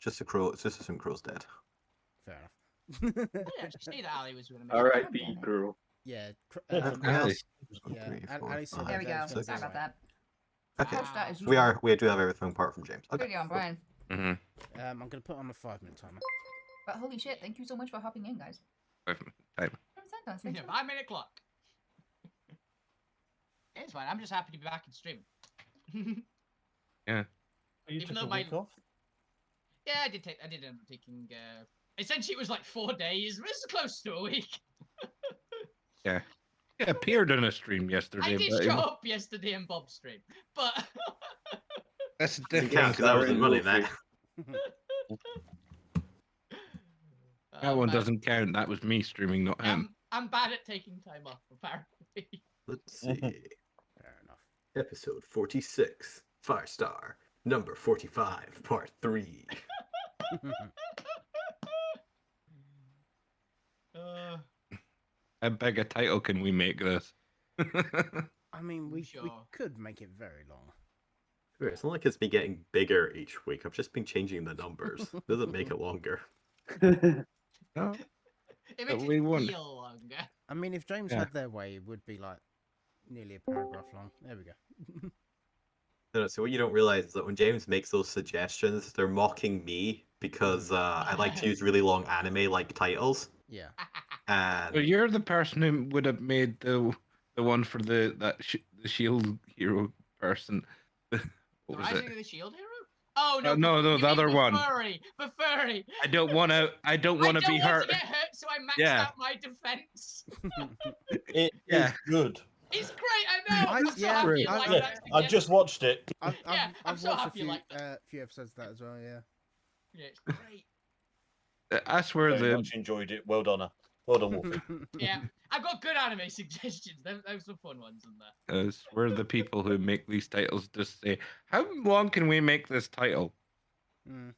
just a crow. Just assume crow's dead. Fair enough. I didn't see that Ali was going to make R.I.P. Girl. Yeah. Alice. Yeah, Three, four, Ali said five, There we go. six. Sorry about that. Okay. That is We do have everything apart from James. Okay. Good on Brian. Mm-hmm. I'm gonna put on a 5-minute timer. But holy shit, thank you so much for hopping in, guys. 5-minute timer. Thanks. 5-minute clock. It's fine. I'm just happy to be back in streaming. Yeah. You Even took though a week off? Yeah, I did end up taking. Essentially, it was like 4 days. But it's close to a week. Yeah. Yeah, appeared on a stream yesterday. I did but show up yesterday in Bob's stream, but that's Didn't different. count 'cause I wasn't running that. That one doesn't count. That was me streaming, not him. I'm bad at taking time off, apparently. Let's see. Fair enough. Episode 46, Firestar, number 45, part 3. How big a title can we make this? I mean, we Sure. could make it very long. It's not like it's been getting bigger each week. I've just been changing the numbers. Doesn't make it longer. No. It makes we it won. feel longer. I mean, if James Yeah. had their way, it would be like nearly a paragraph long. There we go. No, so what you don't realize is that when James makes those suggestions, they're mocking me because I like to use really long anime-like titles. Yeah. So And you're the person who would have made the one for the shield hero person. What was Rising it? of the Shield Hero? Oh no! No, you the mean other one. Furry, the furry. I don't want to. I don't want to be hurt. To get hurt, so I maxed Yeah. out my defense. It Yeah. is good. It's great. I know. I'm so yeah, happy you I- like Yeah, that. I just watched it. Yeah, I'm so watched happy you a few, like that. few episodes of that as well. Yeah. Yeah, it's great. I swear Very the much enjoyed it. Well done, well done, Wolfie. Yeah, I've got good anime suggestions. There's some fun ones in there. I swear the people who make these titles just say, "How long can we make this title?" Mm.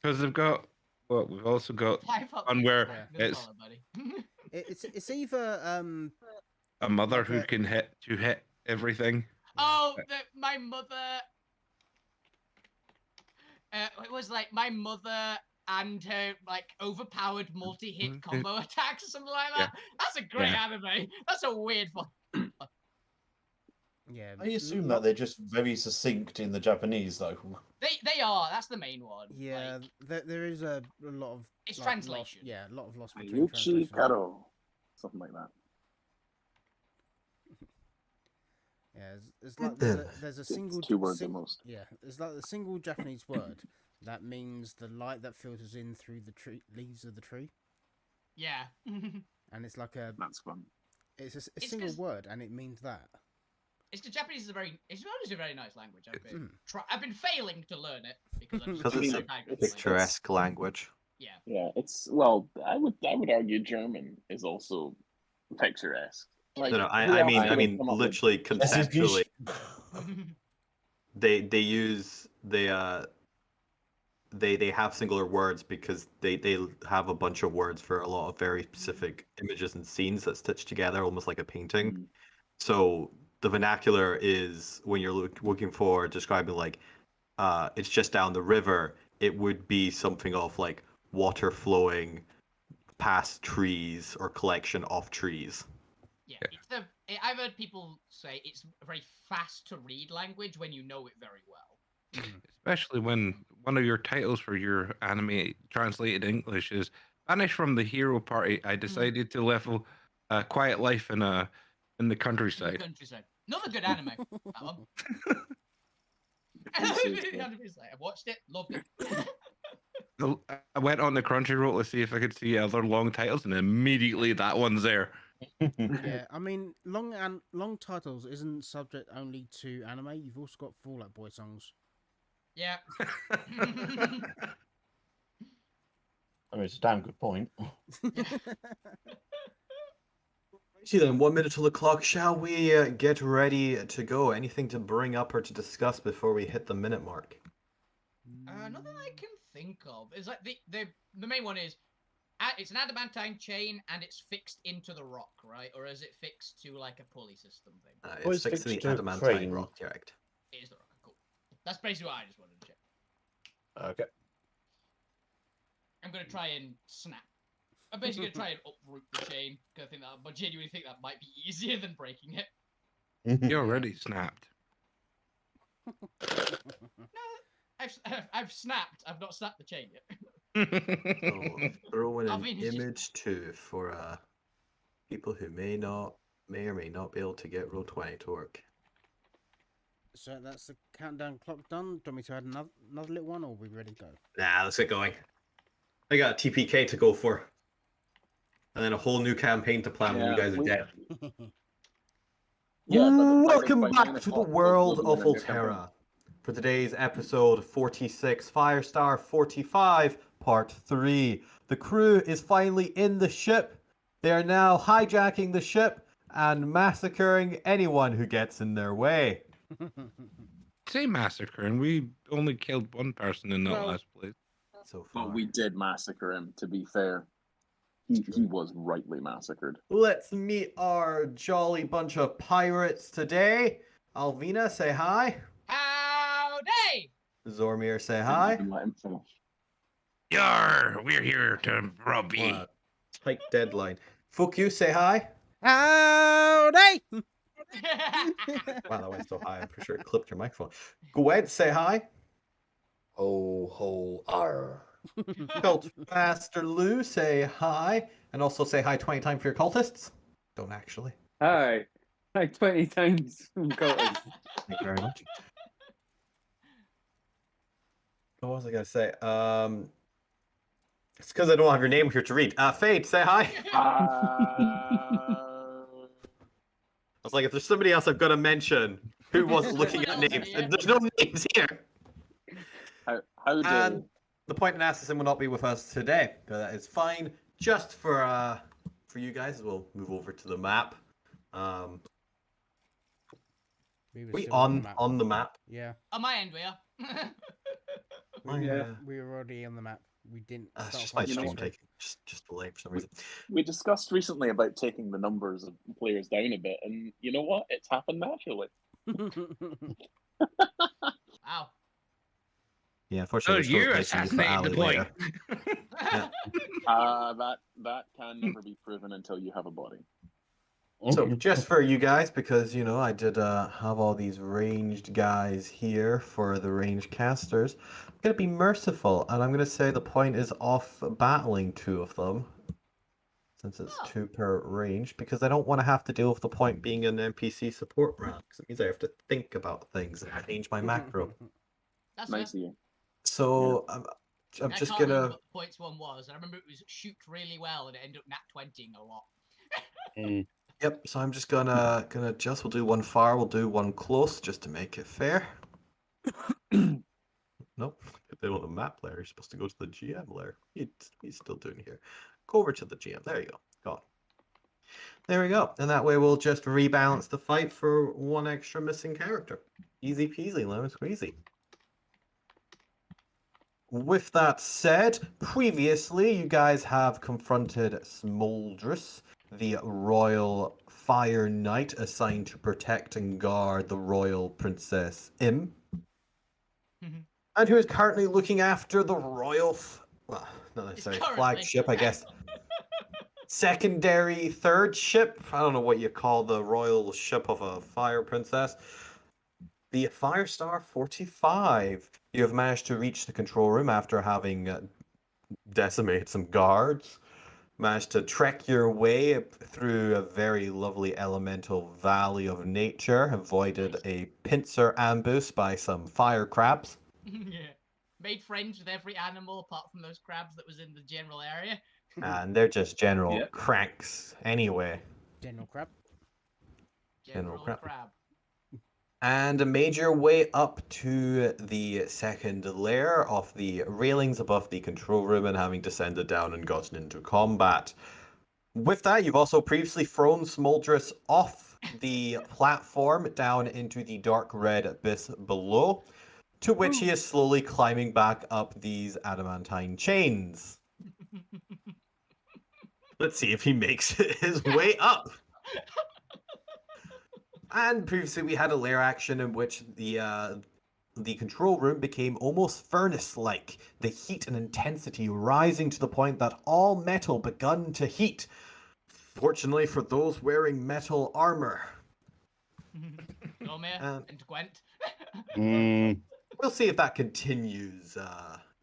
Because they've got. Well, we've also got Type up one where Yeah. Good it's follow, buddy. It's either a mother like who a- can hit everything. Oh, my mother. It was like my mother and her like overpowered multi-hit combo attacks or something like that. That's a great anime. That's a weird one. yeah. I assume that they're just very succinct in the Japanese, though. They are. That's the main one. Yeah, Like, there is a lot of it's like, translation. a lot of lost between Yuchi translations. Karo. Something like that. Yeah, it's like there's a It's single 2 words at most. Yeah, it's like a single Japanese word that means the light that filters in through the leaves of the tree, Yeah. and it's like a That's fun. it's a It's single 'cause- word, and it means that. It's because Japanese is a very nice language. Mm. I've been failing to learn it because I'm because just it's so a bad with it's- language. picturesque language. Yeah. Yeah, it's well. I would argue German is also picturesque. Like, No, who I else mean, would come up with- literally conceptually, They they use they have singular words because they have a bunch of words for a lot of very specific images and scenes that stitch together almost like a painting. Mhm. So the vernacular is when you're looking for describing like it's just down the river, it would be something of like water flowing past trees or collection of trees. Yeah, I've heard people say it's a very fast to read language when you know it very well. Especially when one of your titles for your anime translated English is "Banished from the Hero Party. I decided to level Quiet Life in the In the countryside." countryside. Another good anime. That one. I watched it, loved it. So I went on the Crunchyroll to see if I could see other long titles, and immediately that one's there. Yeah, I mean, long titles isn't subject only to anime. You've also got Fall Out Boy songs. Yeah. I mean, it's a damn good point. See then, 1 minute till the clock. Shall we get ready to go? Anything to bring up or to discuss before we hit the minute mark? Nothing I can think of. It's like the main one is it's an adamantine chain and it's fixed into the rock, right? Or is it fixed to like a pulley system thing? It's fixed in fixed the to a adamantine crane. rock, correct. It is the rock. Cool. That's basically what I just wanted to check. Okay. I'm gonna try and snap. I'm basically gonna try and uproot the chain. Cause I think that, but genuinely think that might be easier than breaking it. You already snapped. No, I've snapped. I've not snapped the chain yet. So throw in I an mean, it's just- image too for people who may or may not be able to get Roll20 to work. So that's the countdown clock done. Do you want me to add another little one, or are we ready to go? Nah, let's get going. I got a TPK to go for. And then a whole new campaign to plan when you guys are dead. Yeah, but Welcome by 9 back to the o'clock, world we'll of be in a new campaign. Alterra. For today's episode 46, Firestar 45, Part 3. The crew is finally in the ship. They are now hijacking the ship and massacring anyone who gets in their way. Say massacre, and we only killed one person in that Well- last place. So far. Well, we did massacre him, to be fair. He was rightly massacred. Let's meet our jolly bunch of pirates today. Alvina, say hi. Howdy! Zormir, say Didn't hi. even let him finish. Yar, we're here to rob On ye. a tight deadline. Fuck you, say hi. Howdy! Wow, that went so high. I'm pretty sure it clipped your microphone. Gwed, say hi. Ho, ho, arr. Cult Master Lou, say hi. And also say hi 20 times for your cultists. Don't actually. Hi. Hi 20 times. Cultists. Thank you very much. What was I going to say? It's because I don't have your name here to read. Fade, say hi. I was like, if there's somebody else I've got to mention who wasn't looking at Someone else names, here. and there's no names here. How did And the point in assassin will not be with us today, but that is fine. Just for you guys, we'll move over to the map. were We still on the map. Yeah, On my end, we are. we were already on the map. We didn't. It's start just off my on stream Saturday. taking just delayed for some reason. we discussed recently about taking the numbers of players down a bit, and you know what? It's happened naturally. Wow. Yeah, So unfortunately, we're still you replacing this for assassinated the Ali point. later. Yeah. That can never be proven until you have a body. So just for you guys, because you know I did have all these ranged guys here for the ranged casters, I'm gonna be merciful and I'm gonna say the point is off battling two of them, since it's Oh. 2 per range, because I don't want to have to deal with the point being an NPC support round, because it means I have to think about things and change my macro. That's Nice fair. of you. So I'm I just can't remember gonna. what the points one was. I remember it was shoot really well and it ended up nat 20ing a lot. Yep. So I'm just gonna adjust. We'll do one far. We'll do one close, just to make it fair. Nope. If they want a map layer, you're supposed to go to the GM layer. He's still doing here. Go over to the GM. There you go. Gone. There we go. And that way we'll just rebalance the fight for one extra missing character. Easy peasy, lemon squeezy. With that said, previously you guys have confronted Smoldrus, the royal fire knight assigned to protect and guard the royal princess Im, and who is currently looking after the royal, well, not necessarily currently. flagship, I guess. Secondary third ship. I don't know what you call the royal ship of a fire princess. The Firestar 45. You have managed to reach the control room after having decimated some guards. Managed to trek your way through a very lovely elemental valley of nature. Avoided a pincer ambush by some fire crabs. Yeah. Made friends with every animal apart from those crabs that was in the general area. And they're just general Yep. cranks anyway. General crap. General crab. crab. And made your way up to the second layer of the railings above the control room and having descended down and gotten into combat. With that, you've also previously thrown Smoldrus off the platform down into the dark red abyss below, to which he is slowly climbing back up these adamantine chains. Let's see if he makes his way up. And previously we had a lair action in which the the control room became almost furnace-like, the heat and intensity rising to the point that all metal begun to heat. Fortunately for those wearing metal armor. Gormir Um, and Gwent. Mm, We'll see if that continues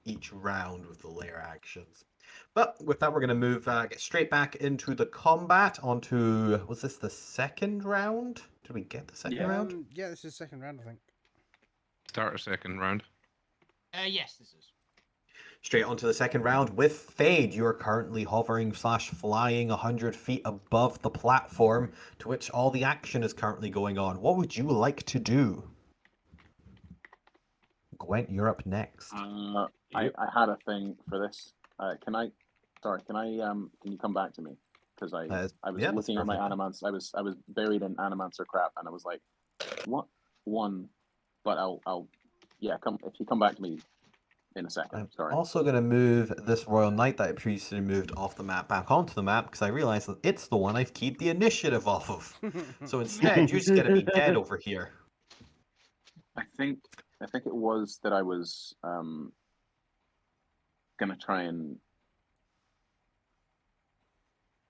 each round with the layer actions. But with that, we're going to move get straight back into the combat onto, was this the second round? Did we get the second round? Yeah, this is second round, I think. Start a second round. Yes, this is. Straight onto the second round with Fade. You are currently hovering / flying 100 feet above the platform to which all the action is currently going on. What would you like to do? Gwent, you're up next. I had a thing for this. Can I? Sorry, can I? Can you come back to me? Because I was yeah, that's looking at my perfect. animants. I was buried in animancer crap, and I was like, what one? But I'll yeah. Come if you come back to me in a second. I'm Sorry. also going to move this Royal Knight that I previously moved off the map back onto the map because I realized that it's the one I've keyed the initiative off of. So instead, you're just going to be dead over here. I think it was that I was gonna try and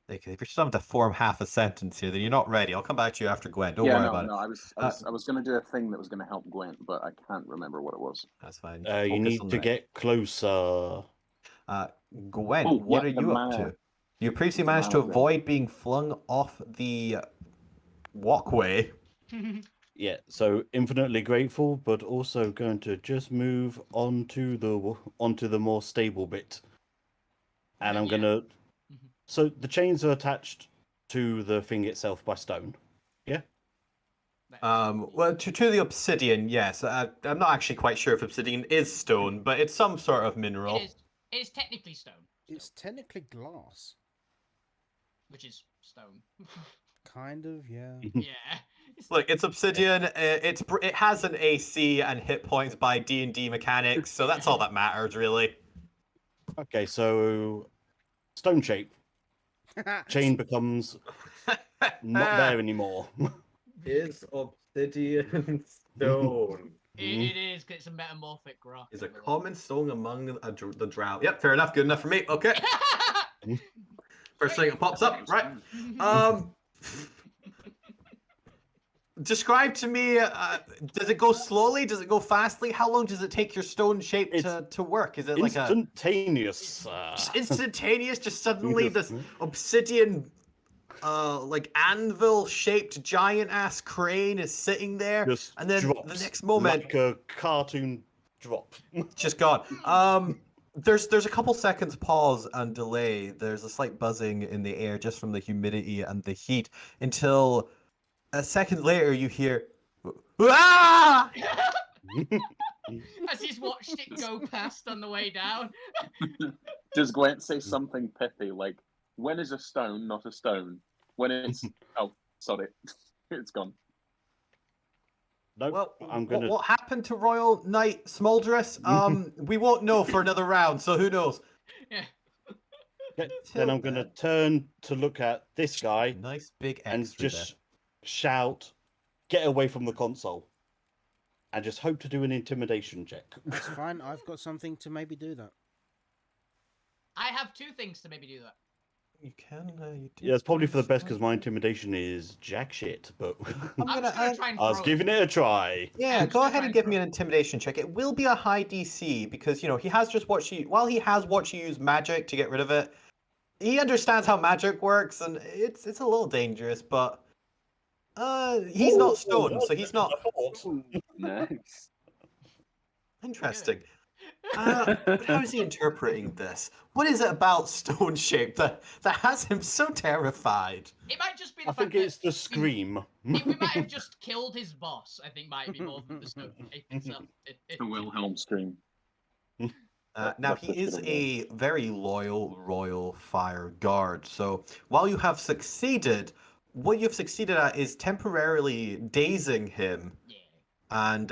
Like, if you're still having to form half a sentence here, then you're not ready. I'll come back to you after Gwen. Don't worry about it. I was gonna do a thing that was gonna help Gwent, but I can't remember what it was. That's fine. you Focus need on to the get closer. Gwen, Oh, what yeah, are the you up mana. to? You previously The managed to mana thing. avoid being flung off the walkway. Yeah, so infinitely grateful, but also going to just move onto the more stable bit. And I'm Yeah. gonna. Mhm. So the chains are attached to the thing itself by stone. Well, to the obsidian, yes. I'm not actually quite sure if obsidian is stone, but it's some sort of mineral. It is technically stone. It's technically glass. Which is stone. Kind of, yeah. Yeah. Look, it's obsidian. It has an AC and hit points by D&D mechanics, so that's all that matters, really. Okay, so stone shape. Chain becomes not there anymore. Is obsidian stone? It is, because it's a metamorphic rock. Is a common stone among the drow. Yep, fair enough. Good enough for me. Okay. First thing that pops up, right? Describe to me, does it go slowly? Does it go fastly? How long does it take your stone shape to work? Is it like a Instantaneous. just instantaneous? Just suddenly this obsidian, like anvil shaped giant ass crane is sitting there, Just and then drops the next moment, like a cartoon drop. just gone. There's a couple seconds pause and delay. There's a slight buzzing in the air just from the humidity and the heat until a second later you hear, "Ah!" As he's watched it go past on the way down. Does Gwent say something pithy like, "When is a stone not a stone? When it's oh, sorry, it's gone." Nope, Well, I'm gonna. what happened to Royal Knight Smoldrus? We won't know for another round, so who knows? Yeah. Then I'm gonna turn to look at this guy Nice big X and through just shout, "Get away from the console!" and just hope to do an intimidation check. That's fine. I've got something to maybe do that. I have two things to maybe do that. there. You can. You do Yeah, it's probably for the best try. because my intimidation is jack shit, but I'm just gonna try and I was throw giving it a try. Yeah, I'm just go gonna ahead try and and give me throw an intimidation check. It will be a high DC because he has just watched you. While he has watched you use magic to get rid of it, he understands how magic works, and it's a little dangerous. But he's not stone, so he's not Nice. interesting. How is he interpreting this? What is it about stone shape that has him so terrified? It might just be the I fact think it's that the scream. we might have just killed his boss. I think might be more than the stone shape itself. The Wilhelm scream. Now, That's he what is should've a very loyal Royal Fire Guard. So while you have succeeded, what you've succeeded at is temporarily dazing him Yeah. and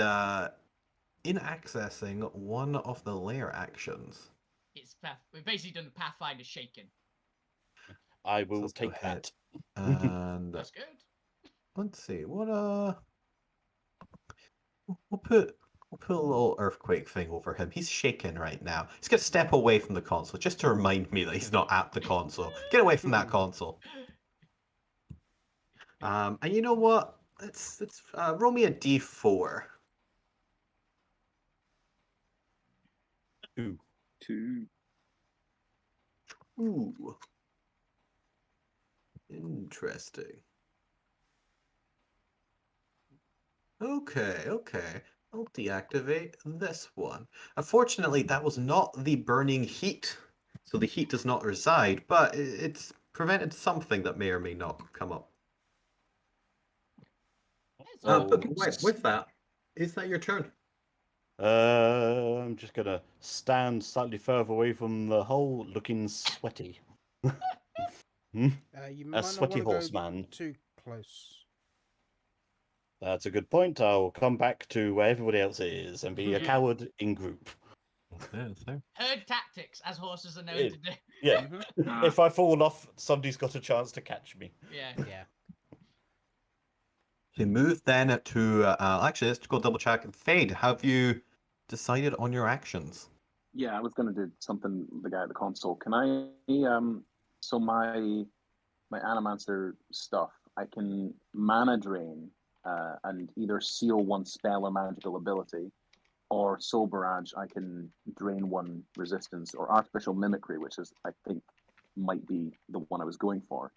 in accessing one of the lair actions. It's we've basically done the Pathfinder shaken. I So will let's go take ahead. that. And That's good. let's see, we'll put We'll put a little earthquake thing over him. He's shaking right now. He's gonna step away from the console just to remind me that he's not at the console. Get away from that console. And you know what? Let's roll me a d4. Ooh. 2. Ooh. Interesting. Okay. I'll deactivate this one. Unfortunately, that was not the burning heat. So the heat does not reside, but it's prevented something that may or may not come up. Oh. But with that, is that your turn? I'm just gonna stand slightly further away from the hole, looking sweaty. You A might not sweaty want to go horseman. too close. That's a good point. I'll come back to where everybody else is and be a Yeah. coward in group. Herd tactics, as horses are known Yeah. to do. Yeah. Mhm. If I fall off, somebody's got a chance to catch me. Yeah. Yeah. So move then to actually let's go double check. Fade, have you decided on your actions? Yeah, I was gonna do something. The guy at the console. Can I? So my Animancer stuff, I can mana drain and either seal one spell or magical ability, or Soul Barrage, I can drain one resistance, or Artificial Mimicry, which is I think might be the one I was going for.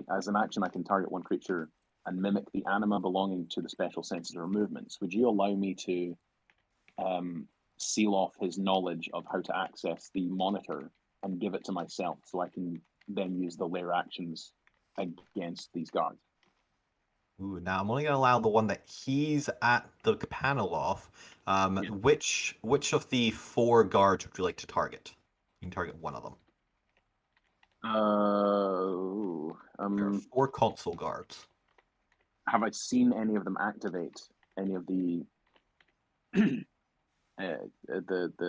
As an action, I can target one creature and mimic the anima belonging to the special senses or movements. Would you allow me to seal off his knowledge of how to access the monitor and give it to myself so I can then use the lair actions against these guards? Ooh, now I'm only going to allow the one that he's at the panel of. Yeah. Which of the 4 guards would you like to target? You can target one of them. There are 4 console guards. Have I seen any of them activate any of the the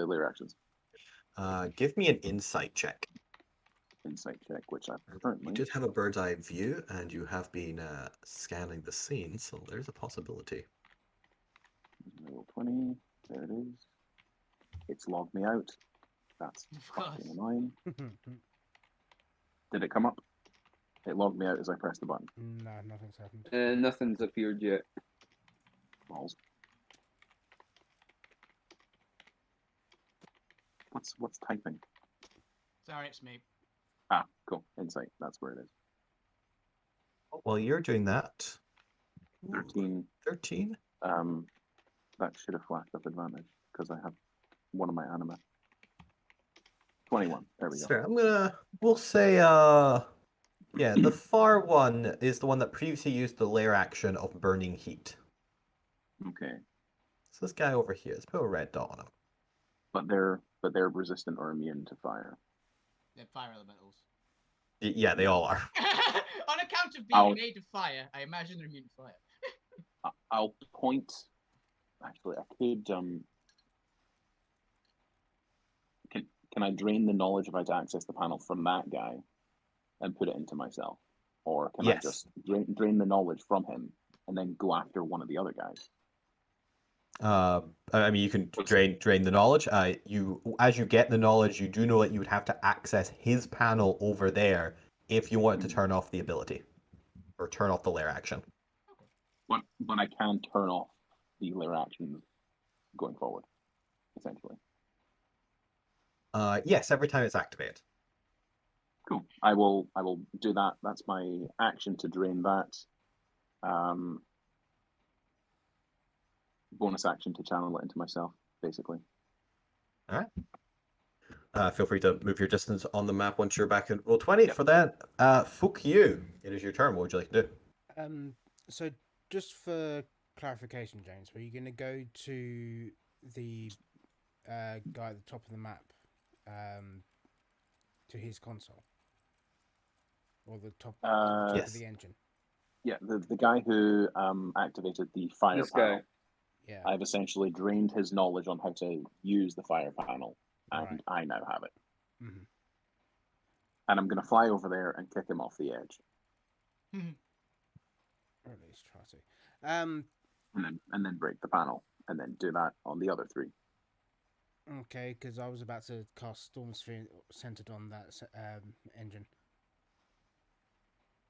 lair actions? Give me an insight check. Insight check, which I've You currently. did have a bird's eye view, and you have been scanning the scene, so there's a possibility. Roll 20. There it is. It's logged me out. That's Of course. fucking annoying. Did it come up? It logged me out as I pressed the button. No, nothing's happened. Nothing's appeared yet. Balls. What's typing? Sorry, it's me. Ah, cool. Insight. That's where it is. While you're doing that, ooh, 13. 13. That should have flashed up advantage because I have one of my anima. 21. There we go. So we'll say, yeah, the far one is the one that previously used the lair action of burning heat. Okay, So this guy over here, let's put a red dot on him. but they're resistant or immune to fire. Yeah, fire elementals. Yeah, they all are. On account of being I'll- made of fire, I imagine they're immune to fire. I'll point. Actually, I could. Can I drain the knowledge of how to access the panel from that guy and put it into myself, or can I Yes. just drain the knowledge from him and then go after one of the other guys? I mean, you can drain the knowledge. As you get the knowledge, you do know that you would have to access his panel over there if you wanted to turn off the ability or turn off the lair action. But I can turn off the lair actions going forward, essentially. Yes, every time it's activated. Cool. I will do that. That's my action to drain that. Bonus action to channel it into myself, basically. All right. Feel free to move your distance on the map once you're back in roll 20. For that, fuck you. It is your turn. What would you like to do? So just for clarification, James, were you going to go to the guy at the top of the map, to his console, or the top of Yes. the engine? Yeah, the guy who activated the fire This panel. guy. Yeah. I've essentially drained his knowledge on how to use the fire panel, and Right. I now have it. Mhm. And I'm going to fly over there and kick him off the edge, Or at least try to. and then break the panel. and then do that on the other 3. Okay, because I was about to cast Storm Sphere centered on that engine.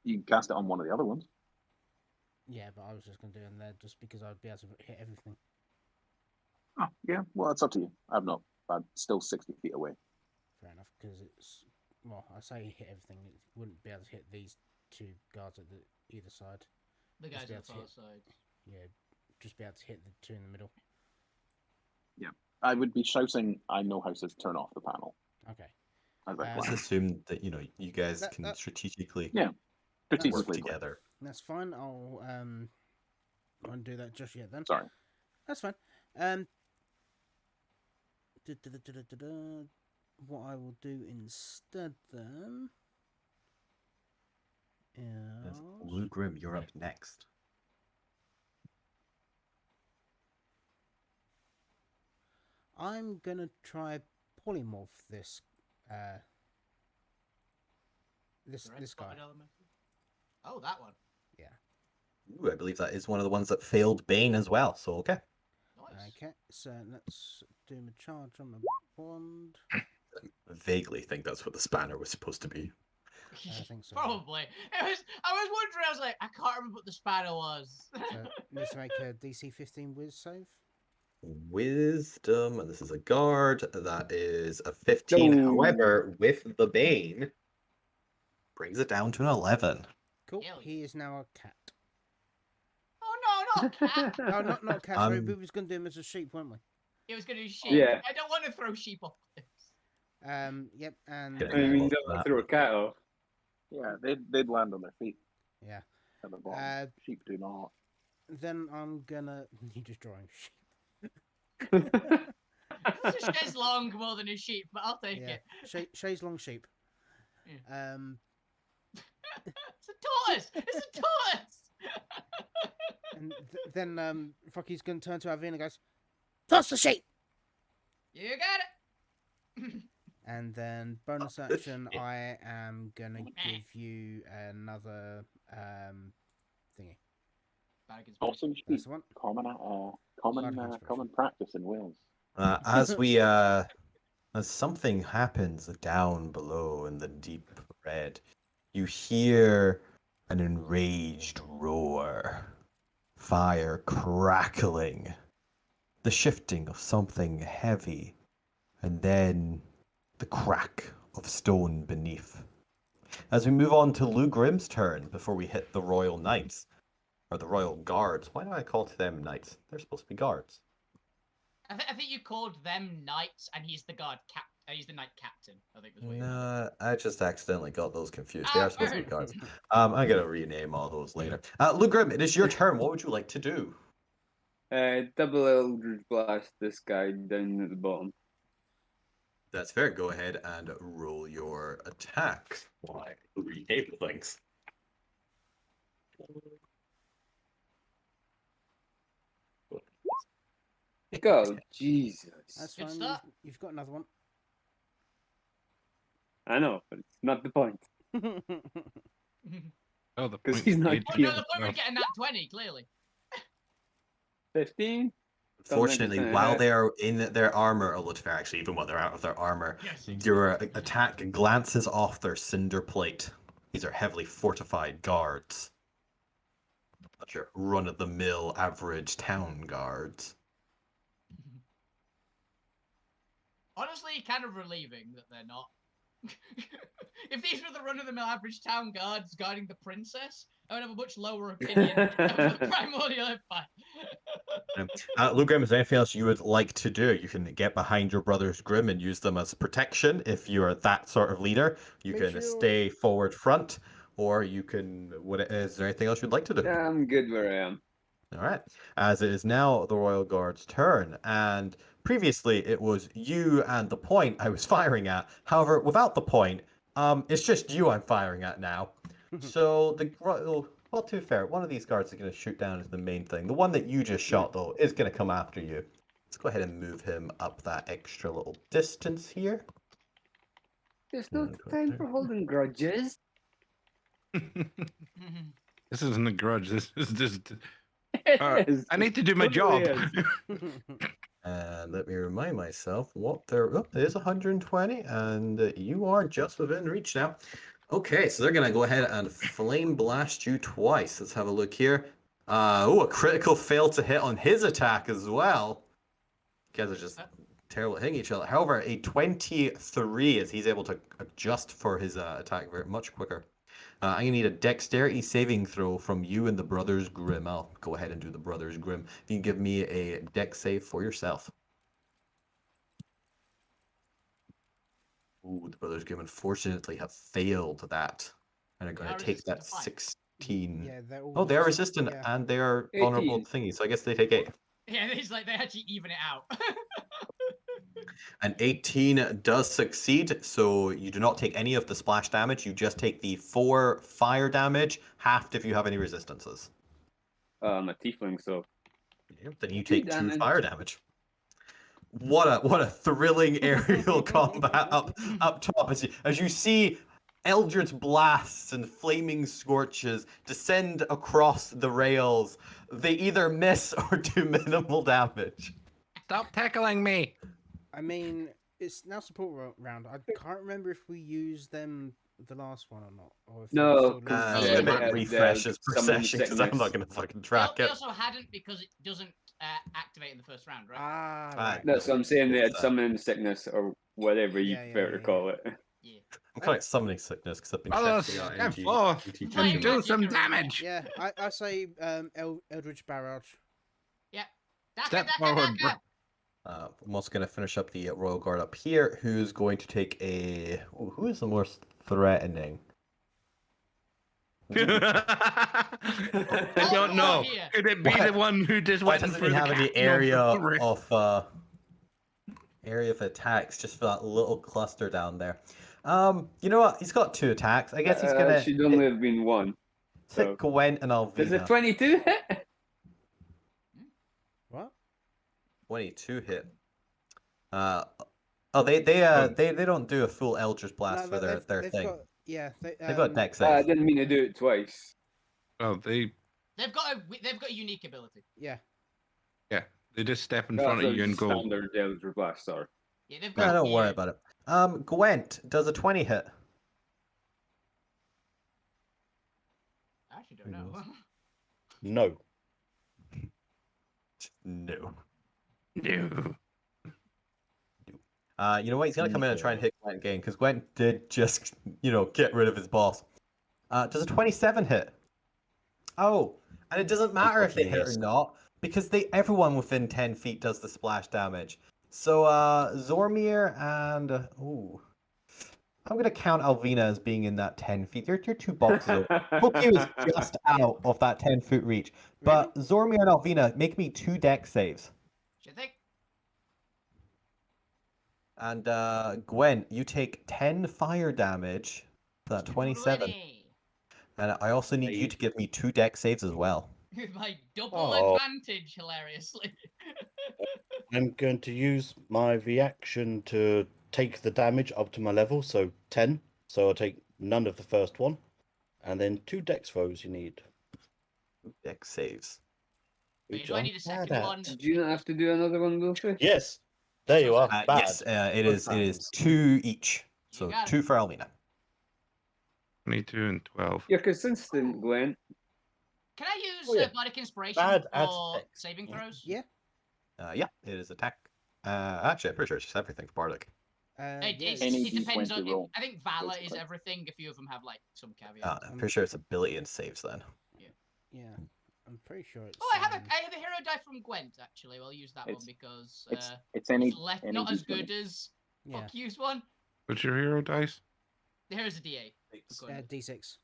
You can cast it on one of the other ones. Yeah, but I was just going to do it in there just because I'd be able to hit everything. Oh, yeah. Well, it's up to you. I'm still 60 feet away. Fair enough, because it's... Well, I say hit everything. It wouldn't be able to hit these 2 guards at either side. The guys be on able the to far hit- side. Yeah, just be able to hit the 2 in the middle. I would be shouting, I know how to turn off the panel. Okay. As I Let's plan. assume that you guys That- can that- strategically Yeah. work Strategically. together. That's fine. I'll won't do that just yet then. Sorry. That's fine. What I will do instead then Yes. is Blue Grim, you're up next. I'm gonna try polymorph this this The red guy. spotted elemental. Oh, that one. Ooh, I believe that is one of the ones that failed Bane as well. So okay. Nice. Okay, so let's do my charge on my wand. I vaguely think that's what the spanner was supposed to be. I think so. Yeah. Probably. I was wondering. I was like, I can't remember what the spanner was. So needs to make a DC 15 whiz save. Wisdom, and this is a guard. That is a 15. No. However, with the Bane, brings it down to an 11. Cool. Hell yeah. He is now a cat. Oh no, not a cat. Oh, not a cat. Sorry, Um, we was gonna do him as a sheep, weren't we? It was gonna be sheep. Yeah. I don't want to throw sheep off cliffs. Yep, and Yeah. I mean, Well, don't that- throw a cat off. Yeah, they'd land on their feet yeah. at the bottom. Sheep do not. Then I'm gonna. You're just drawing sheep. It's a chaise long more than a sheep, but I'll take Yeah, it. chaise long sheep. Yeah. It's a tortoise. It's a tortoise. And then Rocky's gonna turn to Avina and goes, "Toss the sheep!" You got it. And then bonus action, I am gonna give you another thingy. Bargains. Awesome sheep. That's the one. Common practice in Wales. As something happens down below in the deep red, you hear an enraged roar, fire crackling, the shifting of something heavy, and then the crack of stone beneath. As we move on to Lou Grim's turn before we hit the Royal Knights, or the Royal Guards. Why do I call them knights? They're supposed to be guards. I think you called them knights, and he's the guard cap. He's the knight captain. I think was what you meant. No, I just accidentally got those confused. They Ah, are supposed to be fair guards. I'm gonna rename all those later. Lou Grim, it is your turn. What would you like to do? Double Eldritch Blast this guy down at the bottom. That's fair. Go ahead and roll your attack. Why rename things? Go, Jesus. That's Good fine. start. You've got another one. I know, but it's not the point. Oh, the 'Cause point he's not you Well, gave no, the point we're yourself. getting that 20, clearly. 15? Fortunately, Don't while mention they are in their armor, although to be fair, actually, even while they're out of their armor, Yes. your attack glances off their cinder plate. These are heavily fortified guards. Not your run-of-the-mill average town guards. Honestly, kind of relieving that they're not. If these were the run-of-the-mill average town guards guarding the princess, I would have a much lower opinion of the primordial empire. Luke Grimm, is there anything else you would like to do? You can get behind your brothers Grimm and use them as protection if you are that sort of leader. You Make can sure- stay forward front, or you can. Is there anything else you'd like to do? I'm good where I am. All right. As it is now the Royal Guard's turn, and previously it was you and the point I was firing at. However, without the point, it's just you I'm firing at now. So well, to be fair, one of these guards is going to shoot down as the main thing. The one that you just shot, though, is going to come after you. Let's go ahead and move him up that extra little distance here. There's no time for holding grudges. This isn't a grudge. This is just It is. I need to do my Totally job. is. And let me remind myself what there. Oh, it is 120, and you are just within reach now. Okay, so they're gonna go ahead and flame blast you twice. Let's have a look here. Oh, a critical fail to hit on his attack as well. You guys are just terrible at hitting each other. However, a 23 as he's able to adjust for his attack very much quicker. I'm gonna need a dexterity saving throw from you and the Brothers Grimm. I'll go ahead and do the Brothers Grimm. If you can give me a dex save for yourself. Ooh, the Brothers Grimm unfortunately have failed that. And are They going are to take resistant that to fire. 16. Yeah, they're all Oh, they are resistant Yeah. and they are vulnerable 18. to thingy, so I guess they take 8. Yeah, it's like they actually even it out. An 18 does succeed, so you do not take any of the splash damage. You just take the 4 fire damage, halved if you have any resistances. I'm a tiefling, so Yep, then you 2 take 2 damage. fire damage. What a thrilling aerial combat up top as you see eldritch blasts and flaming scorches descend across the rails. They either miss or do minimal damage. Stop tackling me. I mean, it's now support round. I can't remember if we used them the last one or not, or if they were No, still because Uh, Yeah, let me but- refreshes per summon session because I'm sickness. not going to fucking They track they it. also hadn't because it doesn't activate in the first round, right? Ah, Ah, right. That's what I'm saying. They had It's, summoning sickness or whatever you Yeah, yeah, prefer to yeah, call it. Yeah. I'm kind of like summoning sickness because I've been Brothers, checking out step NG, forth NT Playing and checking. do Magic some Arena. damage. Yeah, I say Eldritch Barrage. Daka, Step daka, forward, daka. I'm also going to finish up the Royal Guard up here, who's going to take a... Ooh, who is the most threatening? I don't know. Here. Could it be What? the one who just Why went doesn't through he the have any castle area of attacks just for that little cluster down there? You know what? He's got 2 attacks. I guess he's gonna Should only have been one. hit Gwent and Does a Alvina. 22 hit? What? 22 hit. They don't do a full Eldritch Blast for their they've thing. got They've got dex I save. didn't mean to do it twice. Oh, they They've got a unique ability. Yeah. they just step in Oh, front so of you and it's go. standard Eldritch Blast, sorry. Yeah, they've No, got. don't worry about it. Gwent does a 20 hit. I actually don't know. No. No. No. You know what? He's gonna come in and try and hit Gwent again because Gwent did just, get rid of his boss. Does a 27 hit? Oh, and it doesn't matter if they hit or Unfortunately, yes. not because everyone within 10 feet does the splash damage. So Zormir and I'm gonna count Alvina as being in that 10 feet. You're 2 boxes over. Tokyo is just out of that 10-foot reach. But Zormir and Alvina make me 2 dex saves. Should think. And Gwen, you take 10 fire damage. That 27. 20. And I also need you to give me 2 dex saves as well. With my double Oh. advantage, hilariously. I'm going to use my reaction to take the damage up to my level, so 10. So I'll take none of the first one. And then 2 dex throws you need. Dex saves. Wait, Which do I I'm need a second bad one? at. Do you not have to do another one, Luffy? Yes. There you are. Bad. Yes, it Both is times. 2 each. You So got it. 2 for Alvina. 22 and 12. You're consistent, Gwen. Can I use Oh, yeah. Bardic Inspiration Bad at for dex. saving throws? Yeah. Yeah, it is attack. Actually, I'm pretty sure it's just everything for Bardic. Any It depends D20 on. roll, I think Valor is basically. everything. A few of them have like some caveats. I'm pretty sure it's ability and saves then. Yeah. I'm pretty sure it's. Oh, I have a hero die from Gwent actually. We'll use that one It's- because It's any, it's any not as D20. good as Yeah. fuck use one. What's your hero dice? The hero's a D8. We're going with. D6.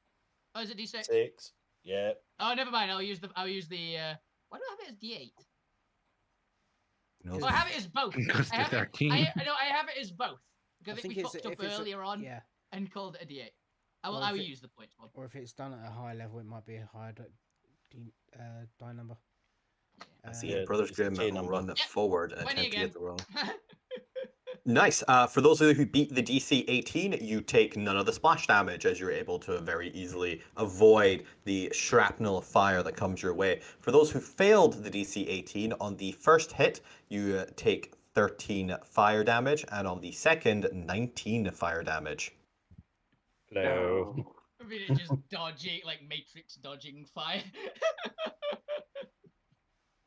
Oh, is it D6? 6. Yeah. Oh, never mind. I'll use the. Why do I have it as D8? You Oh, know, I have it as both. Because I the have it, 13. I have it as both because I think we it's- fucked up if it's a- earlier on Yeah. and called it a D8. I will. Or I if will it- use the points one. Or if it's done at a high level, it might be a higher die number. I see Yeah, Brothers it's a Grimm T will number. run Yep. forward and 20 attempt to again. get the wrong. Nice. For those of you who beat the DC 18, you take none of the splash damage as you're able to very easily avoid the shrapnel of fire that comes your way. For those who failed the DC 18, on the first hit, you take 13 fire damage, and on the second, 19 fire damage. Hello. No. I mean, it's just dodging, like Matrix dodging fire.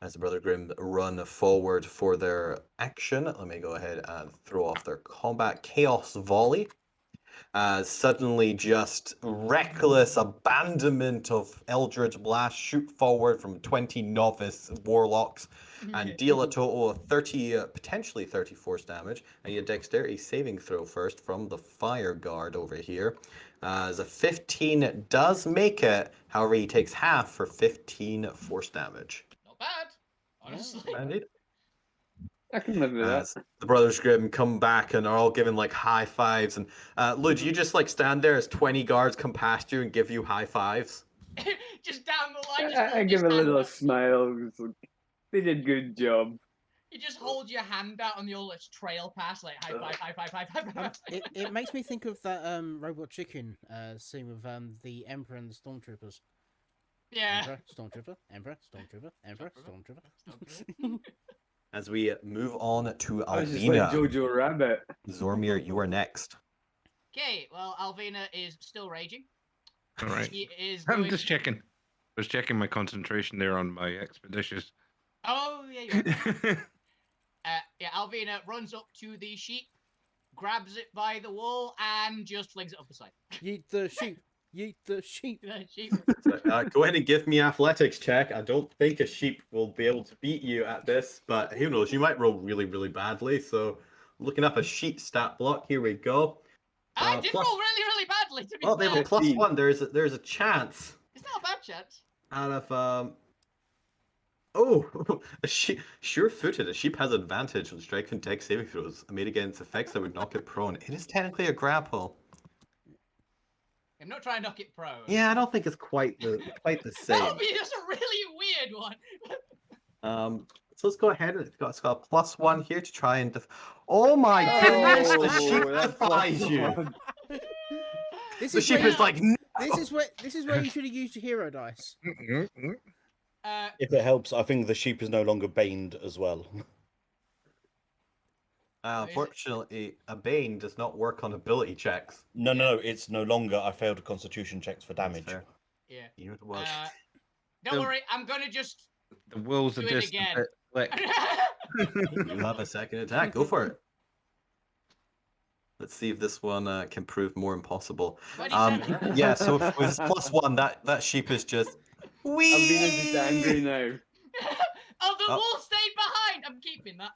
As the Brother Grimm run forward for their action, let me go ahead and throw off their combat chaos volley. Suddenly, just reckless abandonment of Eldritch Blast shoot forward from 20 novice warlocks and deal a total of 30, potentially 30 force damage. I need a dexterity saving throw first from the fire guard over here. As a 15 does make it, however, he takes half for 15 force damage. Not bad, honestly. Indeed. I can live with that. As the Brothers Grimm come back and are all giving like high fives, and Lud, you just like stand there as 20 guards come past you and give you high fives. Just down the line. I give a little smile. It's like, they did a good job. You just hold your hand out on the old trail pass, like high five, high five, high five, high five. It makes me think of that Robot Chicken scene with the Emperor and the Stormtroopers. Yeah. Emperor, Stormtrooper, Emperor, Stormtrooper, Emperor, Stormtrooper. As we move on to I was just like Alvina. Jojo Rabbit. Zormir, you are next. Okay, well, Alvina is still raging. All right. She is I'm going... just checking. I was checking my concentration there on my expeditious. Oh, yeah, you are. Yeah, Alvina runs up to the sheep, grabs it by the wool, and just flings it up the side. Yeet the sheep. Yeet the sheep. The sheep. Go ahead and give me athletics check. I don't think a sheep will be able to beat you at this, but who knows? You might roll really, really badly. So, looking up a sheep stat block. Here we go. I did plus- roll really, really badly, to be Oh, they have fair. a plus 15. 1. There's a chance It's not a bad chance. out of Oh, a sheep, sure-footed. A sheep has advantage on strength and dex saving throws made against effects that would knock it prone. It is technically a grapple. I'm not trying to knock it prone. Yeah, I don't think it's quite the That same. would be just a really weird one. So let's go ahead. It's got a plus 1 here to try and. Oh my goodness! The sheep that's defies you. one. This The is sheep where is like. "No." this is where you should have used your hero dice. If it helps, I think the sheep is no longer baned as well. Unfortunately, a bane does not work on ability checks. No, it's no longer. I failed Constitution checks for damage. fair. Yeah. You know what? Don't worry, I'm gonna just The will's a do it distant again. bit click. You have a second attack. Go for it. Let's see if this one can prove more impossible. 27. Yeah. So with this plus 1, that sheep is just. I'm being just angry now. Oh, the Oh. wool stayed behind. I'm keeping that.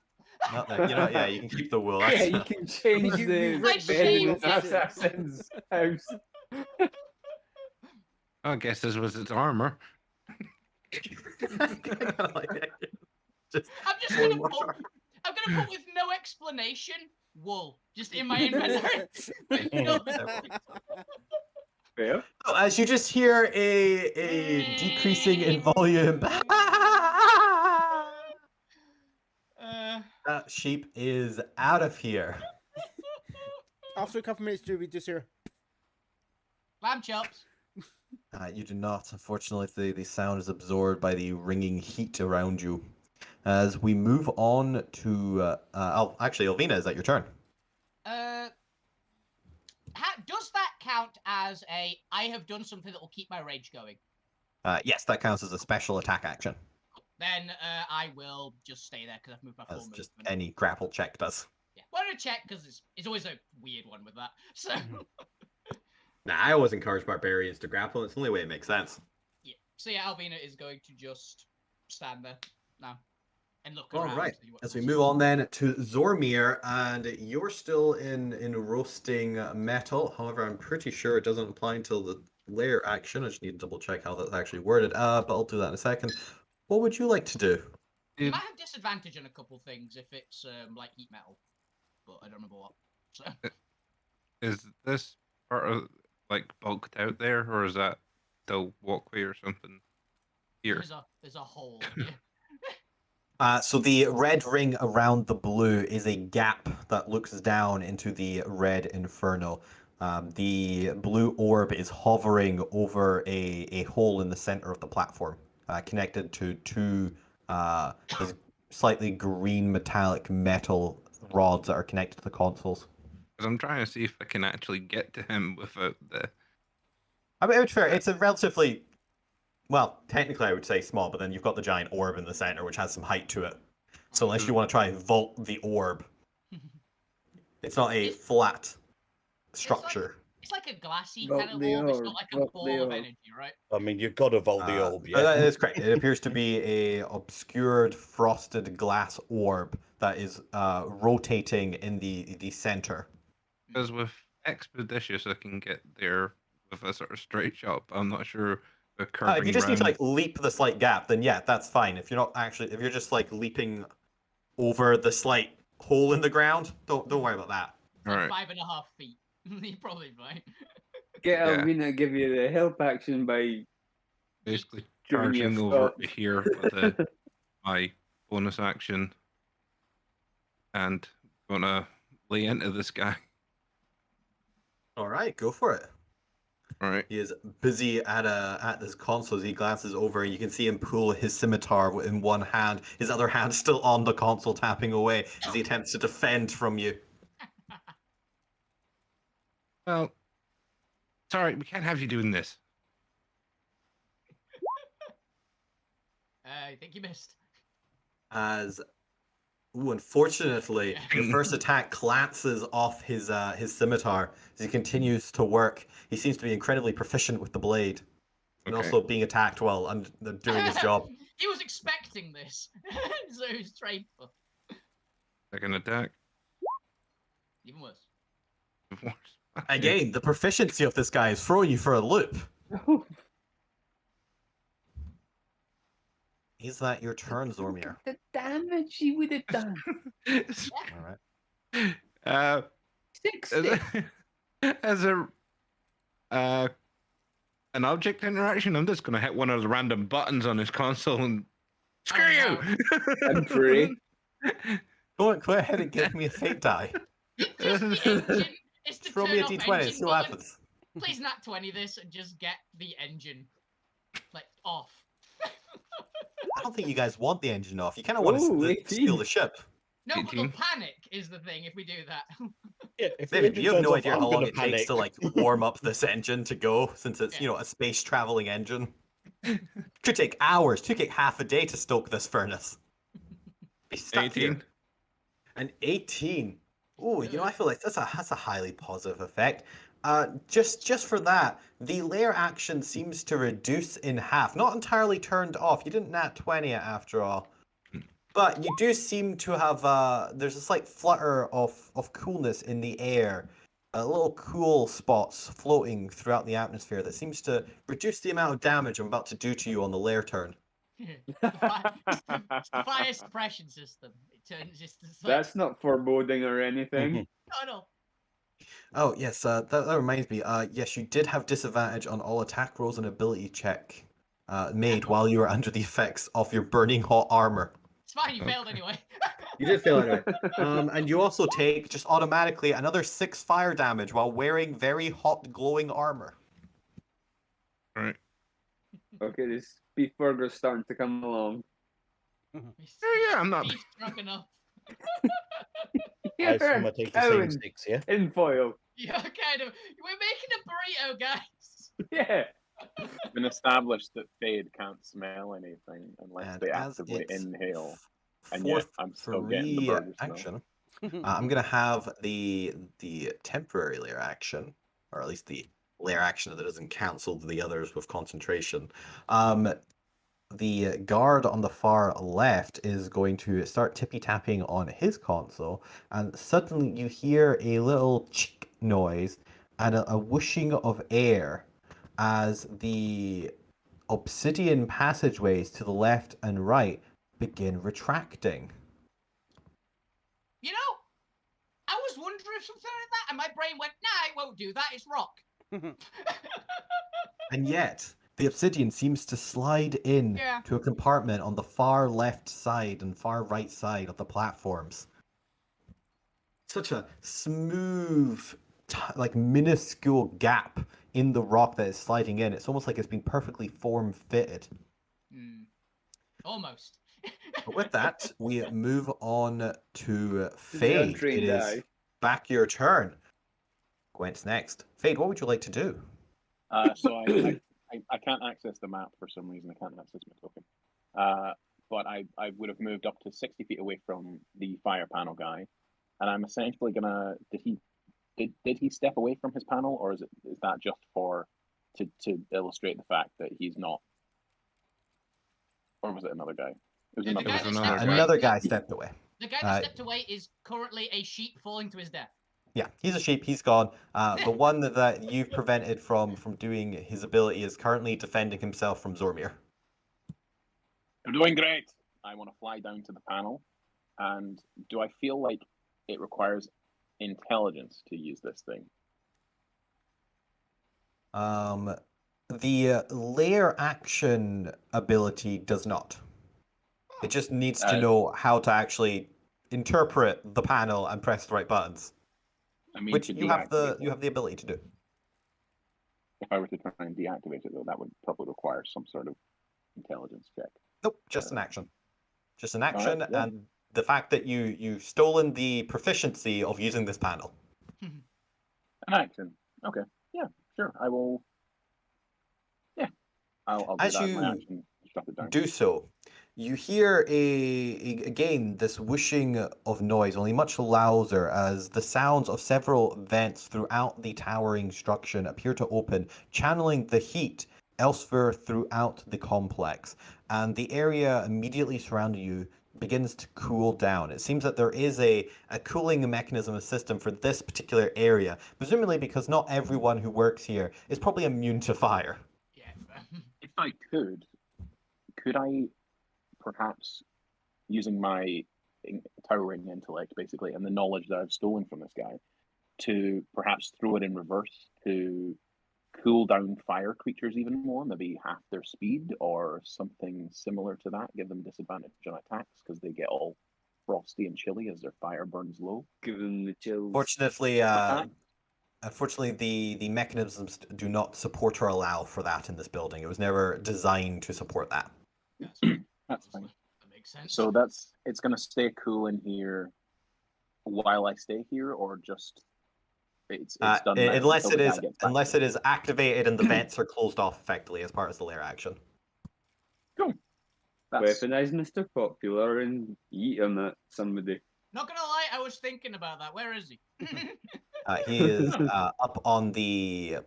Not that, yeah, you can keep the wool. Yeah, That's, you can change You- the you ripped the bedroom sheep. assassin's house. I guess this was its armor. just I'm just gonna put. I'm gonna put with no explanation. Wool, just in my inventory. With no- Fair. So as you just hear a decreasing in volume, that sheep is out of here. After a couple minutes, do we just hear? Lamb chops. You do not. Unfortunately, the sound is absorbed by the ringing heat around you. As we move on to, actually, Elvina, is that your turn? Does that count as a? I have done something that will keep my rage going. Yes, that counts as a special attack action. Then I will just stay there because I've moved my full As movement. just any grapple check does. Yeah, why don't I check? Because it's always a weird one with that. So Nah, I always encourage barbarians to grapple. It's the only way it makes sense. yeah, so yeah, Alvina is going to just stand there now and look All around. right. see what As we else. move on then to Zormir, and you're still in roasting metal. However, I'm pretty sure it doesn't apply until the layer action. I just need to double check how that's actually worded. But I'll do that in a second. What would you like to do? You might have disadvantage on a couple things if it's like heat metal, but I don't remember what. So Is this part of like bulked out there, or is that the walkway or something here? there's a hole. Yeah. So the red ring around the blue is a gap that looks down into the red inferno. The blue orb is hovering over a hole in the center of the platform, connected to two these slightly green metallic metal rods that are connected to the consoles. Because I'm trying to see if I can actually get to him without the. I mean, to be fair, it's a relatively, well, technically I would say small, but then you've got the giant orb in the center, which has some height to it. So unless you want to try and vault the orb, it's not a flat structure. It's like a glassy Vault kind of the orb. It's orb, not like a vault the ball of orb. energy, right? I mean, you've got to vault the orb, yeah. That is correct. It appears to be a obscured frosted glass orb that is rotating in the center. Because with Expeditious, I can get there with a sort of straight shot, but I'm not sure the curving If you just need to round- like leap the slight gap, then yeah, that's fine. If you're not actually, if you're just like leaping over the slight hole in the ground, don't worry about that. It's like Alright. 5.5 feet. You're probably fine. Get Yeah. Alvina give you the help action by Basically giving you charging a over stop. to here with my bonus action and gonna lay into this guy. All right, go for it. Alright. He is busy at this console as he glances over, and you can see him pull his scimitar in one hand, his other hand still on the console, tapping away as he attempts to defend from you. Well, sorry, we can't have you doing this. I think you missed. As, unfortunately, your first attack glances off his scimitar as he continues to work. He seems to be incredibly proficient with the blade, and Okay. also being attacked while doing his job. He was expecting this, so he was trained for. Second attack. Even worse. Okay. Again, the proficiency of this guy is throwing you for a loop. Is that your turn, Zormir? The damage he would have done. All right. 60. As a an object interaction, I'm just gonna hit one of the random buttons on his console and screw Oh, you. I'm free. Go ahead and give me a fate die. It's just the engine. It's the Throw me a turn off d20, engine see what button. happens. Please not 20 this and just get the engine like off. I don't think you guys want the engine off. You kind of want Ooh, to 18. steal the ship. No, but 18. they'll panic is the thing if we do that. Yeah, if the David, engine you have turns no off, idea I'm how long gonna it takes to like warm up this engine to go, since it's Yeah. a space traveling engine. Could take hours. Could take half a day to stoke this furnace. Be stuck 18. here. An 18. Oh, I feel like that's a highly positive effect. Just for that, the layer action seems to reduce in half. Not entirely turned off. You didn't nat 20 it after all. But you do seem to have there's a slight flutter of coolness in the air. Little cool spots floating throughout the atmosphere that seems to reduce the amount of damage I'm about to do to you on the layer turn. It's the fire suppression system. It turns just like, That's not foreboding or anything. no. Oh yes, that reminds me. Yes, you did have disadvantage on all attack rolls and ability check made while you were under the effects of your burning hot armor. It's fine, you failed anyway. You did fail anyway. And you also take just automatically another 6 fire damage while wearing very hot glowing armor. Right. Okay, this beef burger's starting to come along. Yeah, I'm not. He's drunk enough. I You're assume I a take the same coward. 6, yeah? In foil. You're kind of. We're making a burrito, guys. Yeah. It's been established that Fade can't smell anything unless And they as actively its inhale. And fourth yet I'm still getting the free burger smell. action, I'm gonna have the temporary layer action, or at least the layer action that doesn't cancel the others with concentration. The guard on the far left is going to start tippy tapping on his console, and suddenly you hear a little chick noise and a whooshing of air as the obsidian passageways to the left and right begin retracting. You know, I was wondering if something like that, and my brain went, nah, it won't do that, it's rock. And yet, The obsidian seems to slide in Yeah. to a compartment on the far left side and far right side of the platforms. Such a smooth, like minuscule gap in the rock that is sliding in. It's almost like it's been perfectly form fitted. Almost. But with that, we move on to The Fade. untrained It is eye. back your turn. Gwent's next. Fade, what would you like to do? So I can't access the map for some reason. I can't access my token. But I would have moved up to 60 feet away from the fire panel guy, and I'm essentially gonna. Did he step away from his panel, or is that just for to illustrate the fact that he's not, or was it another guy? It was The another guy guy. that another stepped guy. away- Another guy stepped away. The guy that stepped away is currently a sheep falling to his death. Yeah, he's a sheep. He's gone. The one that you've prevented from doing his ability is currently defending himself from Zormir. You're doing great. I want to fly down to the panel, and do I feel like it requires intelligence to use this thing? The layer action ability does not. It just needs to know how to actually interpret the panel and press the right buttons, I mean, which to you have deactivate the ability to do. If I were to try and deactivate it, though, that would probably require some sort of intelligence check. Nope, just an action. Just an right, action, yeah. and the fact that you've stolen the proficiency of using this panel. An action. Okay. Yeah, sure. I will. Yeah, I'll do As that as my you action. Shut it down. do so, you hear again this whooshing of noise, only much louder, as the sounds of several vents throughout the towering structure appear to open, channeling the heat elsewhere throughout the complex. And the area immediately surrounding you begins to cool down. It seems that there is a cooling mechanism, a system for this particular area, presumably because not everyone who works here is probably immune to fire. Yeah. If I could I perhaps, using my towering intellect, basically, and the knowledge that I've stolen from this guy, to perhaps throw it in reverse to cool down fire creatures even more, maybe half their speed or something similar to that, give them disadvantage on attacks because they get all frosty and chilly as their fire burns low. Give them the chills. Fortunately, Attack? unfortunately, the mechanisms do not support or allow for that in this building. It was never designed to support that. That's fine. That makes sense. So it's gonna stay cool in here while I stay here, or just it's done now Unless until it the is guy gets back. unless it is activated and the vents are closed off effectively as part of the layer action. Cool. That's Weaponize Mr. Popular and eat him at somebody. Not gonna lie, I was thinking about that. Where is he? He is up on the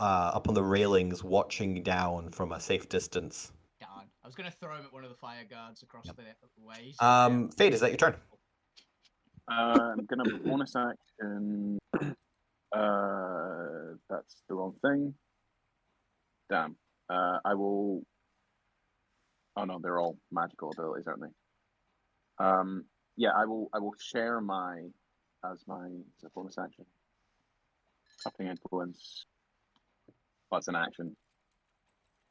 up on the railings, watching down from a safe distance. Darn. I was gonna throw him at one of the fire guards across the way. Fade, is that your turn? I'm gonna bonus action. That's the wrong thing. Damn. I will. Oh no, they're all magical abilities, aren't they? Yeah, I will share my as my bonus action. Upping influence. That's an action.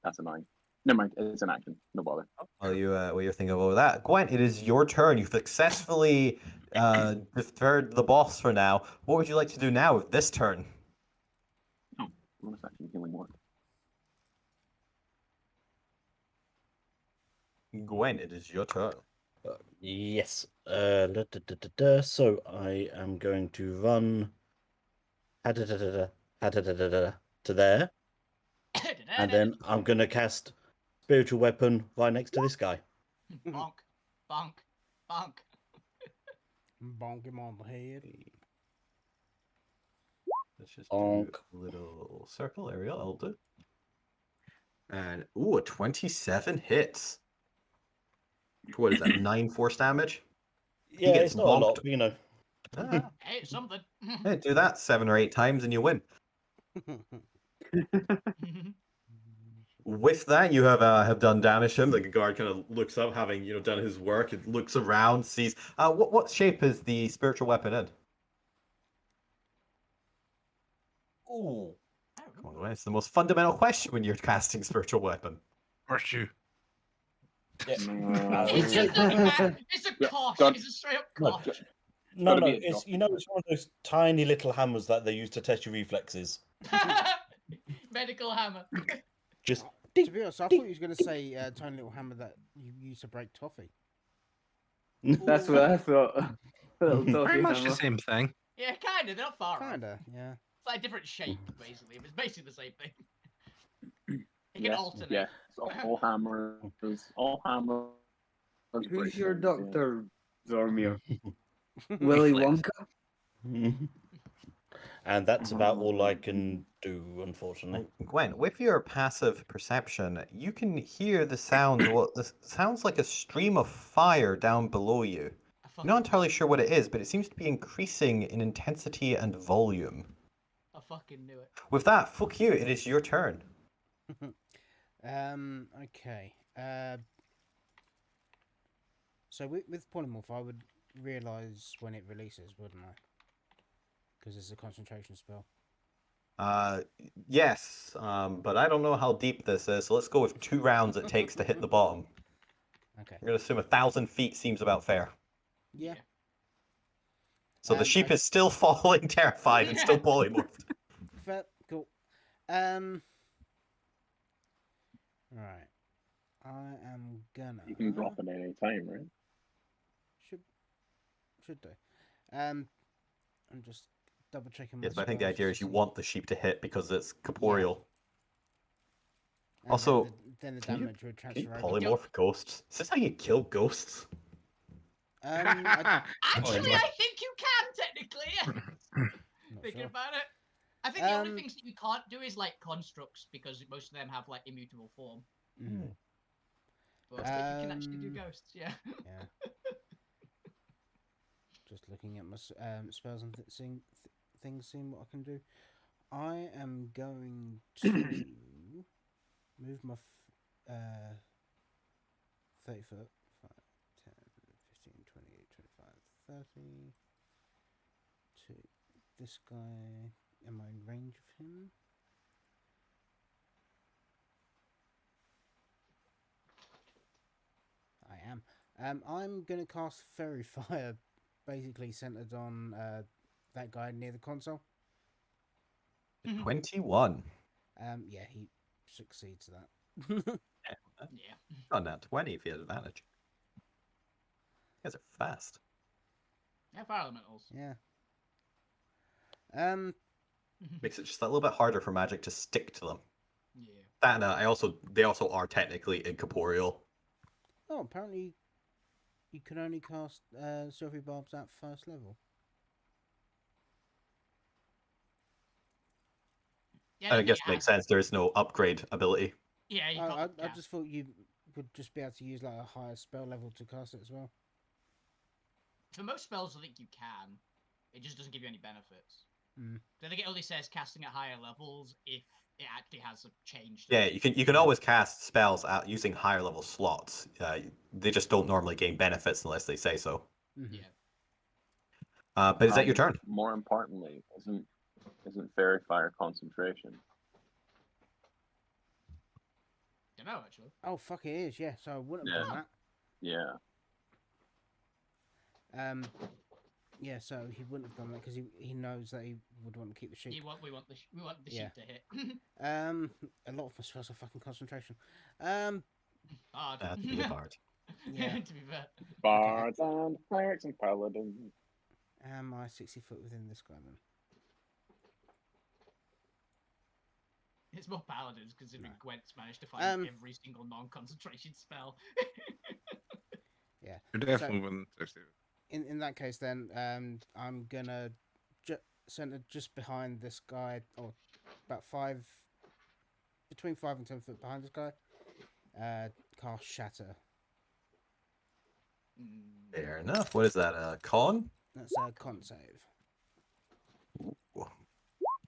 That's annoying. Never mind, it's an action. No bother. While you're thinking about that, Gwent, it is your turn. You've successfully deferred the boss for now. What would you like to do now with this turn? Oh, bonus action healing word. Gwent, it is your turn. Yes. So I am going to run to there, and then I'm going to cast spiritual weapon right next to this guy. bonk, bonk, bonk. Bonk him on the head. Let's just Bonk. do a little circle aerial. I'll do. And a 27 hits. What is that? 9 force damage. Yeah, gets it's not a lot, bonked. but, you know. Ah, Hey, it's something. hey, do that 7 or 8 times and you win. With that, you have done damage to him. The guard kind of looks up, having done his work. It looks around, sees. What shape is the spiritual weapon in? Ooh. I don't Come on, it's the most fundamental question when you're casting spiritual weapon. Horseshoe. It's No. it's a kosh. God. It's a straight up No. kosh. No, Gotta no, be a it's doctor. it's one of those tiny little hammers that they use to test your reflexes. Medical hammer. Just To be honest, I thought you was going to say tiny little hammer that you use to break toffee. That's what I thought. Little Very toffee much the hammer. same thing. Yeah, kind of. They're not far off. Kinda, yeah. It's like a different shape, basically. It's basically the same thing. It can Yes, alternate. yes. All hammers. All hammers. Who's break your things, yeah. doctor, Zormir? Willy Reflex. Wonka? and that's about all I can do, unfortunately. Gwen, with your passive perception, you can hear the sounds. Well, this sounds like a stream of fire down below you. I You're not fucking, entirely sure what it is, but it seems to be increasing in intensity and volume. I fucking knew it. With that, fuck you. It is your turn. Okay. So with polymorph, I would realise when it releases, wouldn't I? Because it's a concentration spell. Yes, but I don't know how deep this is, so let's go with 2 rounds it takes to hit the bottom. Okay. I'm gonna assume 1,000 feet seems about fair. Yeah. So the sheep is still falling terrified and still polymorphed. Fair. Cool. Right. I am gonna. You can drop it at any time, right? Should do. I'm just double checking. Yes, my but I think the spells idea to is you see- want the sheep to hit because it's corporeal. and Also, then the can you- damage would Can you transfer over. polymorph ghosts? Is this how you kill ghosts? I, Actually, yeah. I think you can technically. Yeah. not Thinking sure. about it, I think the only Um, things that you can't do is like constructs because most of them have like immutable form. Mhm. But I think you can actually do Um, ghosts. Yeah. Yeah. Just looking at my spells and things, seeing what I can do. I am going to move my 30 foot, 5, 10, 15, 20, 25, 30 to this guy. Am I in range of him? I am. I'm going to cast Fairy Fire, basically centered on that guy near the console. 21. Yeah, he succeeds that. Yeah. On that 20 if you had advantage. You guys are fast. Yeah, fire elementals. Yeah. Makes it just a little bit harder for magic to stick to them. Yeah. That and they also are technically incorporeal. Oh, apparently you can only cast Sylphie Barbs at first level. Yeah, I guess it makes sense. There is no upgrade ability. Yeah, you I can't. just thought you would just be able to use like a higher spell level to cast it as well. For most spells, I think you can. It just doesn't give you any benefits. Mm. I think it only says casting at higher levels if it actually has a change. To Yeah, it. you can always cast spells out using higher level slots. They just don't normally gain benefits unless they say so. Mhm. Yeah. But is that your turn? More importantly, isn't fairy fire concentration? Don't know actually. Oh fuck, it is. Yeah, so I wouldn't have done Yeah. that. Yeah, so he wouldn't have done that because he knows that he would want to keep the sheep. We want the Yeah. sheep to hit. A lot of my spells are fucking concentration. Hard. To be a bard. Yeah. To be fair. Bards and clerics and paladins. Am I 60 foot within this guy then? It's more paladins considering No. Gwent's managed to find every single non-concentration spell. Yeah. You're definitely within 60. In that case, then I'm gonna center just behind this guy, or about between 5 and 10 foot behind this guy. Cast Shatter. Fair enough. What is that? Con? That's a con save.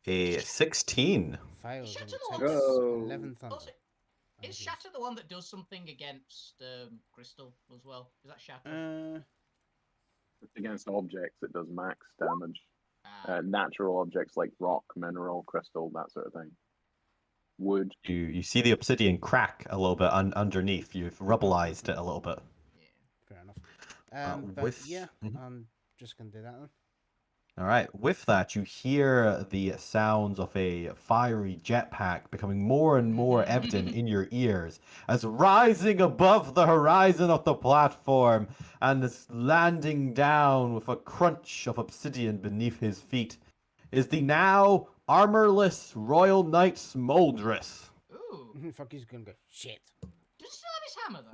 A 16. Fails. Shatter And it the one takes that- 11 thunder. Also, is Shatter the one that does something against Crystal as well? Is that Shatter? It's against objects, it does max damage. Ah, Natural objects like rock, mineral, crystal, that sort of thing. wood. You see the obsidian crack a little bit underneath. You've rubbleized it a little bit. Yeah. Fair enough. But with yeah, Mhm. I'm just gonna do that then. All right. With that, you hear the sounds of a fiery jetpack becoming more and more evident in your ears as rising above the horizon of the platform and is landing down with a crunch of obsidian beneath his feet is the now armorless Royal Knight Smoldress. Ooh. Fuck, he's gonna go shit. Does he still have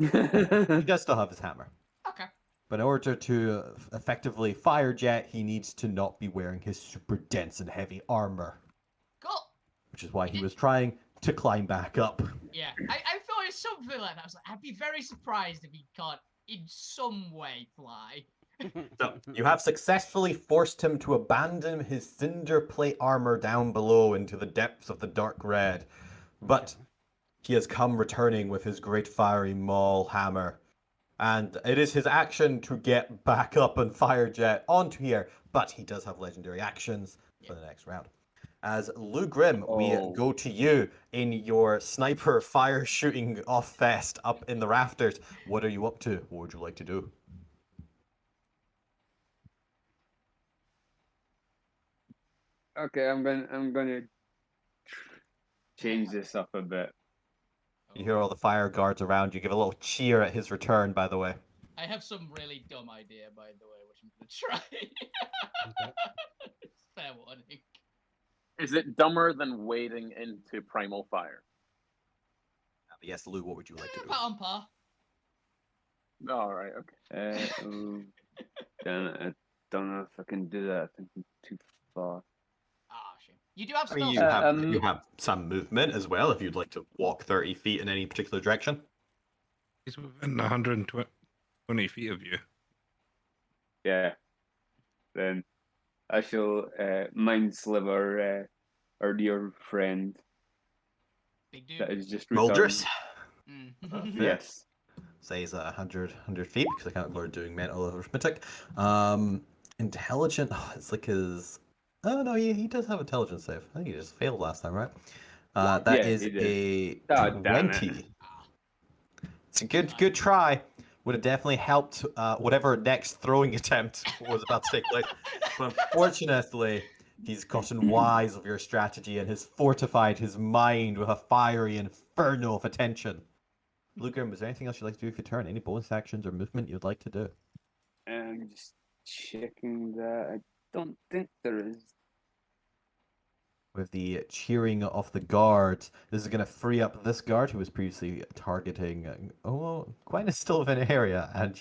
his hammer though? He does still have his hammer. Okay. But in order to effectively fire jet, he needs to not be wearing his super dense and heavy armor, Cool. which is why he was trying to climb back up. Yeah. I thought it's something like that. I was like, I'd be very surprised if he can't in some way fly. So you have successfully forced him to abandon his cinder plate armor down below into the depths of the dark red, but he has come returning with his great fiery maul hammer. And it is his action to get back up and fire jet onto here, but he does have legendary actions for the next round. As Lou Grim, we go to you in your sniper fire shooting off fest up in the rafters. What are you up to? What would you like to do? Okay, I'm gonna change this up a bit. You hear all the fire guards around you give a little cheer at his return, by the way. I have some really dumb idea, by the way, which I'm gonna try. Okay. Fair warning. Is it dumber than wading into primal fire? Yes, Lou, what would you like to do? Pat on par. All right, okay. Damn it, I don't know if I can do that. I think I'm too far. Ah, shame. You do have I mean, spells. you have some movement as well if you'd like to walk 30 feet in any particular direction. He's within 120 feet of you. Yeah. Then I shall mind sliver our dear friend Big dude. that is just Moldress. Mm. Yes. Says 100 feet because I can't remember doing mental arithmetic. Intelligent. Oh, it's like his. Oh no, he does have intelligence save. I think he just failed last time, right? That Yeah, is he did. a God damn it. 20. It's a good try. Would have definitely helped whatever next throwing attempt was about to take place. But unfortunately, he's gotten wise of your strategy and has fortified his mind with a fiery inferno of attention. Lugram, is there anything else you'd like to do with your turn? Any bonus actions or movement you'd like to do? I'm just checking that. I don't think there is. With the cheering of the guards, this is going to free up this guard who was previously targeting. Gwen is still within an area, and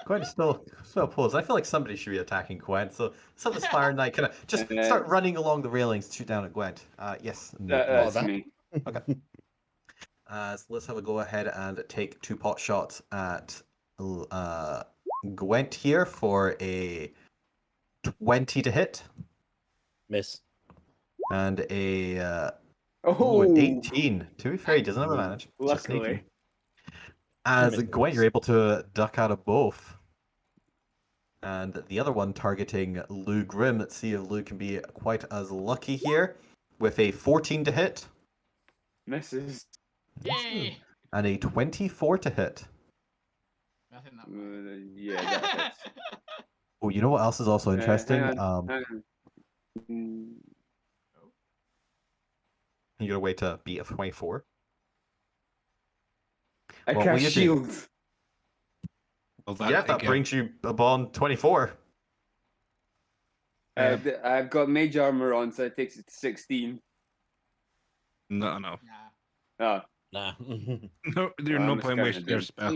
Gwen is still opposed. I feel like somebody should be attacking Gwen. So this Fire Knight kind of just start running along the railings, shoot down at Gwen. Yes. That's me. Okay. So let's have a go ahead and take 2 pot shots at Gwent here for a 20 to hit. Miss. And an Oh, 18. To be fair, he doesn't have advantage. It's just luckily. sneaky. As Gwent, you're able to duck out of both. And the other one targeting Lou Grim. Let's see if Lou can be quite as lucky here. With a 14 to hit. Misses. Yay! And a 24 to hit. Nothing that bad. Yeah, that hits. Oh, you know what else is also interesting? Hang on. You got a way to beat a 24. I What will cast you do? shield. Well, That brings you upon 24. I've got mage armor on, so it takes it to 16. No. Nah. Oh, Nah. No, there's I'm no just point gonna wasting your do- spell.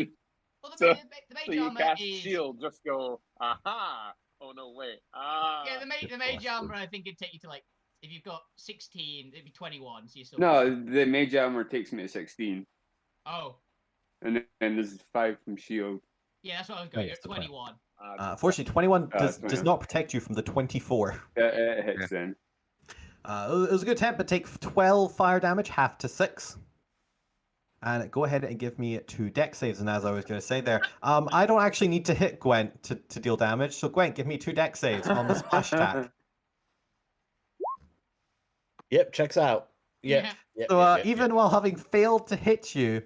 Well, So- the So mage you armor cast is. shield, just go, aha! Oh no, wait. Ah. Yeah, the mage armor I think it'd take you to like if you've got 16, it'd be 21. So you're still. no, the mage armor takes me to 16. Oh, And then there's 5 from shield. yeah, that's what I was going. yes, You're at 21. Unfortunately, 21 does 21. not protect you from the 24. It hits then. It was a good attempt, but take 12 fire damage, half to 6. And go ahead and give me 2 dex saves. And as I was going to say there, I don't actually need to hit Gwent to deal damage. So Gwent, give me 2 dex saves on the splash attack. Yep, checks out. Yeah. Yep, So yep, yep, even yep. while having failed to hit you,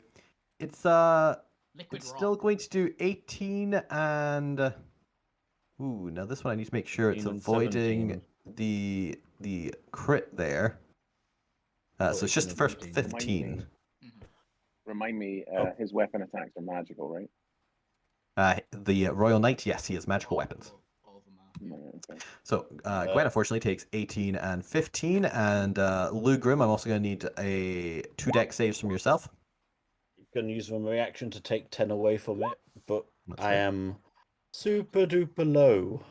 it's Liquid rock. still going to do 18 and ooh, now this one I need to make sure it's 18 and avoiding 17. the crit there. So it's just the first 18. 15. Remind me, Oh. his weapon attacks are magical, right? The Royal Knight, yes, he has magical weapons. All of them are. No, okay. So Gwen unfortunately takes 18 and 15, and Lou Grim, I'm also going to need a 2 deck saves from yourself. You can use my reaction to take 10 away from it, but That's I right. am super duper low.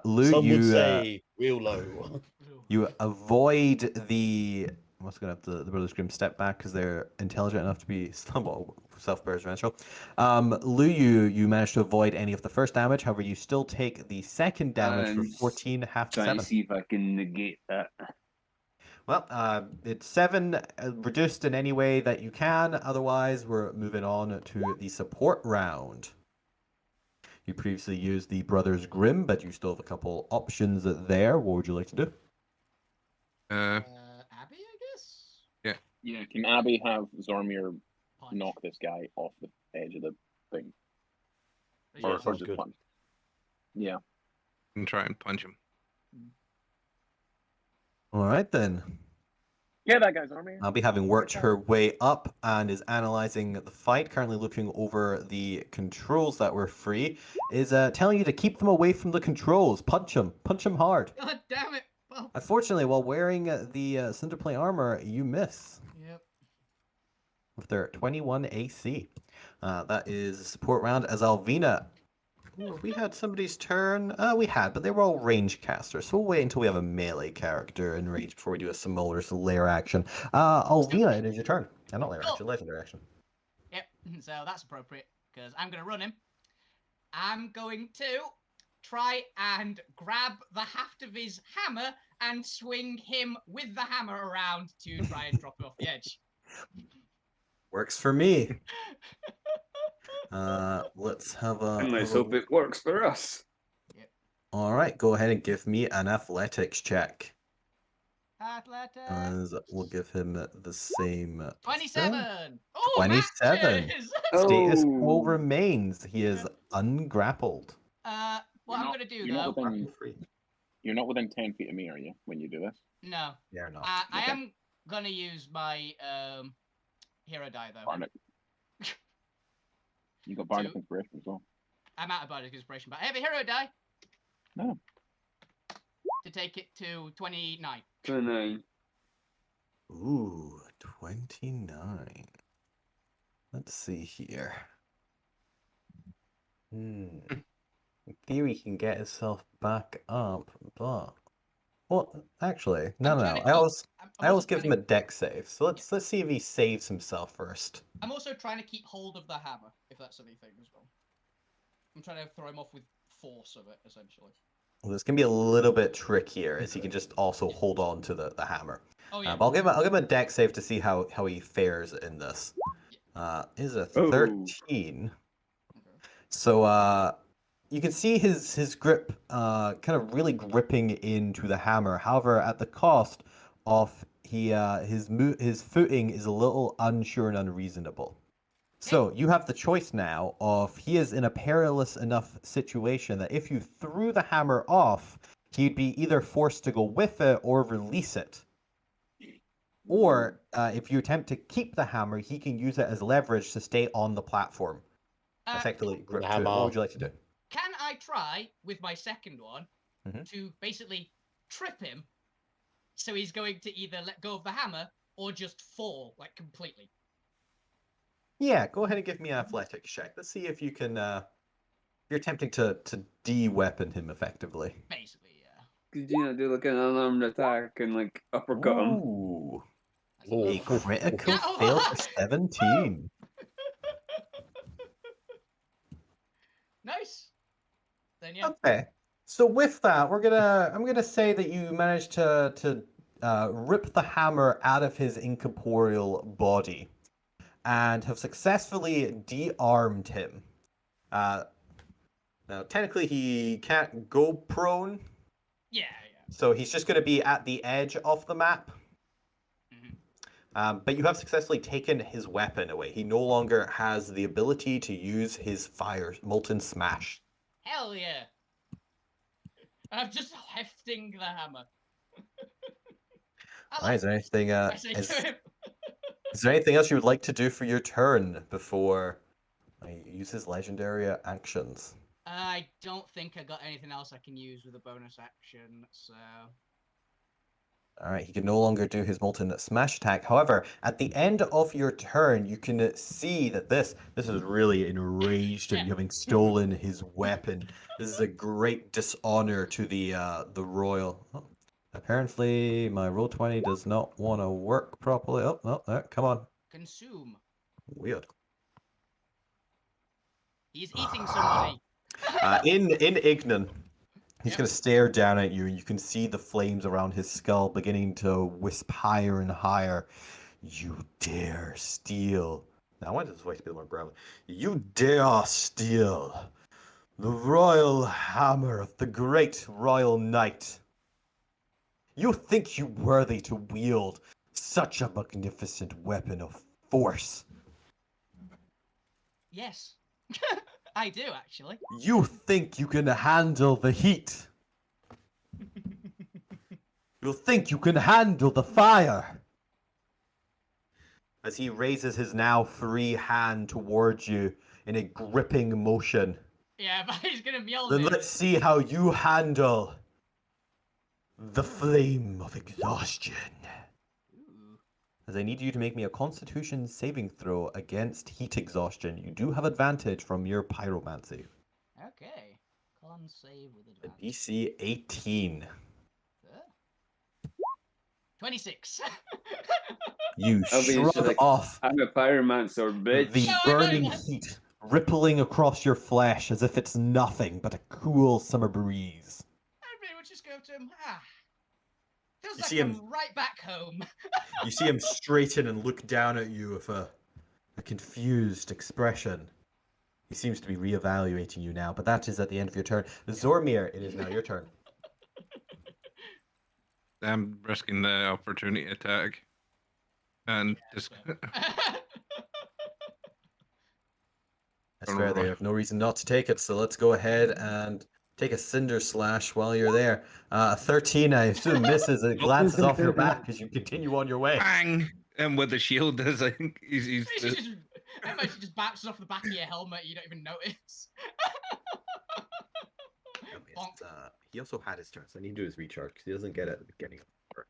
Lou, Some would you say real low. you avoid the. I'm also going to have the Brothers Grimm step back because they're intelligent enough to be somewhat self-preferential. Lou, you managed to avoid any of the first damage. However, you still take the second damage for And 14, half to Trying 7. to see if I can negate that. Well, it's 7, reduced in any way that you can. Otherwise, we're moving on to the support round. You previously used the Brothers Grimm, but you still have a couple options there. What would you like to do? Abby, I guess. Yeah, can Abby have Zormir Punch. knock this guy off the edge of the thing? Yeah, Or sounds just good. punch? Yeah. And try and punch him. All right, then. Yeah, that guy's Zormir. I'll be having worked her way up and is analyzing the fight, currently looking over the controls that were free, is telling you to keep them away from the controls. Punch them hard. God damn it! Well, Unfortunately, while wearing the Cinderplate armor, you miss yep. with their 21 AC. That is support round as Alvina. Ooh, have we had somebody's turn? We had, but they were all range casters, so we'll wait until we have a melee character in range before we do a similar layer action. Alvina, it is your turn. Not layer action, legendary action. Yep. So that's appropriate because I'm gonna run him. I'm going to try and grab the haft of his hammer and swing him with the hammer around to try and drop him off the edge. Works for me. Let's have a. And let's hope it works for us. All right, go ahead and give me an athletics check. Athletics. As we'll give him the same. 27. Oh, 27. matches! Status quo Oh. remains. He is ungrappled. What I'm gonna do you're not though? within, you're not within 10 feet of me, are you? When you do this? No. Yeah, not. I Okay. am gonna use my hero die though. Bardic. You got Bardic Two. Inspiration as well. I'm out of Bardic Inspiration, but I have a hero die. No. To take it to 29. 29. Ooh, 29. Let's see here. In theory, he can get himself back up, but well, actually, no. I always give him a deck save. So let's see if he saves himself first. I'm also trying to keep hold of the hammer, if that's anything as well. I'm trying to throw him off with force of it, essentially. Well, this can be a little bit trickier, as he can just also hold on to the hammer. Oh yeah. But I'll give him a deck save to see how he fares in this. Is a 13. Okay. So you can see his grip kind of really gripping into the hammer. However, at the cost of his footing is a little unsure and unreasonable. So you have the choice now of he is in a perilous enough situation that if you threw the hammer off, he'd be either forced to go with it or release it. Or if you attempt to keep the hammer, he can use it as leverage to stay on the platform. Effectively grip to it. What would you like to do? Can I try with my second one Mhm. to basically trip him so he's going to either let go of the hammer or just fall like completely? Yeah, go ahead and give me an athletics check. Let's see if you can. You're attempting to de-weapon him effectively. Basically, yeah. Could you not do like an unarmed attack and like uppercut him? Ooh, That's a enough. critical Get over fail for that! 17. Nice. Then yeah. Okay, so with that, I'm gonna say that you managed to rip the hammer out of his incorporeal body, and have successfully de-armed him. Now, technically, he can't go prone, Yeah. so he's just going to be at the edge of the map. But you have successfully taken his weapon away. He no longer has the ability to use his fire, Molten Smash. Hell yeah! I'm just hefting the hammer. All right, is there anything? I say to him. Is there anything else you would like to do for your turn before I use his legendary actions? I don't think I got anything else I can use with a bonus action, so. All right, he can no longer do his Molten Smash attack. However, at the end of your turn, you can see that this is really enraged at you having stolen his weapon. This is a great dishonor to the royal. Oh, apparently, my roll 20 does not want to work properly. Oh, no, there, come on. Consume. Weird. He's eating somebody. In Ignan, he's Yep. going to stare down at you, and you can see the flames around his skull beginning to wisp higher and higher. You dare steal. Now, I want his voice to be more gravelly. You dare steal the royal hammer of the great royal knight. You think you worthy to wield such a magnificent weapon of force. Yes. I do, actually. You think you can handle the heat. You think you can handle the fire. As he raises his now free hand towards you in a gripping motion. Yeah, but he's gonna yell Then me. let's see how you handle the flame of exhaustion. Ooh. As I need you to make me a constitution saving throw against heat exhaustion. You do have advantage from your pyromancy. Okay. Con save with A advantage. DC 18. 26. You I'll be shrug like, off I'm a pyromancer, bitch. the No, I'm not burning even- heat rippling across your flesh as if it's nothing but a cool summer breeze. Everybody would just go to him. Ah. Feels You like see I'm him- right back home. You see him straighten and look down at you with a confused expression. He seems to be reevaluating you now, but that is at the end of your turn. Zormir, it is now your turn. I'm risking the opportunity attack. And just That's fair, they have no reason not to take it, so let's go ahead and take a Cinder Slash while you're there. 13, I assume, misses. It glances off your back as you continue on your way. bang! And with the shield, as I think he's I imagine just bounces off the back of your helmet. You don't even notice. Bonk. He also had his turn, so I need to do his recharge because he doesn't get it at the beginning of the turn.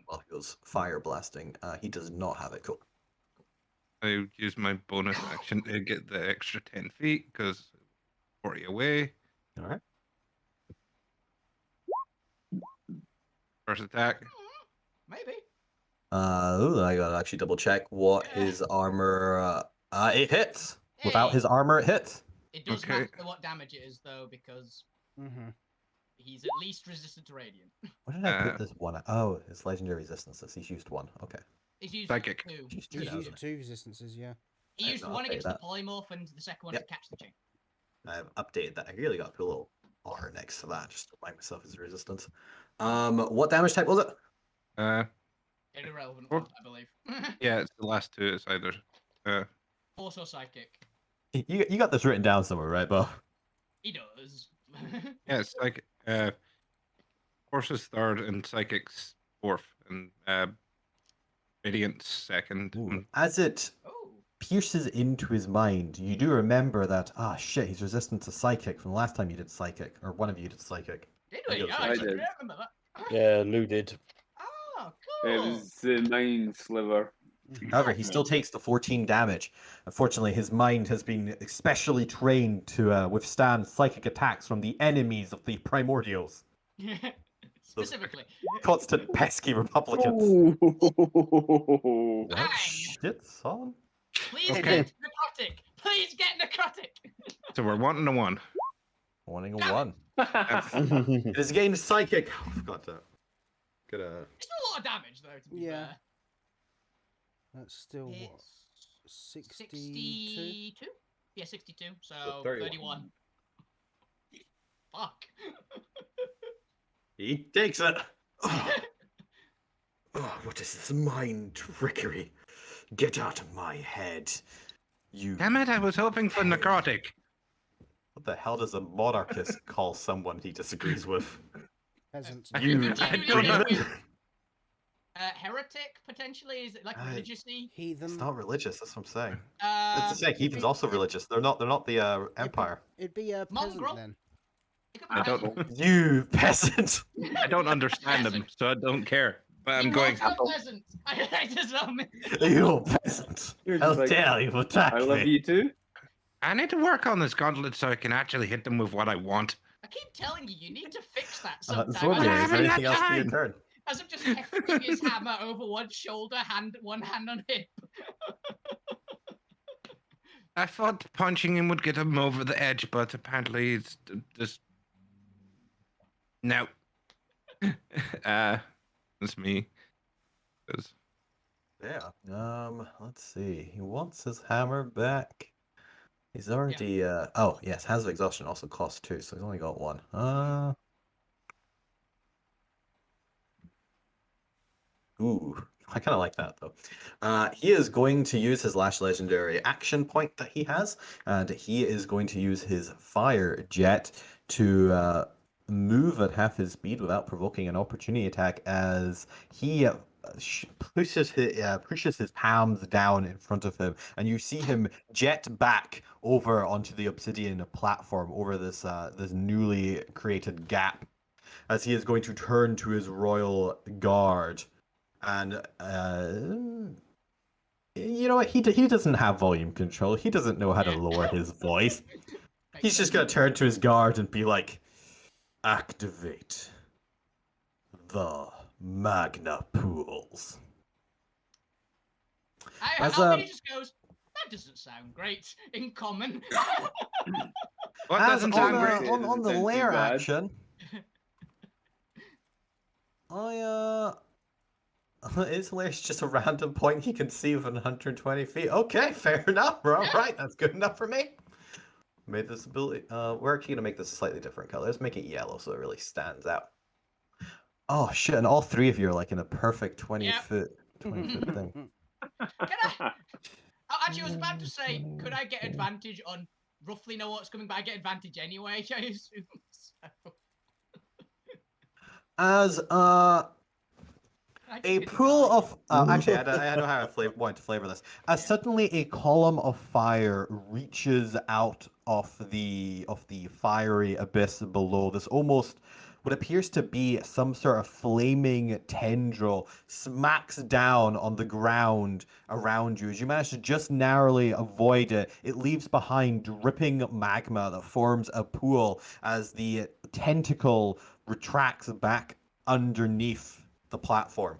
While he goes fire blasting, he does not have it. Cool. I use my bonus action to get the extra 10 feet because 40 away. All right. First attack. Maybe. I gotta actually double check what his armor. It hits. Without Hey. his armor, it hits. It does Okay. matter what damage it is, though, because Mm-hmm. he's at least resistant to radiant. What did I put this one at? Oh, his legendary resistances. He's used one. Okay. He's used Psychic. two. He's two He's now, used isn't he? 2 resistances, yeah. He I used have one not against updated the polymorph and the second one Yep. to catch the chain. I've updated that. I really got to put a little R next to that just to remind myself his resistance. What damage type was it? An irrelevant Or- one, I believe. Yeah, it's the last two. It's either Force or psychic. You got this written down somewhere, right, Bo? He does. yeah, it's like Force is third and Psychic's fourth and Radiant's second. Ooh. As it Oh. pierces into his mind, you do remember that, shit, he's resistant to psychic from the last time you did psychic, or one of you did psychic. Did I we? think it Oh, was I I actually did. remember that. Yeah, Lou did. Oh, It cool. was the mind sliver. However, he still takes the 14 damage. Unfortunately, his mind has been especially trained to withstand psychic attacks from the enemies of the primordials. Specifically. Constant pesky Republicans. Oh. Well, Bang! shit, son. Please Okay. get necrotic. Please get necrotic. So we're wanting a one. Wanting a Damn it. 1. It is gained psychic. Oh, I forgot that. Gotta. It's still a lot of damage, though, to be Yeah. fair. That's still what? It's 62? 62? Yeah, 62. So 31. 31. Fuck. He takes it. Oh, What is this mind trickery? Get out of my head, you. Damn it! I was hoping for necrotic. What the hell does a monarchist call someone he disagrees with? Peasants. I You Could genuinely don't get know. with heretic potentially. Is it like religious-y? Heathen. It's not religious. That's what I'm saying. Uh, It's the same. Heathen's also religious. They're not the empire. It'd be a peasant Mongrel? then. it could be I don't- peasant. You peasant. I don't understand them, so I don't care. But I'm He going. was a peasant. I just You peasant. You're How just like, dare you attack I love me? you too. I need to work on this gauntlet so I can actually hit them with what I want. I keep telling you, you need to fix that Zormir, sometime. is there having anything that else for your time. turn? As of just hefting his hammer over one shoulder, one hand on hip. I thought punching him would get him over the edge, but apparently it's just no. It's me. 'Cause Yeah. Let's see. He wants his hammer back. He's already oh yes, Hands of Exhaustion also costs 2, so he's only got 1. Ooh, I kind of like that though. He is going to use his last legendary action point that he has, and he is going to use his fire jet to move at half his speed without provoking an opportunity attack as he pushes his palms down in front of him, and you see him jet back over onto the obsidian platform over this this newly created gap, as he is going to turn to his royal guard. And you know what? He doesn't have volume control. He doesn't know how to lower his voice. He's just gonna turn to his guard and be like, "Activate the magna pools." Albany just goes, that doesn't sound great in common. what As doesn't on, sound great. great? It on doesn't the sound too lair bad. action, his lair's just a random point he can see within 120 feet. Okay, fair enough. All right, that's good enough for me. Made this ability. We're actually gonna make this a slightly different color. Let's make it yellow so it really stands out. Oh shit! And all 3 of you are like in a perfect 20 Yep. foot thing. Can I? Actually, I was about to say, could I get advantage on roughly know what's coming, but I get advantage anyway, I assume. So, As I just a didn't pool die. of actually, I know how I wanted to flavor this. As suddenly a column of fire reaches out of the fiery abyss below. This almost what appears to be some sort of flaming tendril smacks down on the ground around you. As you manage to just narrowly avoid it, it leaves behind dripping magma that forms a pool as the tentacle retracts back underneath the platform.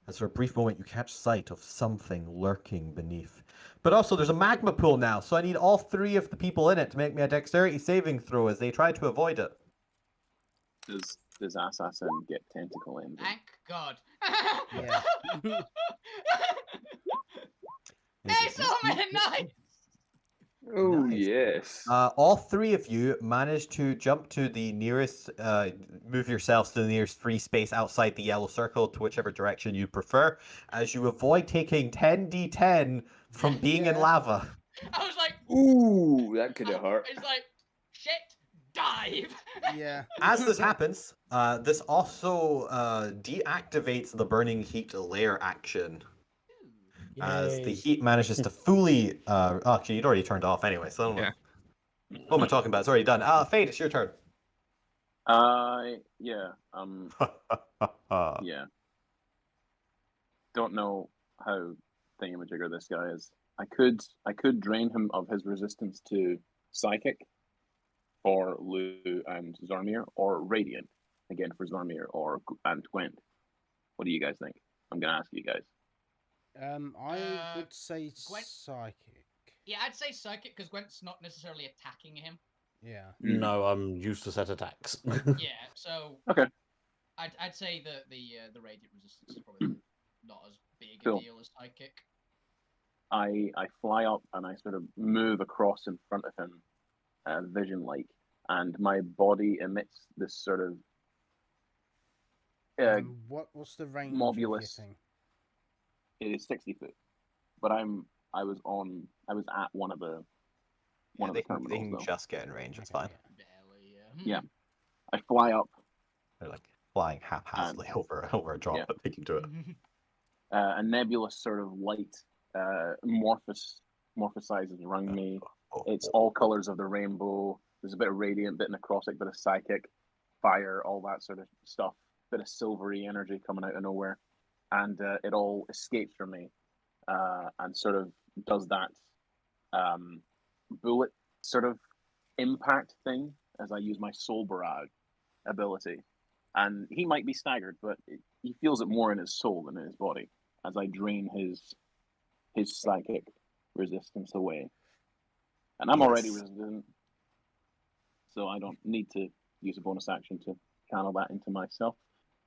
As for a brief moment, you catch sight of something lurking beneath. But also, there's a magma pool now, so I need all 3 of the people in it to make me a dexterity saving throw as they try to avoid it. Does Assassin get tentacle ending? Thank God. Yeah. Hey, Solomon, nice! Oh Nice. yes. All 3 of you manage to jump to the nearest, move yourselves to the nearest free space outside the yellow circle to whichever direction you prefer, as you avoid taking 10d10 from being in Yeah. lava. I was like, Ooh, that could have hurt. it's like, shit, dive. Yeah. As this happens, this also deactivates the burning heat layer action. As the Yay. heat manages to fully actually you'd already turned off anyway, so I don't know. Yeah. What am I talking about? It's already done. Fade, it's your turn. Yeah. Yeah. Don't know how thingamajigger this guy is. I could drain him of his resistance to psychic for Lou and Zormir, or radiant again for Zormir and Gwent. What do you guys think? I'm gonna ask you guys. I would say Gwen- psychic. Yeah, I'd say psychic because Gwent's not necessarily attacking him. Yeah. No, I'm useless at attacks. Yeah, so Okay. I'd say the radiant resistance is probably not as big Cool. a deal as psychic. I fly up and I sort of move across in front of him, vision like, and my body emits this sort of What's the range of your Mobulus. thing? It is 60 foot, but I was at one of the They can terminals though. just get in range. It's fine. Barely, Yeah. I fly up, They're like flying haphazardly over a drop, yeah. but they can do it. a nebulous sort of light morphosizes around me. It's all colors of the rainbow. There's a bit of radiant, bit necrotic, bit of psychic, fire, all that sort of stuff. Bit of silvery energy coming out of nowhere, and it all escapes from me, and sort of does that bullet sort of impact thing as I use my soul barrage ability. And he might be staggered, but he feels it more in his soul than in his body as I drain his psychic resistance away. And I'm already resistant, so I don't need to use a bonus action to channel that into myself.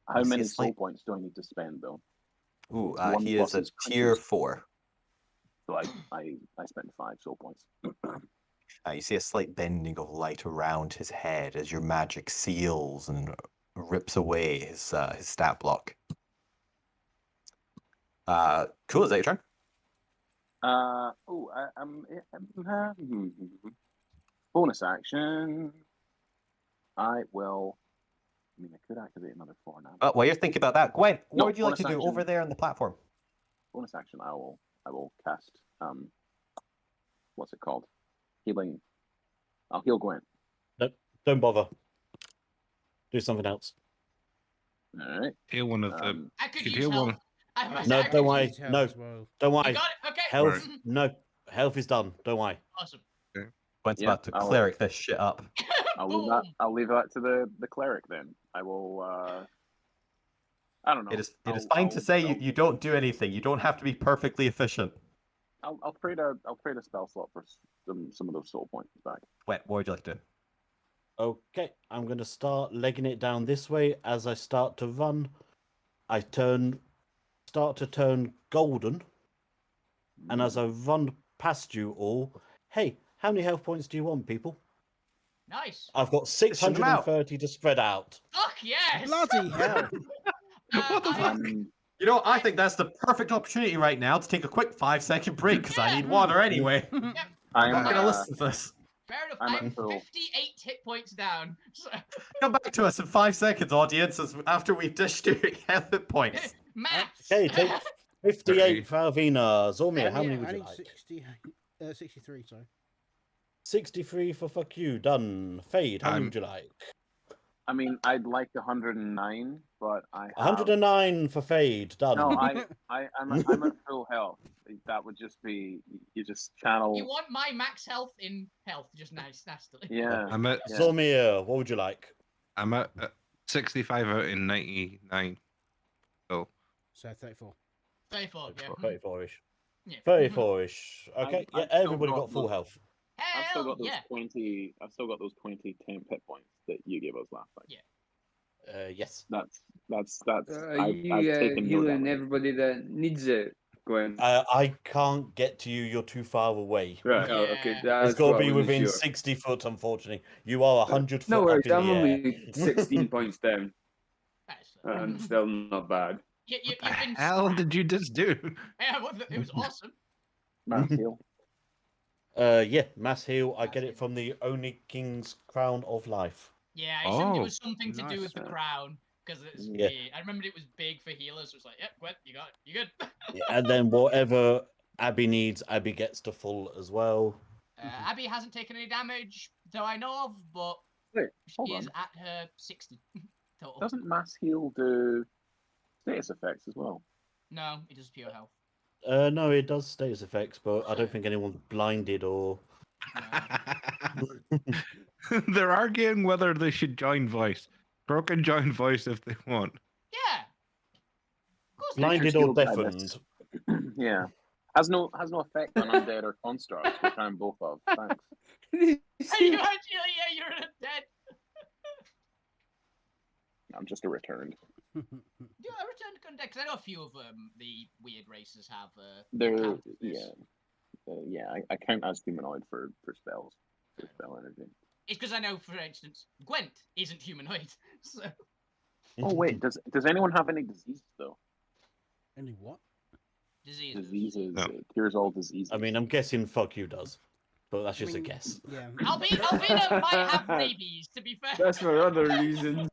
How many soul points do I need to spend, though? Ooh, One he plus is a his tier creatures. 4. So I spent 5 soul points. You see a slight bending of light around his head as your magic seals and rips away his stat block. Cool. Is that your turn? Bonus action. I will. I mean, I could activate another 4 now. While you're thinking about that, Gwen, what No, would you like to bonus do action. over there on the platform? Bonus action. I will cast. What's it called? Healing. I'll heal Gwen. Nope, don't bother. Do something else. All right. Heal one of the. I could Could use heal help. one. No, don't worry. Need help No, as well. don't You worry. got it? Okay. Health. No, health is done. Don't worry. Awesome. Gwen's about to cleric this shit up. I'll leave that to the cleric then. I will. I don't know. It is fine to say you don't do anything. You don't have to be perfectly efficient. I'll trade a spell slot for some of those soul points back. What would you like to do? Okay, I'm going to start legging it down this way. As I start to run, I start to turn golden. And as I run past you all, hey, how many health points do you want, people? Nice. I've got 630 to spread out. Fuck yes. Bloody hell! What the fuck? You know, I think that's the perfect opportunity right now to take a quick 5-second break because I need water anyway. I'm not going to listen to this. Fair enough. I'm 58 hit points down. So... Come back to us in 5 seconds, audience, after we've dished your hit points. Maths. Okay, take 58 for Alvina. Zormir, how many would I you need like? 63, sorry. 63 for fuck you. Done. Fade, how many would you like? I mean, I'd like 109, but I have... 109 for Fade. Done. No, I'm at full health. That would just be you just channel. You want my max health in health, just nastily. Yeah. I'm at Zormir, what would you like? I'm at 65 out in 99. So 34. 34, yeah. 34-ish. Yeah. 34-ish. Okay, I've everybody still got full health. I've still got those yeah. 20. I've still got those 20 temp hit points that you gave us last time. Yeah. Yes. That's. I've taken healing everybody that needs it. Going. I can't get to you. You're too far away. Right. Yeah. Oh, okay. It's got to be within 60 foot. Unfortunately, you are 100 foot no worries. up in I'm the air. only 16 points down. That's, I'm still not bad. You've what the been hell scrapped. did you just do? Yeah, it was awesome. Mass heal. Yeah, mass heal. I get it from the Only King's Crown of Life. Yeah, I assumed it Oh. was something to do with the crown because it's Yeah. big. I remembered it was big for healers. So it was like, yep, Gwen, you got it. You good? Yeah, and then whatever Abby needs, Abby gets to full as well. Abby hasn't taken any damage that I know of, but Wait, hold she is on. at her 60 total. Doesn't mass heal do status effects as well? No, it does pure health. No, it does status effects, but I don't think anyone's blinded or. They're arguing whether they should join voice. Brooke can join voice if they want. Yeah. Of course. Blinded or deafened. Yeah. Has no effect on undead or constructs, which I'm both of. Thanks. You actually, yeah, you're dead. I'm just a returned. Yeah, I returned to contact because I know a few of the weird races have. They're counters this. I count as humanoid for spells, for spell energy. It's because I know, for instance, Gwent isn't humanoid, so. Oh wait, does anyone have any disease though? Any what? Diseases. Diseases. No. It cures all diseases. I mean, I'm guessing fuck you does, but that's just a mean, guess. Yeah. Albino might have rabies, to be fair. That's for other reasons.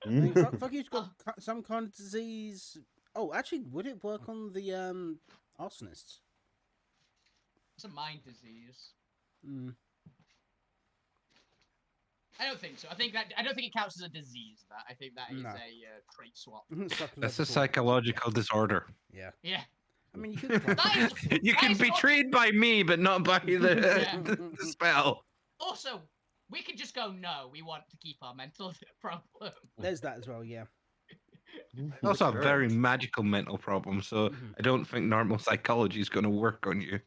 I mean, fuck you's got some kind of disease. Oh, actually, would it work on the arsonists? It's a mind disease. Hmm. I don't think so. I don't think it counts as a disease. That I think that is No. a trait swap. That's a psychological disorder. Yeah. Yeah. I mean, you could. That is, You that can is be what- trained by me, but not by Yeah. the spell. Also, we could just go, no, we want to keep our mental problem. There's that as well. Yeah. I also have Sure. very magical mental problems, so Mhm. I don't think normal psychology is going to work on you.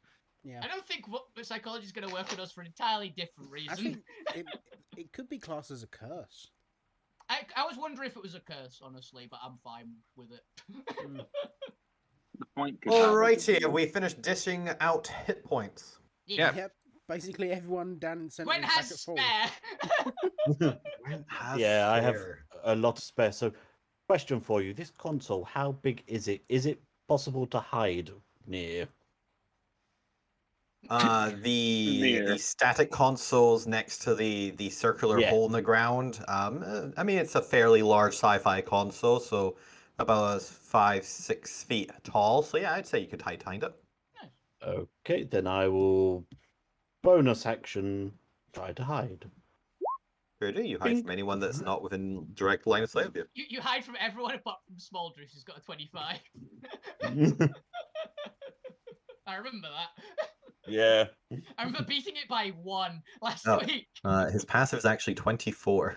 Yeah. I don't think psychology is going to work on us for an entirely different reason. Actually, it could be classed as a curse. I was wondering if it was a curse, honestly, but I'm fine with it. Mm. The point could have a Alrighty, disease. have we finished dishing out hit points? Yeah. Yep. Basically, everyone down in centre Gwen is back has at full. spare. Yeah, I have a lot to spare. So, question for you: this console, how big is it? Is it possible to hide near? The Near. static consoles next to the circular Yeah. hole in the ground. I mean it's a fairly large sci-fi console, so about 5-6 feet tall. So yeah, I'd say you could hide behind it. Okay, then I will bonus action try to hide. Sure do. You hide from Bink. anyone that's not within direct line of sight of you. You hide from everyone apart from Smoldrus, who's got a 25. I remember that. Yeah. I remember beating it by 1 last Oh. week. His passive is actually 24.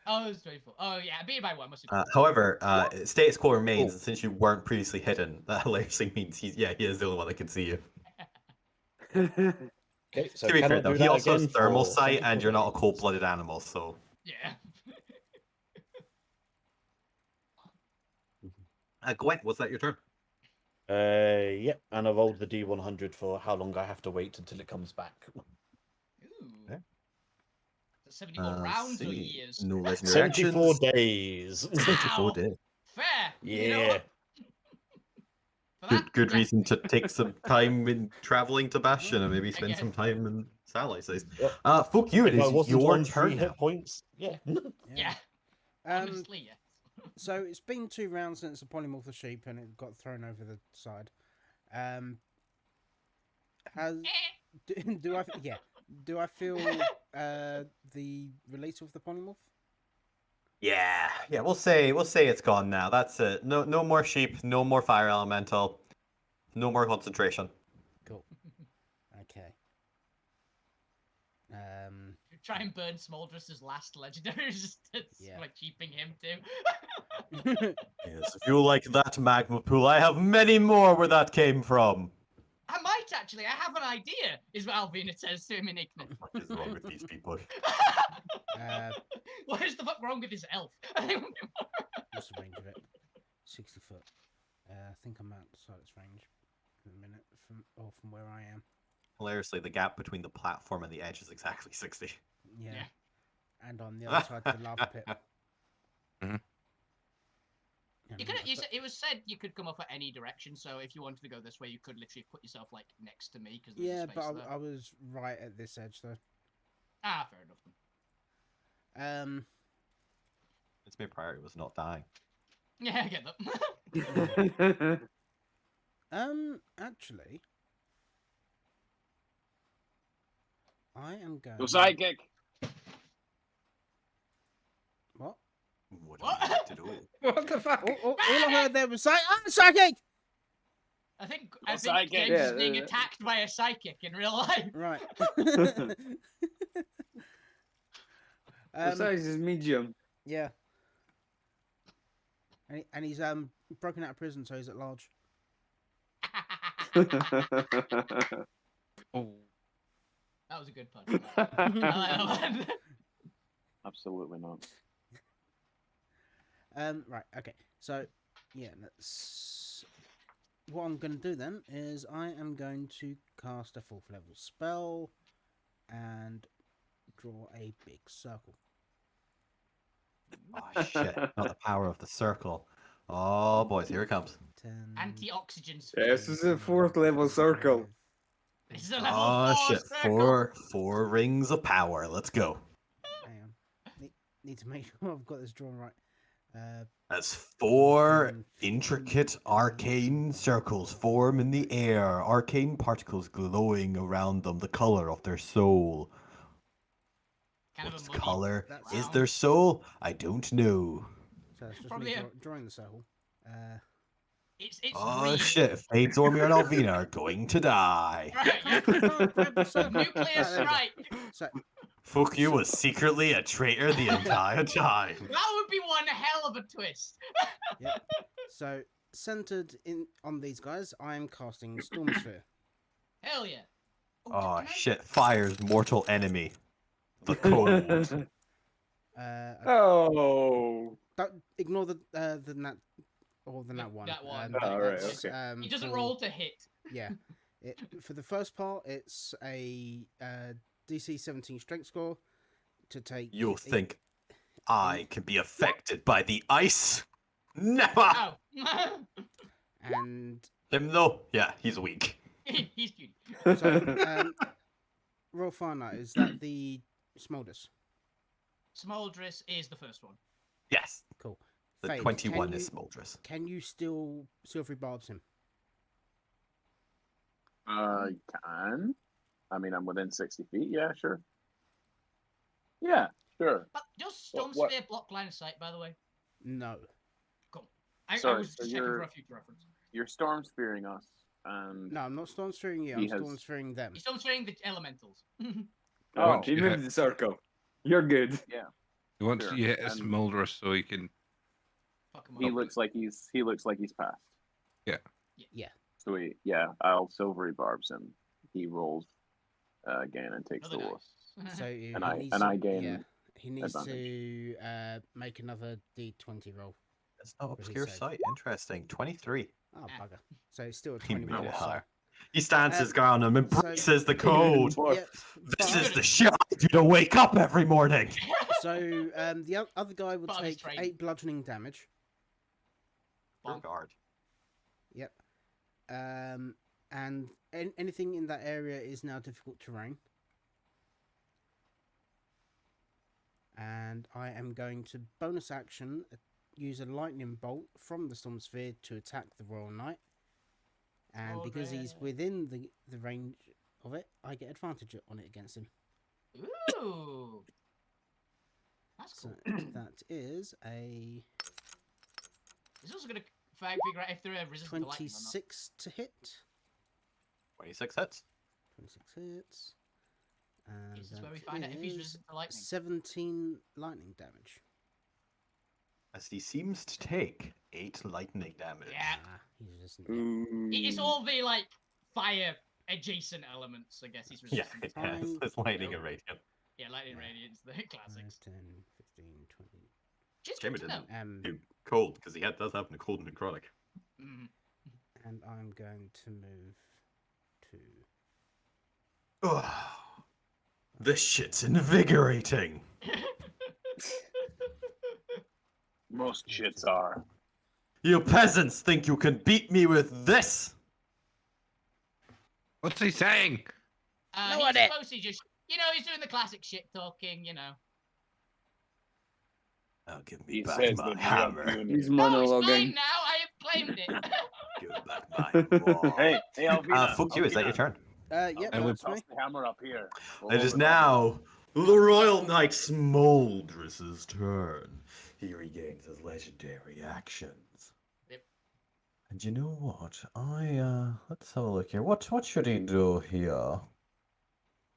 Oh, it was 24. Oh, yeah, I beat it by 1. Must have However, status quo remains, Oh. and since you weren't previously hidden, that hilariously means he is the only one that can see you. Okay, so To be fair, cannot though, do he that also has again thermal for sight, and 24 you're not a days. cold-blooded animal, so... Yeah. Gwen, was that your turn? Yep, and I've rolled the D100 for how long I have to wait until it comes back. Ooh. Yeah. Is it 74 rounds or see. years? No legendary 74 actions. days. 74 Ow. days. Fair. You know Yeah. what? For that, Good yeah. reason to take some time in traveling to Bastion and maybe spend Again. some time in satellite size. Well, Fuck you, it If I is wasn't your on 3 turn hit now. points, yeah. Yeah. Um, Honestly, yeah. so it's been 2 rounds since the polymorph the sheep and it got thrown over the side. Has do I do I feel the release of the polymorph? Yeah, we'll say it's gone now. That's it. No more sheep, no more fire elemental, no more concentration. Cool. Okay. Try and burn Smoldrus' last legendary, just Yeah. like cheaping him too. Yes, if you like that magma pool, I have many more where that came from. I might actually. I have an idea. Is what Alvina says to him in Ignis. What is wrong with these people? What is the fuck wrong with this elf? What's the range of it? 60 foot. I think I'm outside its range in a minute from where I am. Hilariously, the gap between the platform and the edge is exactly 60. Yeah. Yeah. And on the other side of the lava pit. Mhm. And You could. I put- It was said you could come off at any direction. So if you wanted to go this way, you could literally put yourself like next to me because yeah, space but there. I was right at this edge though. Ah, fair enough. Its main priority was not dying. Yeah, I get that. Actually, I am going. Go sidekick. What? What do you like to do? What the fuck? All I heard there was psychic. I think psychic. James Yeah, is being yeah. attacked by a psychic in real life. Right. The size is medium. Yeah. And he's broken out of prison, so he's at large. Oh. That was a good punch. I like that one. Absolutely not. Right. Okay. So, yeah. Let's. What I'm going to do then is I am going to cast a 4th level spell and draw a big circle. Oh shit! Not the power of the circle. Oh boys, here it comes. 10. Anti-oxygen Yeah, sphere. this is a 4th level circle. This is a level Oh 4 shit! circle. Four rings of power. Let's go. Hang on. Need to make sure I've got this drawn right. As four 10, 15, intricate arcane circles form in the air, arcane particles glowing around them, the color of their soul. Kind of What's a muddy color That's- is brown. their soul? I don't know. So it's just Probably me a- drawing the circle. It's Oh green. shit! Fate, Zormir, and Alvina are going to die. Right, yeah. Can't grab the circle. Nuclear Ah, there we go. strike. So Fuck you was secretly a traitor the entire time. That would be one hell of a twist. so centered in on these guys, I am casting Storm Sphere. Hell yeah. Oh can I- shit! Fire's mortal enemy. The cold. Oh. Don't ignore the nat or the nat one. That one. Oh, right, that's, okay. He doesn't for- roll to hit. Yeah. For the first part, it's a DC 17 strength score to take. You'll eight- think I can be affected by the ice? Never! Oh. And Him though? Yeah, he's weak. He's cute. so, roll Fire Knight, is that the Smolders? Smoldress is the first one. Yes. Cool. The Fade, 21 can is you- Smoldress. Can you still Silvery Barbs him? Can. I mean, I'm within 60 feet. Yeah, sure. Yeah, sure. But does Storm what- Sphere block line of sight, by the way? No. Cool. I Sorry, was so just checking for you're- a future reference. You're storm spearing us, and No, I'm not Storm Sphering you, He I'm has- Storm Sphering them. He's Storm Sphereing the elementals. oh, Once You you move hit, the circle. You're good. once sure. you hit a And- Smoldress, so you can. Fuck him he up. looks like he's passed. Yeah. So I'll silvery barbs him. He rolls again and takes Another the dice. wolf. So he And I- needs and to, I gain yeah, he needs advantage. to make another D20 roll. That's not What did he obscure say? sight. Interesting. 23. Oh bugger! So it's still a He 21. made it so- higher. He stands his Um, ground and embraces the cold. Yep. This but- is the shit I do to wake up every morning. So the other guy will Part of his take training. 8 bludgeoning damage. Your guard. Yep. And anything in that area is now difficult terrain. And I am going to bonus action use a lightning bolt from the storm sphere to attack the Royal Knight. And because he's Alright. within the range of it, I get advantage on it against him. Ooh. That's So cool. that is a He's also going to figure out if they're resistant to lightning or not. 26 to hit. 26 hits. 26 hits. And This is where we that find out if he's is resistant to lightning. 17 lightning damage. As he seems to take 8 lightning damage. Yeah. Ah, he's resistant. Ooh. It's all the, like, fire adjacent elements, I guess he's Yeah, resistant it to. has. Fine. It's lightning and radiant. Yeah, lightning Yeah. radiance, the 5, classics. 10, 15, 20. Just Jamie good to know. didn't. Um, Cold, because he does have a cold and necrotic. Mm. and I'm going to move to. Ugh. This shit's invigorating. Most shits are. You peasants think you can beat me with this? What's he saying? No He's idea. mostly just, he's doing the classic shit talking, Now give me He back says my that hammer. He's No, it's mine monologuing. now. I have claimed it. Give back my maw. Hey, Alvina. Fuck you, is that your Alvina. turn? Yep, And we that's me. Toss the hammer up here. It is now the Royal Knight Smoldress's turn. He regains his legendary actions. Yep. And you know what? Let's have a look here. What should he do here?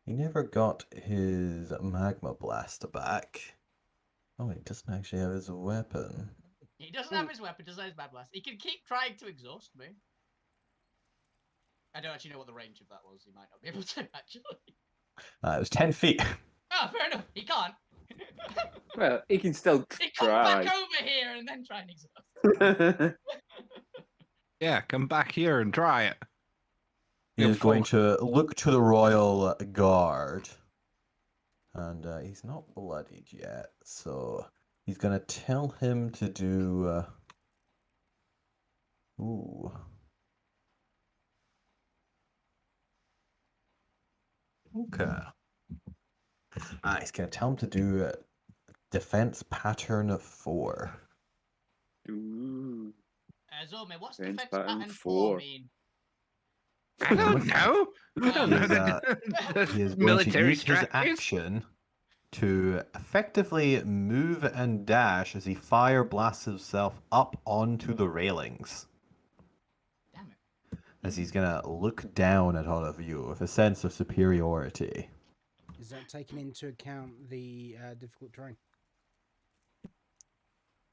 He never got his magma blaster back. Oh, he doesn't actually have his weapon. He doesn't have his weapon, doesn't have his bad blast. He can keep trying to exhaust me. I don't actually know what the range of that was. He might not be able to, actually. It was 10 feet. Oh, fair enough. He can't. Well, he can still He comes back try. over here and then try and exhaust. Yeah, come back here and try it. He You'll is going fall. to look to the Royal Guard. And he's not bloodied yet, so He's gonna tell him to do. Ooh. Okay. He's gonna tell him to do defense pattern of 4. Ooh. Zome, what's Defense defense pattern pattern 4 4. mean? I don't know. I don't He know is, the He is going to military use his strategies. action to effectively move and dash as he fire blasts himself up onto the railings. Damn it. As he's gonna look down at all of you with a sense of superiority. Is that taking into account the difficult terrain?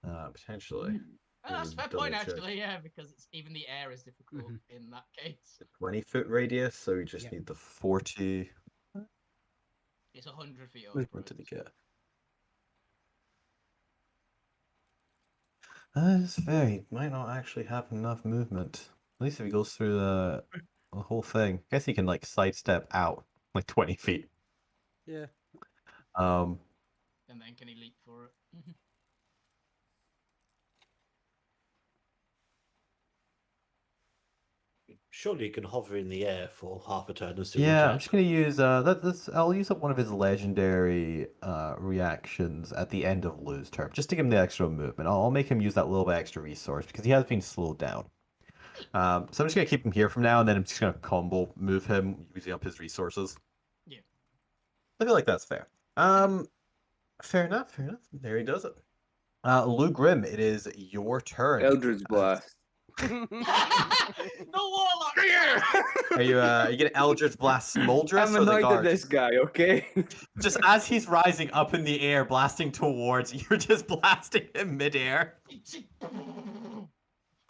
Potentially. Oh, that's a fair Double point, check. actually, yeah, because it's even the air is difficult in that case. 20-foot radius, so we just Yep. need the 40. It's 100 feet over. What did he get? That's fair. He might not actually have enough movement. At least if he goes through the whole thing. I guess he can like sidestep out like 20 feet. Yeah. And then can he leap for it? Surely you can hover in the air for half a turn and still Yeah, I'm attack. just gonna use I'll use up one of his legendary reactions at the end of Lou's turn, just to give him the extra movement. I'll make him use that little bit extra resource because he has been slowed down. So I'm just gonna keep him here from now, and then I'm just gonna combo move him using up his resources. Yeah. I feel like that's fair. Fair enough. Fair enough. There he does it. Lou Grim, it is your turn. Eldritch Blast. The warlock! Are you gonna Eldritch Blast Smoldress I'm or the annoyed at guard? this guy, okay? Just as he's rising up in the air, blasting towards, you're just blasting him midair.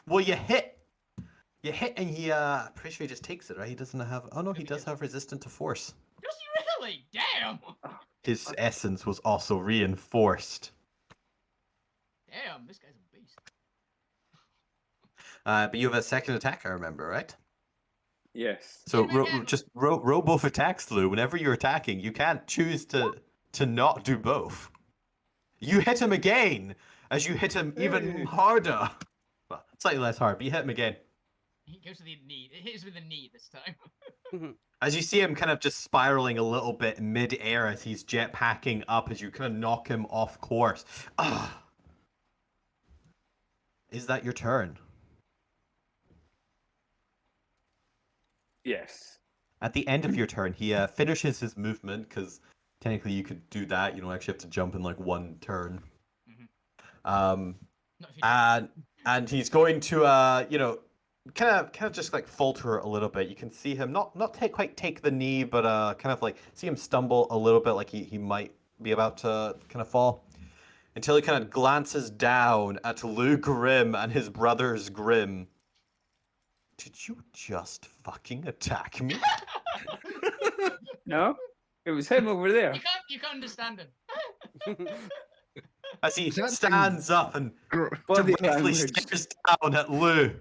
Well, you hit, and he pretty sure he just takes it, right? He doesn't have. Oh no, he does have resistant to force. Does he really? Damn! His essence was also reinforced. Damn, this guy's a beast. But you have a second attack, I remember, right? Yes. So Hit him again. just roll both attacks, Lou. Whenever you're attacking, you can't choose to not do both. You hit him again as you hit him even harder. Well, slightly less hard, but you hit him again. He goes to the knee. It hits with the knee this time. As you see him kind of just spiraling a little bit mid-air as he's jetpacking up, as you kind of knock him off course. Is that your turn? Yes. At the end of your turn, he finishes his movement, because technically you could do that. You don't actually have to jump in like one turn. Not if you don't. And he's going to, kind of just like falter a little bit. You can see him not quite take the knee, but kind of like see him stumble a little bit, like he might be about to kind of fall, until he kind of glances down at Lou Grim and his brothers Grim. Did you just fucking attack me? No? It was him over there. You can't understand him. As he Is that stands up and Body directly language. stares down at Lou.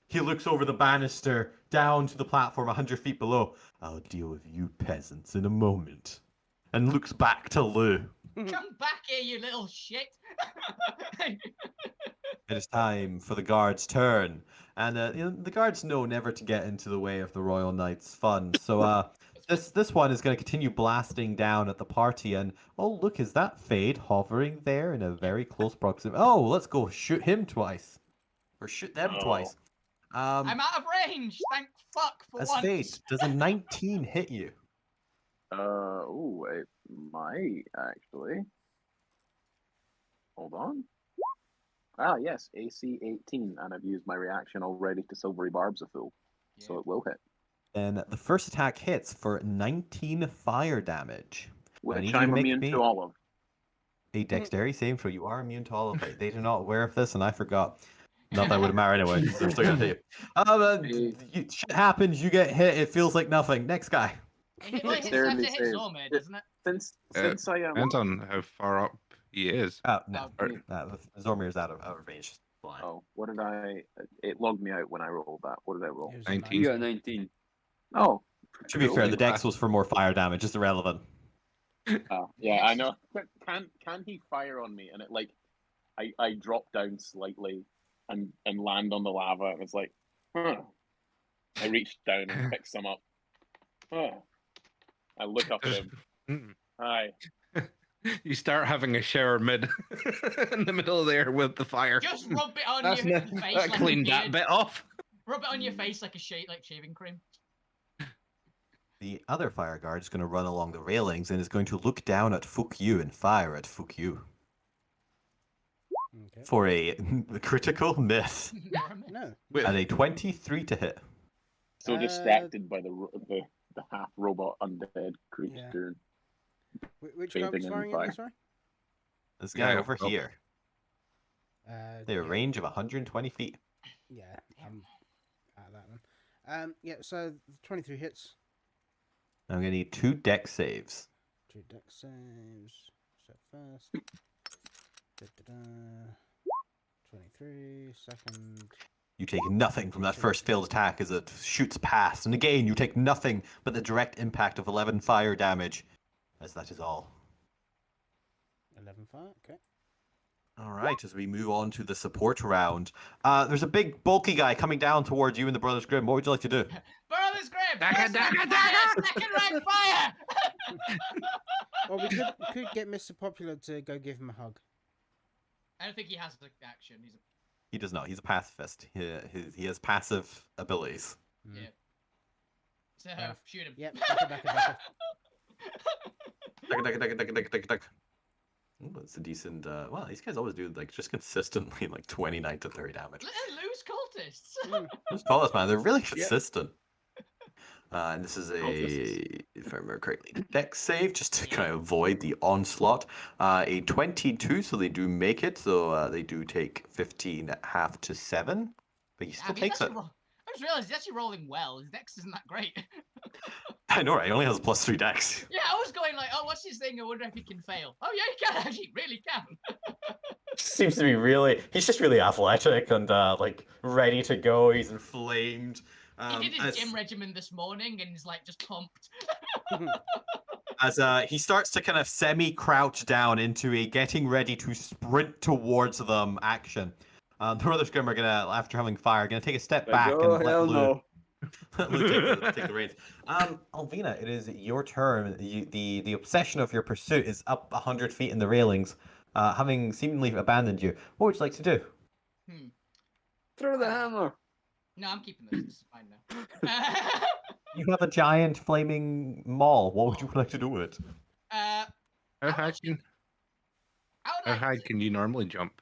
He looks over the banister, down to the platform 100 feet below. I'll deal with you peasants in a moment. And looks back to Lou. Come back here, you little shit. It is time for the guards' turn. And the guards know never to get into the way of the Royal Knight's fun. So this one is going to continue blasting down at the party. And oh, look, is that Fade hovering there in a very close proximity? Oh, let's go shoot him twice. Or shoot them twice. I'm out of range. Thank fuck for As once. Fade, does a 19 hit you? It might actually. Hold on. Ah, yes, AC 18, and I've used my reaction already to Silvery Barbs a fool, so it will hit. And the first attack hits for 19 fire damage. I need Which you to I'm make immune me to all of. a dexterity saving throw. You are immune to all of it. They are not aware of this, and I forgot. Not that I would have mattered anyway, because they're still going to hit you. Shit happens, you get hit, it feels like nothing. Next guy. It hits Dexterity that to hit save. Zome, doesn't it? Since I am. Depends on how far up he is. No. Oh. Zormir's out of range. Fine. Oh, what did I? It logged me out when I rolled that. What did I roll? It was a 19. You got 19. Oh, To be cool. fair, the dex was for more fire damage, just irrelevant. Yeah, I know. But can he fire on me? And it like I drop down slightly and land on the lava, and it's like, huh. I reach down and pick some up. Huh. I look up at him. Mm. Hi. You start having a shower mid in the middle of there with the fire. Just rub it on That's your not, face that like cleaned a that beard. bit off. Rub it on your face like shaving cream. The other fire guard is going to run along the railings and is going to look down at Fuck You and fire at Fuck You Okay. for a critical miss No. at a 23 to hit. So distracted by the half robot undead creature. Which guy was Shading and firing at me, sorry? This guy Yeah, over well- here. They have a Yeah. range of 120 feet. Yeah, I'm out of that one. Yeah, so 23 hits, I'm going to need 2 deck saves. 2 deck saves. So first, 23, second. You take nothing from that first failed attack as it shoots past. And again, you take nothing but the direct impact of 11 fire damage, as that is all. 11 fire, okay. All right, as we move on to the support round. There's a big, bulky guy coming down towards you in the Brothers Grimm. What would you like to do? Brothers Graham, Dagger, first rank dagger, fire, dagger! second rank fire. Well, we could get Mr. Popular to go give him a hug. I don't think he has the action. He does not. He's a pacifist. He has passive abilities. Mm. Yeah. So Yeah. shoot him. Yep, back. Ooh, that's a decent. Well, these guys always do like just consistently like 29 to 30 damage. Loose cultists. Those tallest man, they're really consistent. And this is a, if I remember correctly, deck save just to kind of avoid the onslaught. A 22, so they do make it. So they do take 15 at half to 7, but he still takes it. I just realized he's actually rolling well. His dex isn't that great. I know, right? He only has +3 dex. Yeah, I was going like, oh, what's his thing? I wonder if he can fail. Oh yeah, he can actually, really can. Seems to be really. He's just really athletic and like ready to go. He's inflamed. He did his gym regimen this morning and is like just pumped. As he starts to kind of semi-crouch down into a getting ready to sprint towards them action. The Brothers Grimm are gonna, after having fire, gonna take a step back and let hell Lou, no. Lou take the reins. Alvina, it is your turn. The obsession of your pursuit is up 100 feet in the railings, having seemingly abandoned you. What would you like to do? Throw the hammer. No, I'm keeping this. This is fine now. You have a giant flaming maul. What would you like to do with it? I How high can would can you normally jump?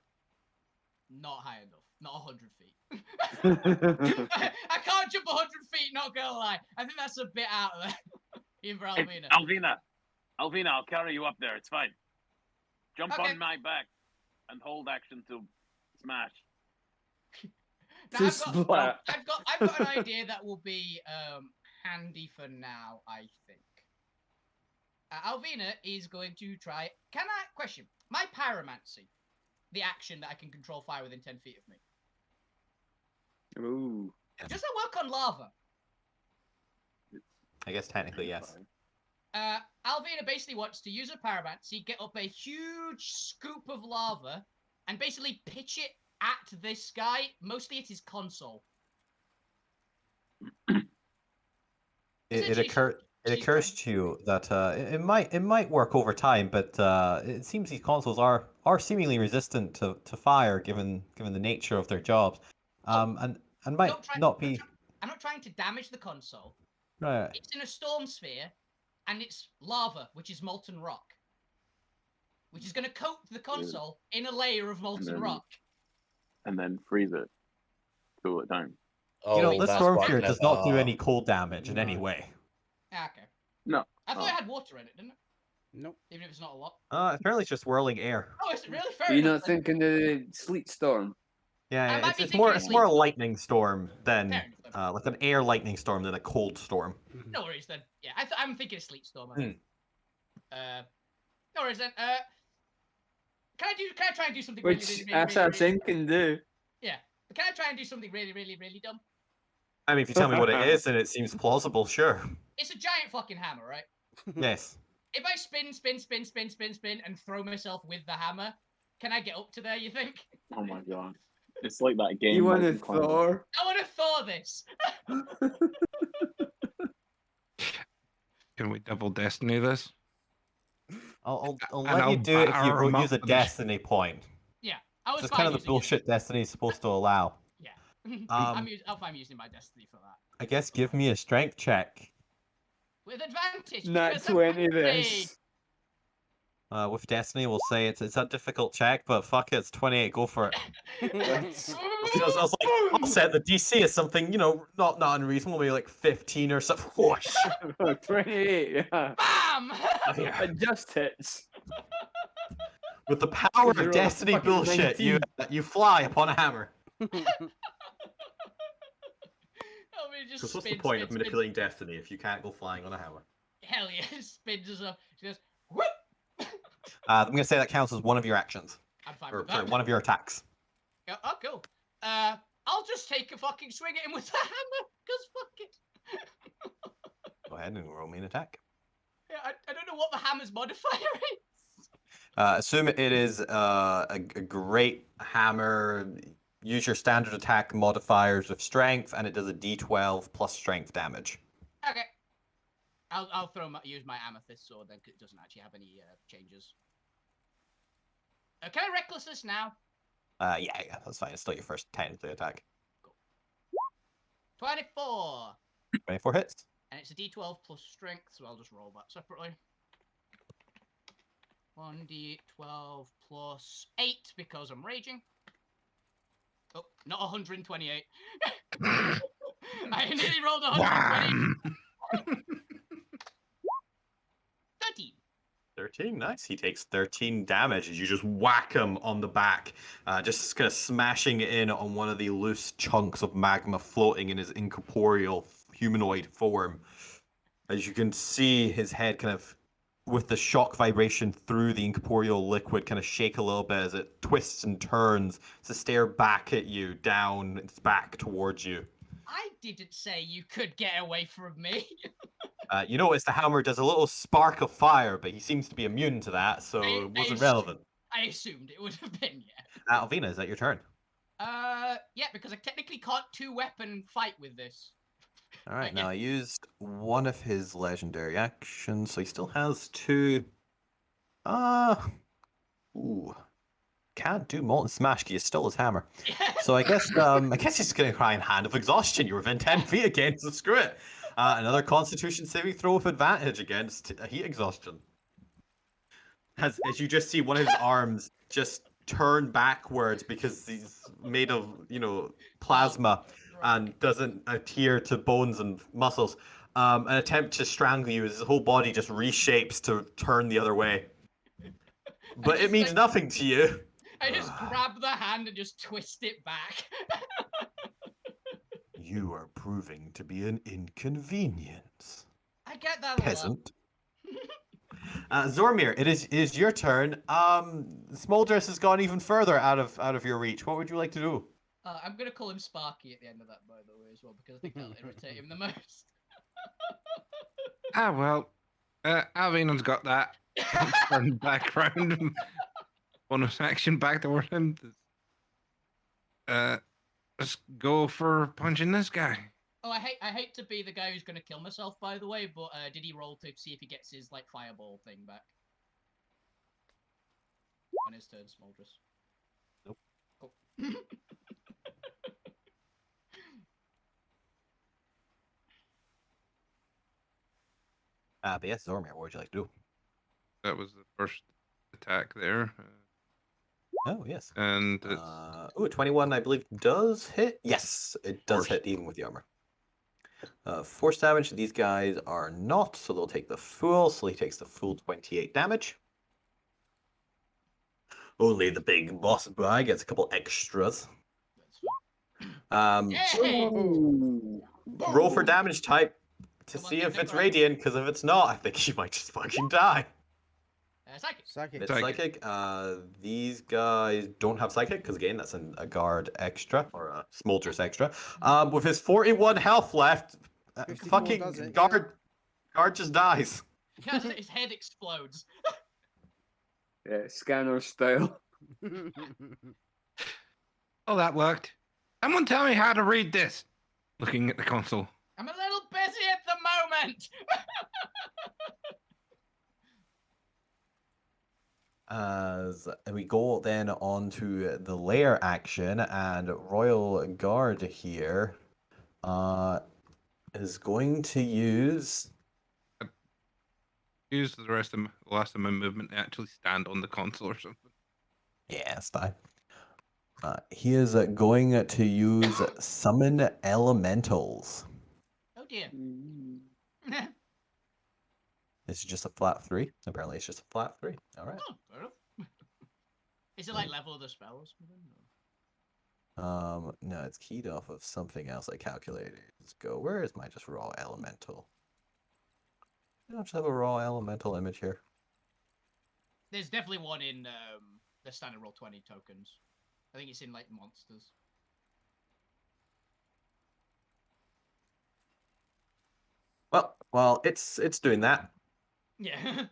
Not high enough. Not 100 feet. I can't jump 100 feet, not gonna lie. I think that's a bit out of there. Even for Alvina. Alvina, I'll carry you up there. It's fine. Jump Okay. on my back and hold action to smash. Now, To splat. I've got an idea that will be handy for now, I think. Alvina is going to try. Question. My pyromancy, the action that I can control fire within 10 feet of me. Ooh. Does that work on lava? I guess technically yes. Alvina basically wants to use her pyromancy, get up a huge scoop of lava, and basically pitch it at this guy, mostly at his console. It occurs to you that it might work over time, but it seems these consoles are seemingly resistant to fire given the nature of their jobs, and might not be. I'm not trying to damage the console. Right. It's in a storm sphere, and it's lava, which is molten rock, which is going to coat the console in a layer of molten rock. And then freeze it. Cool it down. You know, this storm sphere does not do any cold damage in any way. Okay. No. I thought it had water in it, didn't it? Nope. Even if it's not a lot. Apparently it's just whirling air. Oh, is it really? Fair Are you enough, not then. thinking the sleet storm? Yeah, might be it's thinking more of it's more a sleep. lightning storm than Fair enough, then. like an air lightning storm than a cold storm. No worries then. Yeah, I'm thinking of sleep storm. Hmm. No worries then. Can I try and do something Which really, really, assassin can do. Yeah. But can I try and do something really, really, really dumb? I mean, if you tell me what it is and it seems plausible, sure. It's a giant fucking hammer, right? Yes. If I spin, and throw myself with the hammer, can I get up to there, you think? Oh my god. It's like that game. You want to Mountain Climber. Thor? I want to Thor this. Can we double destiny this? I'll And let you I'll do it if you batter 'em use a up with a- destiny point. Yeah, I was That's fine kind of the using it. bullshit destiny is supposed to allow. Yeah. Um, I'll fine using my destiny for that. I guess give me a strength check. With advantage. Nat because I'm 20 angry. this. With destiny, we'll say it's a difficult check, but fuck it, it's 28. Go for it. That's- I was like, offset the DC is something not unreasonable, maybe like 15 or something. Whoosh. 28, yeah. Bam! It just hits. With the power You're of a destiny fucking bullshit, 19. you fly upon a hammer. I mean, just Because what's the spins, point of spins, manipulating destiny if you can't go flying on a hammer? Hell yeah, spins us up. She goes, whoop! I'm gonna say that counts as one of your actions, I'm fine or with sorry, that. one of your attacks. Oh, cool. I'll just take a fucking swing at him with the hammer, because fuck it. Go ahead and roll me an attack. Yeah, I don't know what the hammer's modifier is. Assume it is a great hammer. Use your standard attack modifiers of strength, and it does a D12 plus strength damage. Okay. I'll use my amethyst sword then, 'cause it doesn't actually have any changes. Can I reckless this now? Yeah, that's fine. It's still your first technically attack. 24. 24 hits. And it's a D12 plus strength, so I'll just roll that separately. 1d12 plus 8 because I'm raging. Oh, not 128. I nearly rolled 120. Wham! 13. 13, nice. He takes 13 damage as you just whack him on the back, just kind of smashing in on one of the loose chunks of magma floating in his incorporeal humanoid form. As you can see his head kind of, with the shock vibration through the incorporeal liquid, kind of shake a little bit as it twists and turns to stare back at you, down its back towards you. I didn't say you could get away from me. You notice the hammer does a little spark of fire, but he seems to be immune to that, so it wasn't relevant. I assumed it would have been, yeah. Alvina, is that your turn? Yeah, because I technically can't two-weapon fight with this. All right, Yeah. now I used one of his legendary actions, so he still has two. Ooh, can't do molten smash. He still his hammer. So I guess he's gonna try and hand of exhaustion. You're within 10 feet again, so screw it. Another Constitution saving throw with advantage against heat exhaustion. As you just see one of his arms just turn backwards because he's made of plasma and doesn't adhere to bones and muscles. An attempt to strangle you as his whole body just reshapes to turn the other way. But it means nothing to you. I just grab the hand and just twist it back. You are proving to be an inconvenience. I get that a lot. Peasant. Zormir, it is your turn. Smoldress has gone even further out of your reach. What would you like to do? I'm gonna call him Sparky at the end of that, by the way, as well, because I think that'll irritate him the most. Well, Alvinon's got that. Turn back round. Bonus action back toward him. Let's go for punching this guy. Oh, I hate to be the guy who's gonna kill myself, by the way, but did he roll to see if he gets his fireball thing back? On his turn, Smoldress. Nope. Cool. But yes, Zormir, what would you like to do? That was the first attack there. Oh, yes. And it's 21, I believe, does hit. Yes, it does hit even with the armor. Force damage, these guys are not, so they'll take the full. So he takes the full 28 damage. Only the big boss guy gets a couple extras. Yay! Roll for damage type to Come on, see get if that it's right. radiant, because if it's not, I think you might just fucking die. Psychic. Psychic. It's Psychic. psychic. These guys don't have psychic because again, that's a guard extra or a smoldress extra. With his 41 health left, 54 fucking does it, guard just dies. His head explodes. Yeah, scanner style. Oh, that worked. Someone tell me how to read this. Looking at the console. I'm a little busy at the moment. As we go then on to the lair action, and Royal Guard here is going to use. Use the rest of the last of my movement to actually stand on the console or something. Yeah, it's fine. He is going to use Summon Elementals. Oh dear. This is just a flat 3. Apparently, it's just a flat 3. All right. Oh, fair enough. Is it like level of the spell or something? No, it's keyed off of something else I calculated. Let's go. Where is my just raw elemental? I don't just have a raw elemental image here. There's definitely one in the standard roll 20 tokens. I think it's in like monsters. Well, it's doing that. Yeah.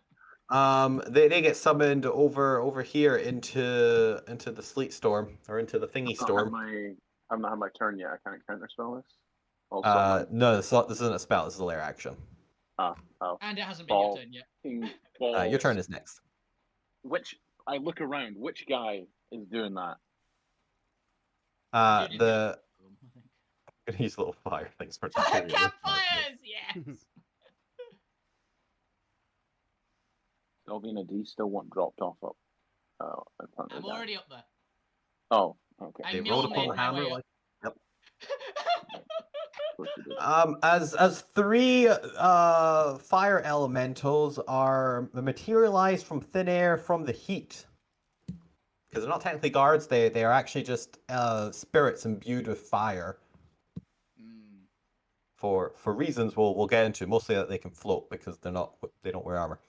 They get summoned over here into the sleet storm or into the thingy storm. I've not had my turn yet. I can't counterspell this. Also, No, this isn't a spell. This is a lair action. oh. And it hasn't been your turn yet. Your turn is next. Which I look around. Which guy is doing that? You did The I think. these little fire things for Campfires, yes. Delvina D still want dropped off up. Oh, I'm already up there. Oh, okay. I They rolled milled upon the my hammer way like. Yep. Of course you did. As 3 fire elementals are materialized from thin air from the heat. Because they're not technically guards, they are actually just spirits imbued with fire. For reasons we'll get into, mostly that they can float because they don't wear armor.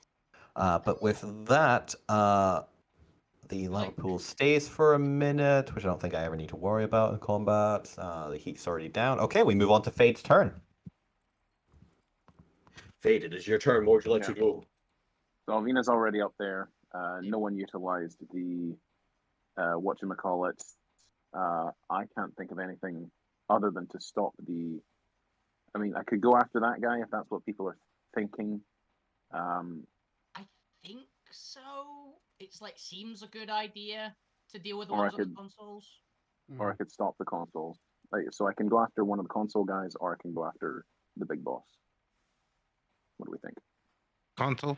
But with that, the lava pool stays for a minute, which I don't think I ever need to worry about in combat. The heat's already down. Okay, we move on to Fade's turn. Fade, it is your turn. What would you like to do? So Alvina's already up there. No one utilized the whatchamacallit. I can't think of anything other than to stop the. I mean, I could go after that guy if that's what people are thinking. I think so. It's like seems a good idea to deal with the Or I ones on the could- consoles. Or I could stop the consoles. So I can go after one of the console guys, or I can go after the big boss. What do we think? Console?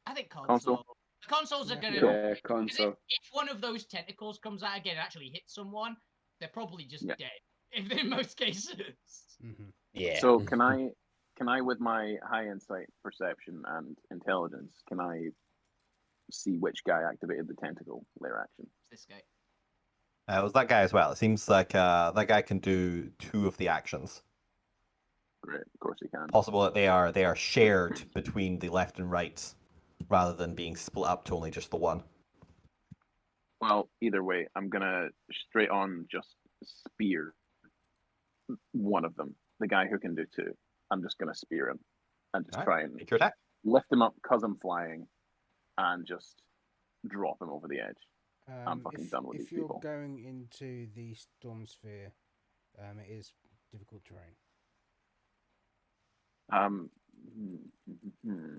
I think console. Console? The consoles are Yeah. gonna. Yeah, If console. one of those tentacles comes out again and actually hits someone, they're probably just Yeah. dead. If in most cases. Yeah. So can I, with my high insight, perception, and intelligence, can I see which guy activated the tentacle layer action? It's this guy. It was that guy as well. It seems like that guy can do 2 of the actions. Great, of course he can. Possible that they are shared between the left and right, rather than being split up to only just the one. Well, either way, I'm gonna straight on just spear one of them, the guy who can do 2. I'm just gonna spear him and just try and Make your attack. lift him up because I'm flying, and just drop him over the edge. I'm fucking done with if these you're people. going into the storm sphere, it is difficult terrain.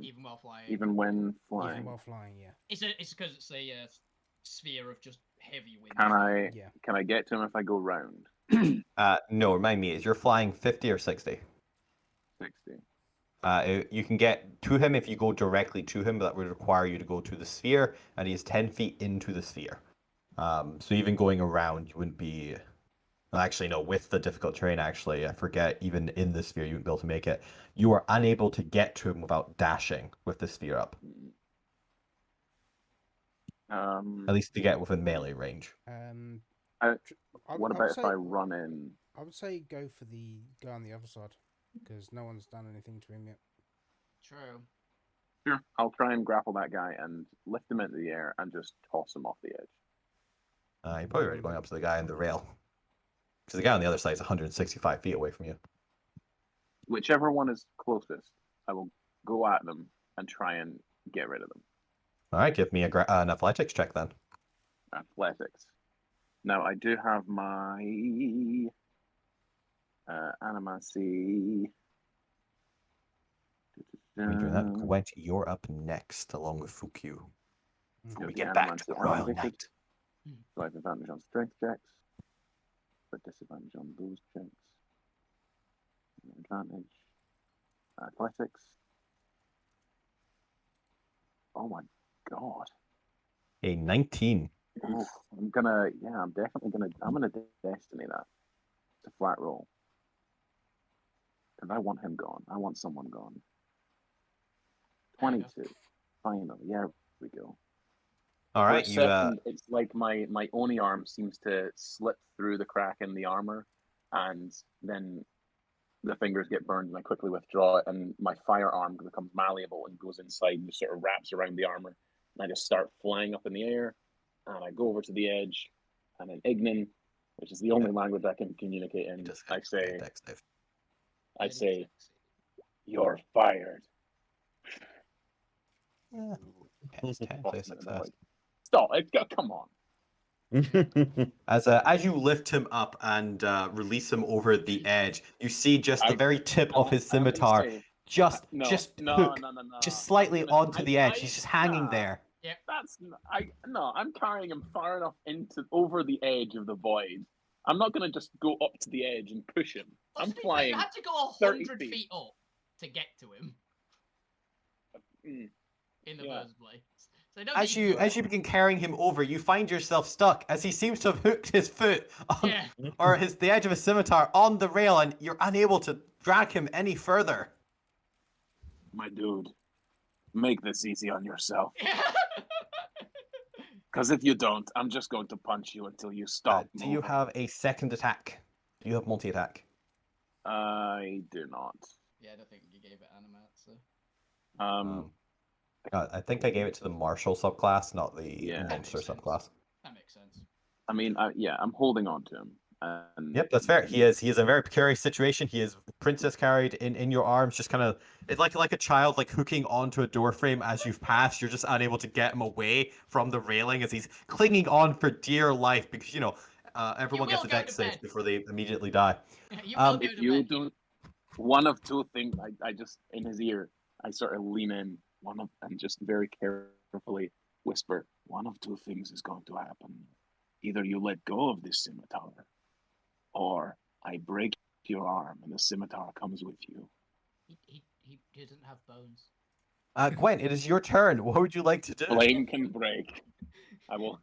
Even while flying. Even when flying. Even while flying, yeah. It's because it's a sphere of just heavy wind. Can I get to him if I go round? No, remind me, is you're flying 50 or 60? 60. You can get to him if you go directly to him, but that would require you to go to the sphere, and he's 10 feet into the sphere. So even going around, you wouldn't be. Actually, no, with the difficult terrain, actually, I forget, even in the sphere, you wouldn't be able to make it. You are unable to get to him without dashing with the sphere up. At least to get within melee range. What about if I run in? I would say go for the guy on the other side, because no one's done anything to him yet. True. Sure. I'll try and grapple that guy and lift him into the air and just toss him off the edge. You're probably already going up to the guy on the rail. Because the guy on the other side is 165 feet away from you. Whichever one is closest, I will go at them and try and get rid of them. All right, give me an athletics check then. Athletics. Now I do have my animacy. When you're doing that, Gwent, you're up next, along with Fukyu. Before we Okay, get back to the animacy Royal activated. Knight. So I have advantage on strength checks, but disadvantage on those checks. Advantage. Athletics. Oh my god. A 19. Oof, I'm definitely gonna destiny that. It's a flat roll. Because I want him gone. I want someone gone. There you go. 22. Finally, yeah, we go. All For a right, you second, it's like my Oni arm seems to slip through the crack in the armor, and then the fingers get burned, and I quickly withdraw it, and my firearm becomes malleable and goes inside and just sort of wraps around the armor. And I just start flying up in the air, and I go over to the edge, and in Ignan, which is the only language I can communicate in, just I have to say, get a dex save. "You're fired." Yeah. It's technically a success. Stop! Come on. As you lift him up and release him over the edge, you see just the very tip of his scimitar just hook just slightly onto the edge. He's just hanging there. Yep. I'm carrying him far enough over the edge of the void. I'm not gonna just go up to the edge and push him. Well, I'm to be fair, flying. you had to go 30 100 feet. feet up to get to him in the first place. So don't As you begin carrying him over, you find yourself stuck as he seems to have hooked his foot on, or the edge of his scimitar on the rail, and you're unable to drag him any further. My dude, make this easy on yourself. Because if you don't, I'm just going to punch you until you stop. Do you have a second attack? Do you have multi-attack? I do not. Yeah, I don't think you gave it animate, so. I think I gave it to the martial subclass, not the monster subclass. That makes sense. I mean, I'm holding on to him. Yep, that's fair. He is in a very precarious situation. He is princess carried in your arms, just kind of it's like a child like hooking onto a door frame as you've passed. You're just unable to get him away from the railing as he's clinging on for dear life because everyone gets a dex save before they immediately die. If you do one of two things, I just in his ear, I sort of lean in and just very carefully whisper, one of two things is going to happen. Either you let go of this scimitar, or I break your arm and the scimitar comes with you. He doesn't have bones. Gwen, it is your turn. What would you like to do? Flame can break. I will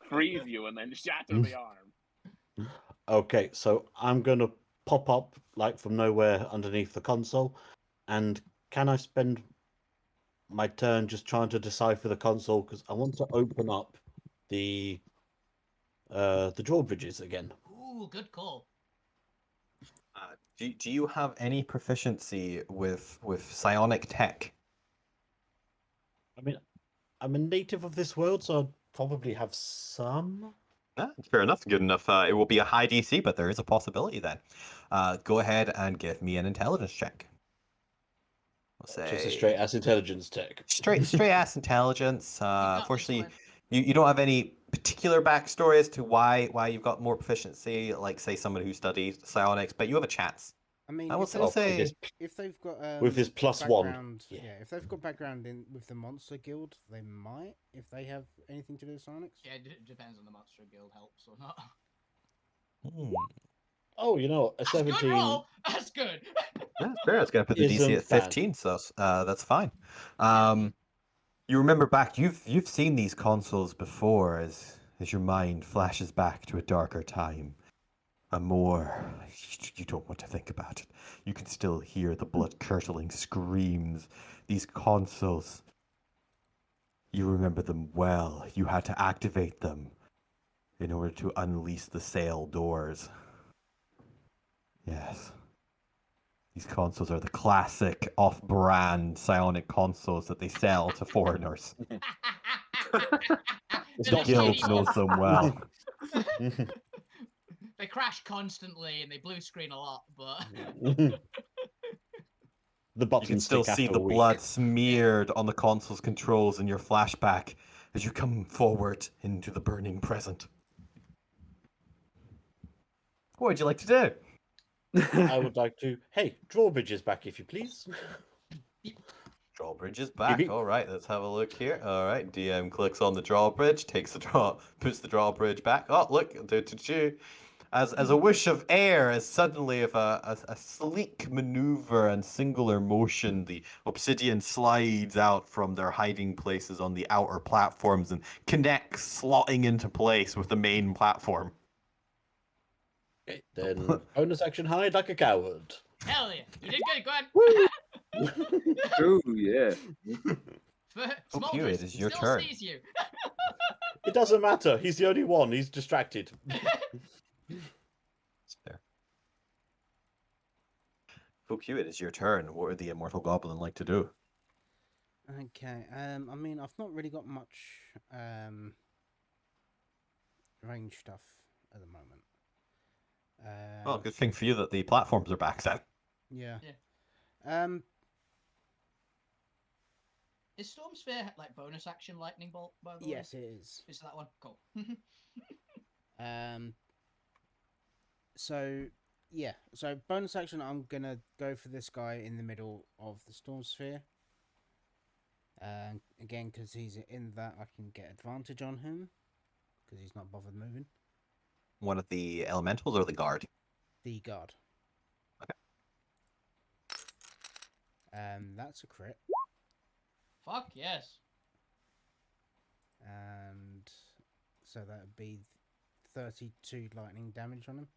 freeze you and then shatter the arm. Okay, so I'm going to pop up like from nowhere underneath the console, and can I spend my turn just trying to decipher the console because I want to open up the drawbridges again. Ooh, good call. Do you have any proficiency with psionic tech? I mean, I'm a native of this world, so I'd probably have some. Fair enough, good enough. It will be a high DC, but there is a possibility then. Go ahead and give me an intelligence check. We'll say Just a straight ass intelligence check. Straight ass intelligence. Unfortunately, you don't have any particular backstory as to why you've got more proficiency, like say someone who studied psionics, but you have a chance. I mean, I will say if they've got with his +1, if they've got background with the Monster Guild, they might. If they have anything to do with psionics, yeah, it depends on the Monster Guild helps or not. Oh, a 17. Good roll. That's good. That's fair. It's gonna put the DC at 15, so that's fine. You remember back, you've seen these consoles before as your mind flashes back to a darker time. You don't want to think about it. You can still hear the blood-curdling screams. These consoles, you remember them well. You had to activate them in order to unleash the sail doors. Yes. These consoles are the classic off-brand psionic consoles that they sell to foreigners. The guild knows them well. They crash constantly and they blue screen a lot, but The You buttons can still stick see after the a week. blood smeared on the console's controls in your flashback as you come forward into the burning present. What would you like to do? I would like to. Hey, drawbridges back, if you please. Drawbridge is back. beep. All right, let's have a look here. All right, DM clicks on the drawbridge, puts the drawbridge back. Oh, look, as a wish of air, as suddenly of a sleek maneuver and singular motion, the obsidian slides out from their hiding places on the outer platforms and connects, slotting into place with the main platform. Okay, then bonus action hide like a coward. Hell yeah. You did good. Go ahead. Oh yeah. Fuck you, it is your still turn. sees you. It doesn't matter. He's the only one. He's distracted. It's fair. Fuck you, it is your turn. What would the immortal goblin like to do? Okay. I mean, I've not really got much range stuff at the moment. Well, good thing for you that the platforms are back then. Yeah. Yeah. Is Storm Sphere like bonus action lightning bolt, by the way? Yes, it is. Is that one? Cool. So yeah. So bonus action, I'm gonna go for this guy in the middle of the storm sphere. Again, because he's in that, I can get advantage on him because he's not bothered moving. One of the elementals or the guard? The guard. Okay. That's a crit. Fuck yes. And so that would be 32 lightning damage on him.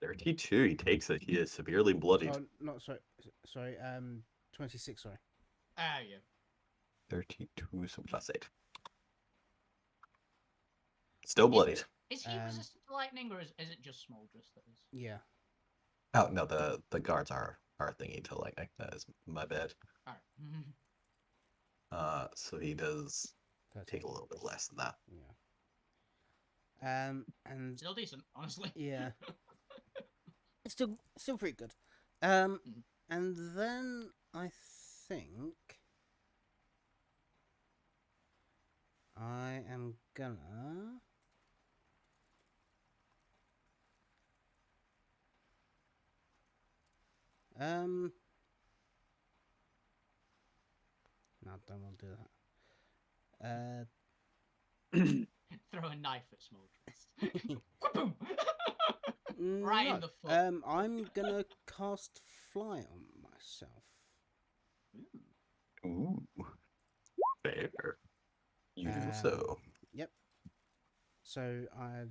32, he takes it. He is severely bloodied. Oh, not sorry. 26. Sorry. Ah, yeah. 32, so +8. Still bloodied. Is he resistant to lightning, or is it just Smoldrus that is? Yeah. Oh, no, the guards are thingy to lightning. That is my bad. Alright. So he does 13. take a little bit less than that. Yeah. And Still decent, honestly. yeah. It's still pretty good. And then I think I am gonna no, I don't want to do that. Throw a knife at Smoldrus. Boom! Right in the foot. I'm gonna cast fly on myself. Ooh. Fair. You do so. Yep. So I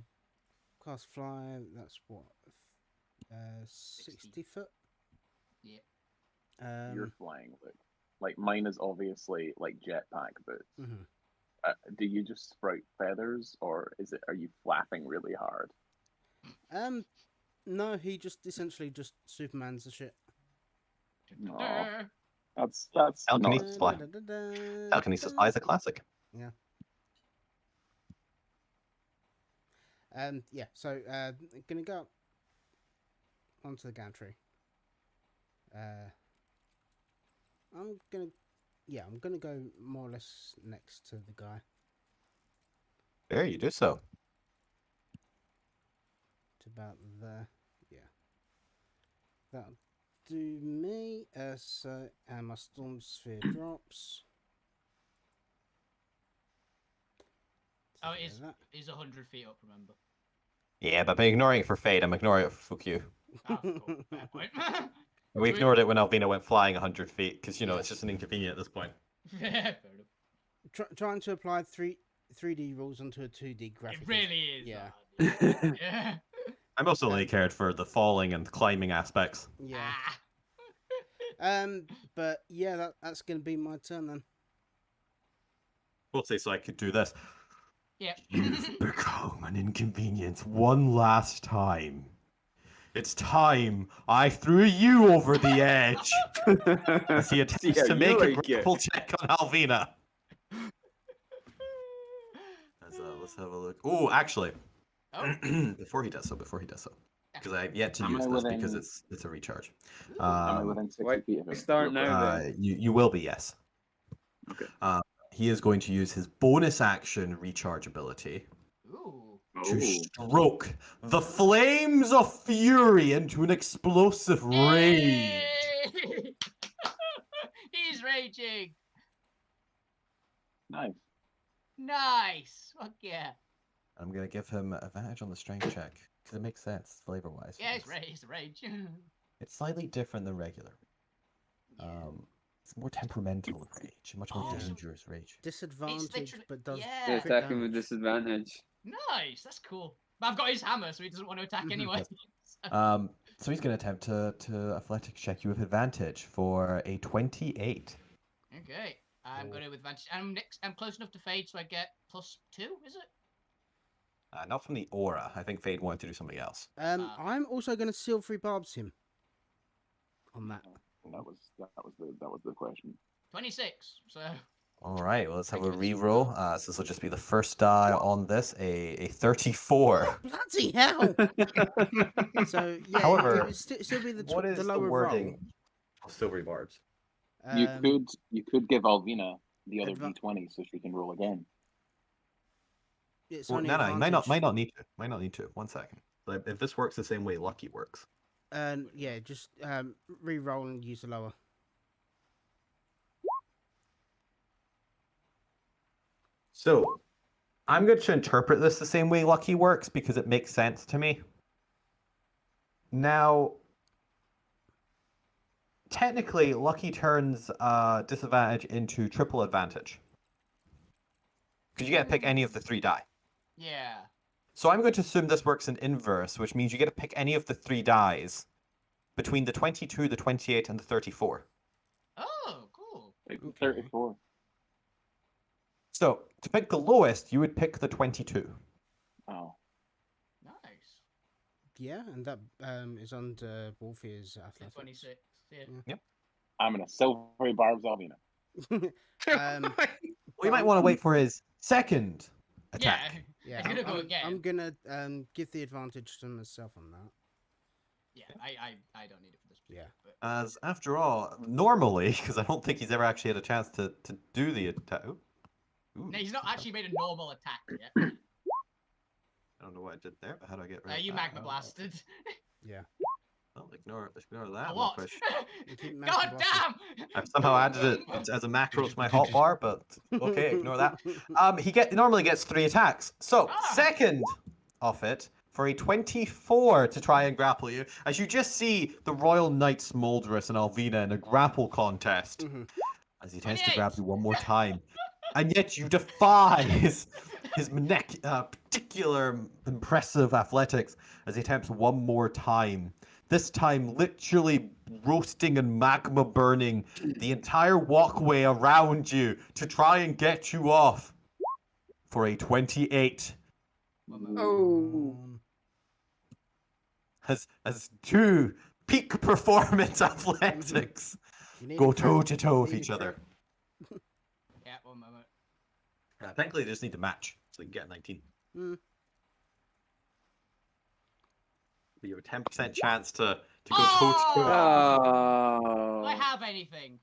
cast fly. That's what, 60 foot. Yeah. You're flying, like mine is obviously like jetpack boots. Mhm. Do you just sprout feathers, or are you flapping really hard? No, he just essentially just Superman's the shit. Aw. That's Telekinesis fly. Telekinesis fly is a classic. Yeah. Yeah. So gonna go up onto the gantry. I'm gonna go more or less next to the guy. There, you do so. To about there. Yeah. That'll do me. So and my storm sphere drops. Oh, he's 100 feet up, remember? Yeah, but I'm ignoring it for Fade. I'm ignoring it for fuck you. Oh, cool. Fair point. We ignored it when Alvina went flying 100 feet, because, it's just an inconvenience at this point. Fair enough. Trying to apply 3D rules onto a 2D graphic. It really is. Yeah. Yeah. I mostly only cared for the falling and climbing aspects. Yeah. Ah. But yeah, that's gonna be my turn then. We'll say so I could do this. Yeah. You've become an inconvenience one last time. It's time I threw you over the edge. As he attempts to make a grapple check on Alvina. Let's have a look. Oh, actually, Oh. before he does so, because I have yet to Am use I this because within- it's a recharge. Ooh. Am I within 60 Why feet of him? start real now quick? then? You will be, yes. Okay. He is going to use his bonus action recharge ability Ooh. to Oh. stroke the flames of fury into an explosive rage. Hey! He's raging. Nice. Nice. Fuck yeah. I'm gonna give him advantage on the strength check because it makes sense flavor-wise. Yeah, he's rage. It's slightly different than regular. It's more temperamental rage, much more Oh, so- dangerous rage. Disadvantage, literally- but does yeah. They're crit attacking with damage. disadvantage. Nice. That's cool. But I've got his hammer, so he doesn't want to attack Mhm. anyway. So he's gonna attempt to athletics check you with advantage for a 28. Okay. I'm going to with advantage. I'm close enough to Fade, so I get +2, is it? Not from the aura. I think Fade wanted to do something else. I'm also going to silvery barbs him. On that. That was the question. 26. So All right, well, let's have a Thank you, Mr. re-roll. So this will just be the first die on this, a 34. Bloody hell! So yeah, However, it would still be what is the the lower wording of silvery barbs? roll. You could give Alvina the other adva- d20 so she can roll again. It's Well, only no, you might advantage. not need to. Might not need to. 1 second. But if this works the same way Lucky works. Yeah, just re-roll and use the lower. So, I'm going to interpret this the same way Lucky works because it makes sense to me. Now, technically, Lucky turns disadvantage into triple advantage. Because you get to pick any of the 3 die. yeah. So I'm going to assume this works in inverse, which means you get to pick any of the 3 dies between the 22, the 28, and the 34. Oh, cool. Like Okay. 34. So, to pick the lowest, you would pick the 22. Oh. Nice. Yeah, and that is under Wolfier's So athletics. 26. Yeah. I'm gonna silvery barbs Alvina. um, Well, you might want to wait for his second Yeah. attack. yeah, He's gonna go again. I'm gonna give the advantage to myself on that. Yeah. I don't need it for this. Yeah. But... As, after all, normally, because I don't think he's ever actually had a chance to do the attack. Ooh. No, he's not actually made a normal attack yet. I don't know what I did there, but how do I get rid of You that? magma blasted. Yeah. Oh, ignore that. A I'm lot. not quite sure. You keep magma God blasting. damn! I've somehow added it as a macro to my hotbar, but okay, ignore that. He normally gets 3 attacks. So, Ah. second off it for a 24 to try and grapple you, as you just see the Royal Knights Moldrus and Alvina in a grapple contest, Mhm. as he attempts to 28. grab you one more time. And yet you defy his particular impressive athletics as he attempts one more time. This time, literally roasting and magma burning the entire walkway around you to try and get you off for a 28. Oh. As 2 peak performance athletics You need go a crit. toe to toe with Need a each other. crit. Yeah, 1 moment. Technically, they just need to match so you can get 19. Mm. But you have a 10% chance to go toe to Oh! toe. Do I Oh. have anything?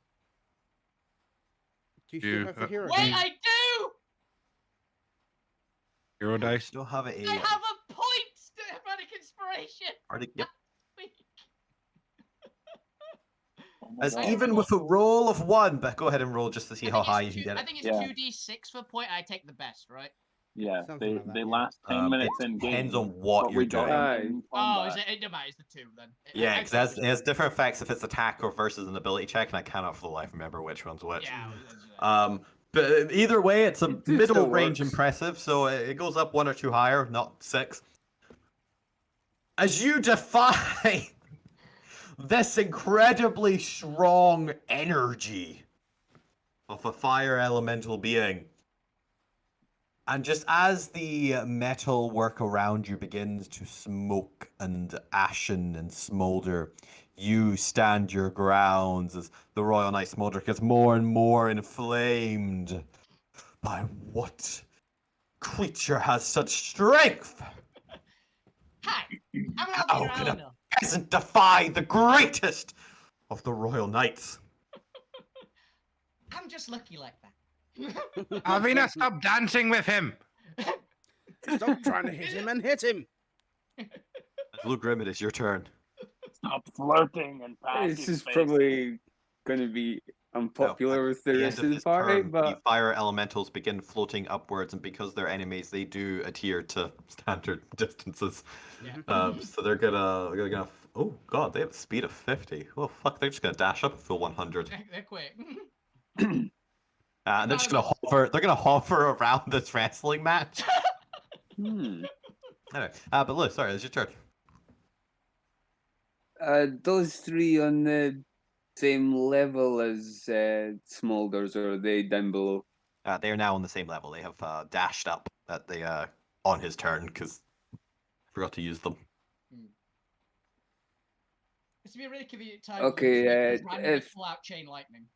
Do you still You, have the hero? Wait, die? I do! Hero dice. Still have a I have a point to Hermetic Inspiration! Yep. Weak. Oh my As God. even with a roll of 1, but go ahead and roll just to see I how think it's high you can get I it. think it's Yeah. 2d6 for point. I take the best, right? Yeah, Something like that, they yeah. last 10 minutes It in depends game. on what but you're we got doing. them in Oh, is combat. it? It matters the 2 then. Yeah, I because take it has different effects if it's attack or versus an ability check, and I cannot for the life remember which one's which. Yeah. let's do that. But either way, it's a It middle still range works. impressive, so it goes up 1 or 2 higher, not 6. As you defy this incredibly strong energy of a fire elemental being, and just as the metal work around you begins to smoke and ashen and smolder, you stand your grounds as the Royal Knight Smolder gets more and more inflamed by what creature has such strength. Hi. I'm an How Alpine could a Islander. peasant defy the greatest of the royal knights? I'm just lucky like that. Alvina, stop dancing with him. Stop trying to hit him and hit him. Luke Grimmett, it's your turn. Stop flirting and pass This his is face. probably going to be unpopular with the At rest end of the this party, turn, but the fire elementals begin floating upwards, and because they're enemies, they do adhere to standard distances. Yeah. So they're gonna. Oh god, they have a speed of 50. Well, fuck, they're just gonna dash up a full 100. They're quick. And they're just gonna hover. They're gonna hover around this wrestling match. Anyway, but look, sorry, it's your turn. those three on the same level as Smolders, or are they down below? They are now on the same level. They have dashed up at the on his turn because I forgot to use them. It's to be a really convenient time. Okay, if full out chain lightning.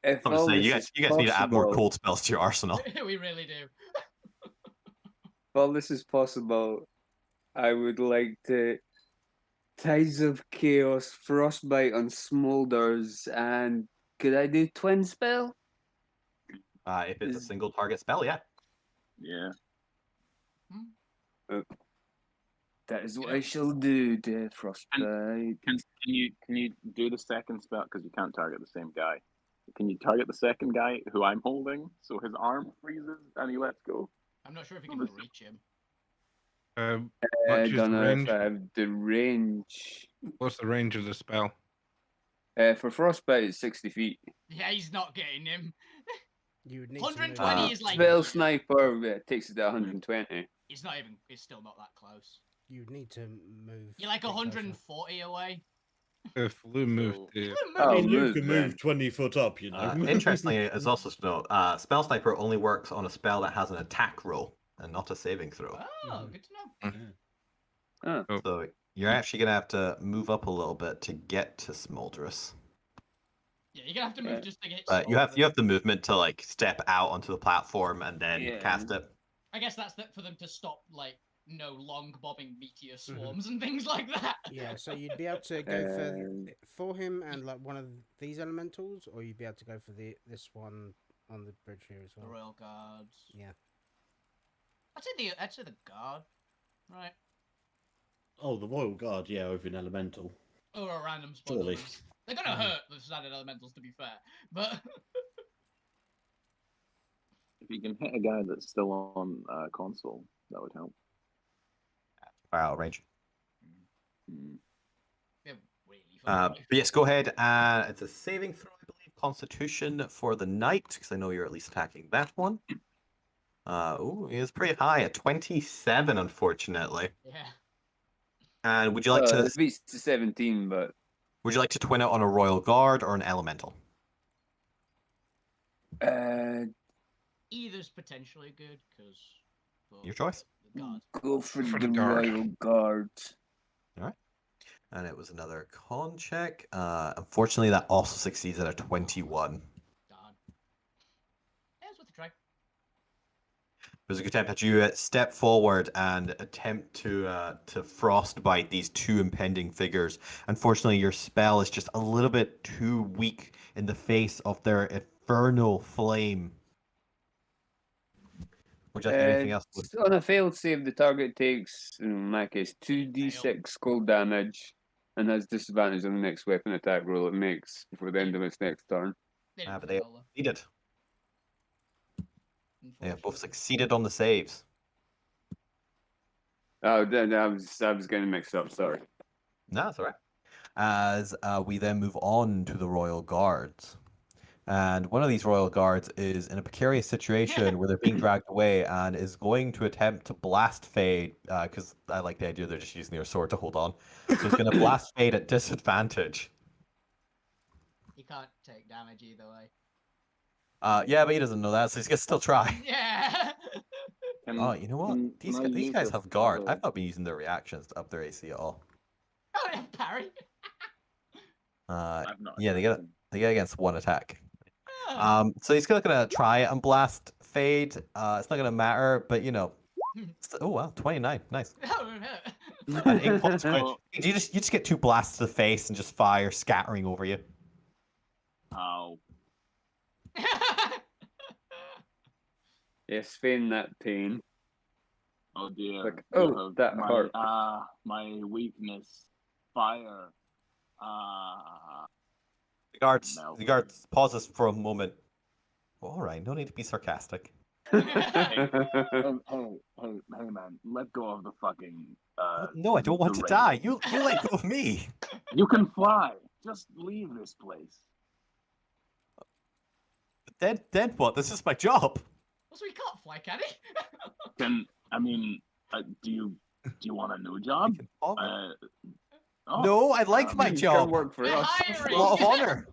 If I'm just all saying, this you is guys need to add more possible- cold spells to your arsenal. We really do. If all this is possible, I would like to Tides of Chaos, Frostbite on Smolders, and could I do Twin Spell? If it's a single target spell, yeah. Yeah. That is what I shall do, dear Frostbite. Can you do the second spell? Because you can't target the same guy. Can you target the second guy who I'm holding so his arm freezes and he lets go? I'm not sure if you can reach him. I What's his don't know range? if I have the range. What's the range of the spell? For Frostbite, it's 60 feet. Yeah, he's not getting him. You would need 120 is like. Spell Sniper takes it to 120. It's not even. It's still not that close. You'd need to move. You're like a bit closer. 140 away. If Lou moved to... Oh, Luke move can then. move 20 foot up, you know. Interestingly, it's also to note, Spell Sniper only works on a spell that has an attack roll and not a saving throw. Oh, good to know. Oh. So you're actually gonna have to move up a little bit to get to Smoldrous. Yeah, you're gonna have to move just to get. But you have the movement to like step out onto the platform and then Yeah. cast it. I guess that's for them to stop like long bobbing meteor swarms and things like that. Yeah, so you'd be able to go for him and like one of these elementals, or you'd be able to go for this one on the bridge here as The well. Royal Guards. Yeah. I'd say the guard, right? Oh, the Royal Guard, yeah, over in Elemental. Or a random spot. Surely. They're gonna hurt the standard elementals, to be fair, but If you can hit a guy that's still on console, that would help. Fire out of range. they're really But yes, go ahead. It's a saving throw, I believe. Constitution for the knight, because I know you're at least attacking that one. He is pretty high at 27, unfortunately. Yeah. And would you like to? It beats to 17, but Would you like to twin it on a royal guard or an elemental? Either's potentially good because. Your choice. The guard. Go for For the the guard. Royal Guard. All right. And it was another con check. Unfortunately, that also succeeds at a 21. Darn. Yeah, it's worth a try. It was a good attempt at you step forward and attempt to frostbite these two impending figures. Unfortunately, your spell is just a little bit too weak in the face of their infernal flame. Would you like anything else? On a failed save, the target takes, in my case, 2d6 cold damage and has disadvantage on the next weapon attack roll it makes before the end of its next turn. But they succeeded. They have both succeeded on the saves. Oh, I was getting mixed up, sorry. No, that's all right. As we then move on to the Royal Guards. And one of these Royal Guards is in a precarious situation where they're being dragged away and is going to attempt to blast Fade, because I like the idea they're just using their sword to hold on. So it's going to blast Fade at disadvantage. You can't take damage either way. Yeah, but he doesn't know that, so he's going to still try. Yeah. Oh, you know what? These guys have guard. I've not been using their reactions to up their AC at all. Oh, they have parry. Yeah, they get against one attack. So he's gonna try and blast Fade. It's not gonna matter, but you know, Oh wow, 29, nice. Oh, An ink plus Oh. you just get 2 blasts to the face and just fire scattering over you. Ow. Yes, feign that pain. Oh dear. Like, You oh, have that my, hurt. my weakness. Fire. The guards No. pauses for a moment. All right, no need to be sarcastic. Hey, man, let go of the fucking. No, I don't want the to die. rail. You let go of me. You can fly. Just leave this place. Then what? This is my job. Also, he can't fly, can he? Then I mean, do you want a new job? Oh, No, I like my Come job. work for They're us. It's a hiring. lot of honor.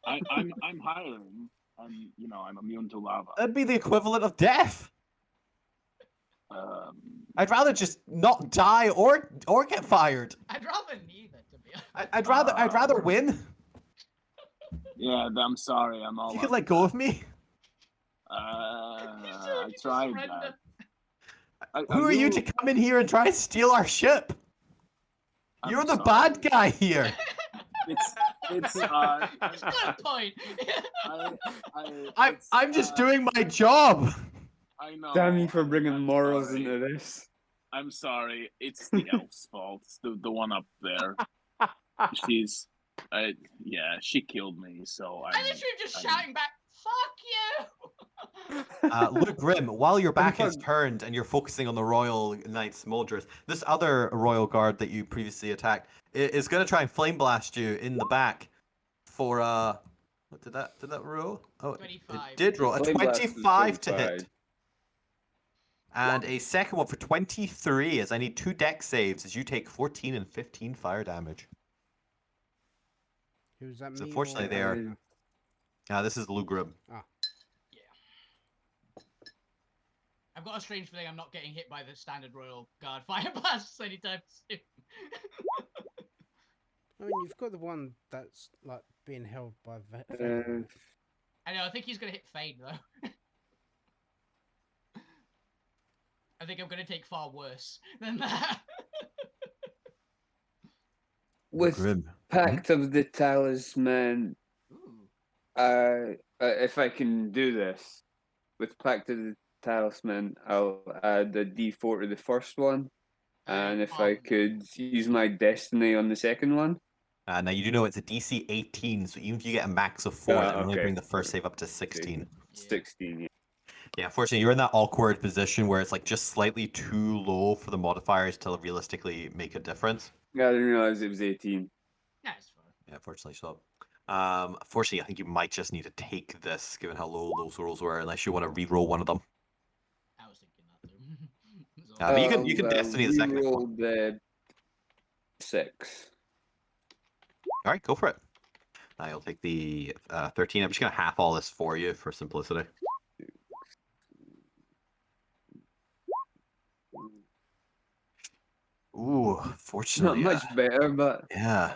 I'm hiring, and I'm immune to lava. That'd be the equivalent of death. Um, I'd rather just not die or get fired. I'd rather neither, to be honest. I'd rather win. yeah, I'm sorry. I'm all. You could out let of go that. of me. I tried surrender. that. Who are you to come in here and try and steal our ship? I'm You're the sorry. bad guy here. It's He's got a point. I'm just doing my job. I know. Damn you for bringing I'm morals sorry. into this. I'm sorry. It's the elf's fault. It's the one up there. She's, yeah, she killed me. So I I'm literally just shouting back, "Fuck you!" Luke Grimm, while your back is on. turned and you're focusing on the Royal Knights Smolders, this other Royal Guard that you previously attacked is going to try and flame blast you in the back for what did that roll? Oh, 25. it did roll a Flame blast was 25 to hit. 25. And a second one for 23, as I need 2 deck saves as you take 14 and 15 fire damage. Who's that? So me fortunately or- they are. This is Lugrim. I've got a strange feeling I'm not getting hit by the standard Royal Guard fire blasts anytime soon. I mean, you've got the one that's like being held by Fade. I know, I think he's gonna hit Fade though. I think I'm gonna take far worse than that. With Grim. Pact of the Talisman, Ooh. if I can do this, with Pact of the Talisman, I'll add a D4 to the first one, and if I could use my Destiny on the second one. Now you do know it's a DC 18, so even if you get a max of 4, it will only okay. bring the first save up to 16. 16, yeah. Yeah, unfortunately, you're in that awkward position where it's like just slightly too low for the modifiers to realistically make a difference. Yeah, I didn't realize it was 18. That's fine. Yeah, fortunately so. Fortunately, I think you might just need to take this, given how low those rolls were, unless you want to re-roll one of them. I was thinking that too. So- But you can Destiny the second. Roll the 6. All right, go for it. I'll take the 13. I'm just gonna half all this for you for simplicity. Ooh, Not fortunately, much better, but yeah,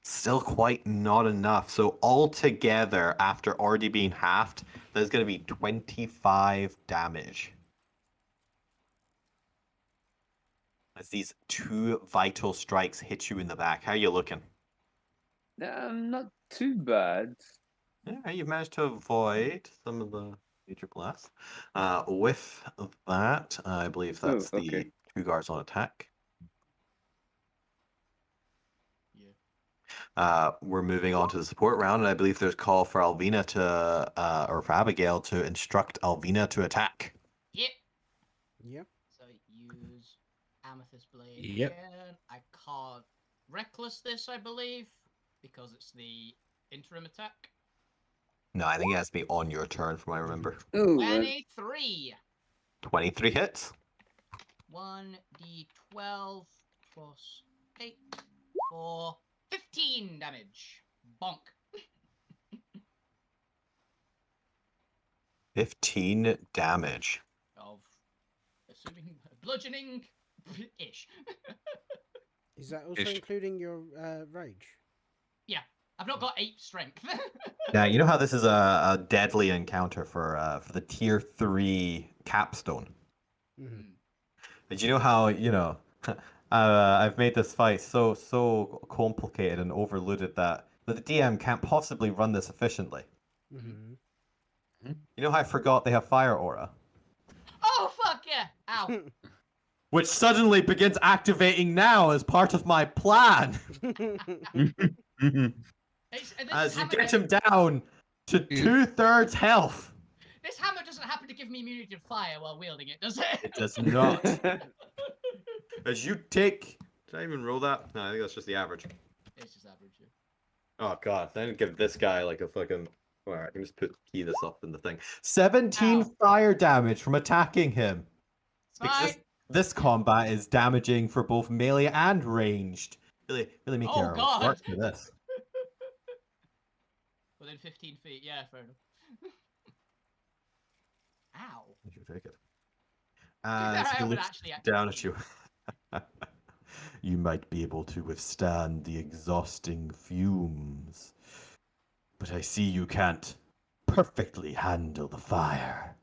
still quite not enough. So altogether, after already being halved, there's gonna be 25 damage. As these 2 vital strikes hit you in the back. How are you looking? not too bad. Yeah, you've managed to avoid some of the major blasts. With that, I believe that's okay. the 2 guards on attack. Yeah. We're moving on to the support round, and I believe there's a call for Alvina to, or for Abigail to instruct Alvina to attack. Yep. Yeah. So use Amethyst Blade Yep. again. I can't Reckless this, I believe, because it's the interim attack. No, I think it has to be on your turn, from what I remember. Oh, 23. 23 hits. 1d12 plus 8 for 15 damage. Bonk. 15 damage. Of assuming bludgeoning ish. Is that also Ish. including your rage? Yeah, I've not got 8 strength. Yeah, you know how this is a deadly encounter for the tier 3 capstone. Mhm. And you know how, I've made this fight so complicated and overloaded that the DM can't possibly run this efficiently. Mhm. You know how I forgot they have fire aura? Oh fuck yeah! Ow! Which suddenly begins activating now as part of my plan. This As you hammer get him down to 2/3 health. This hammer doesn't happen to give me immunity to fire while wielding it, does it? It does not. As you take... Did I even roll that? No, I think that's just the average. It's just average. Yeah. Oh god, I didn't give this guy like a fucking... Alright, I can just key this up in the thing. 17 Ow. fire damage from attacking him. It's Because fine. this combat is damaging for both melee and ranged. Really make Oh, your God. work for this. Within 15 feet, yeah, fair enough. Ow. You should take it. fair, As I he haven't looks actually down at you. You might be able to withstand the exhausting fumes. But I see you can't perfectly handle the fire.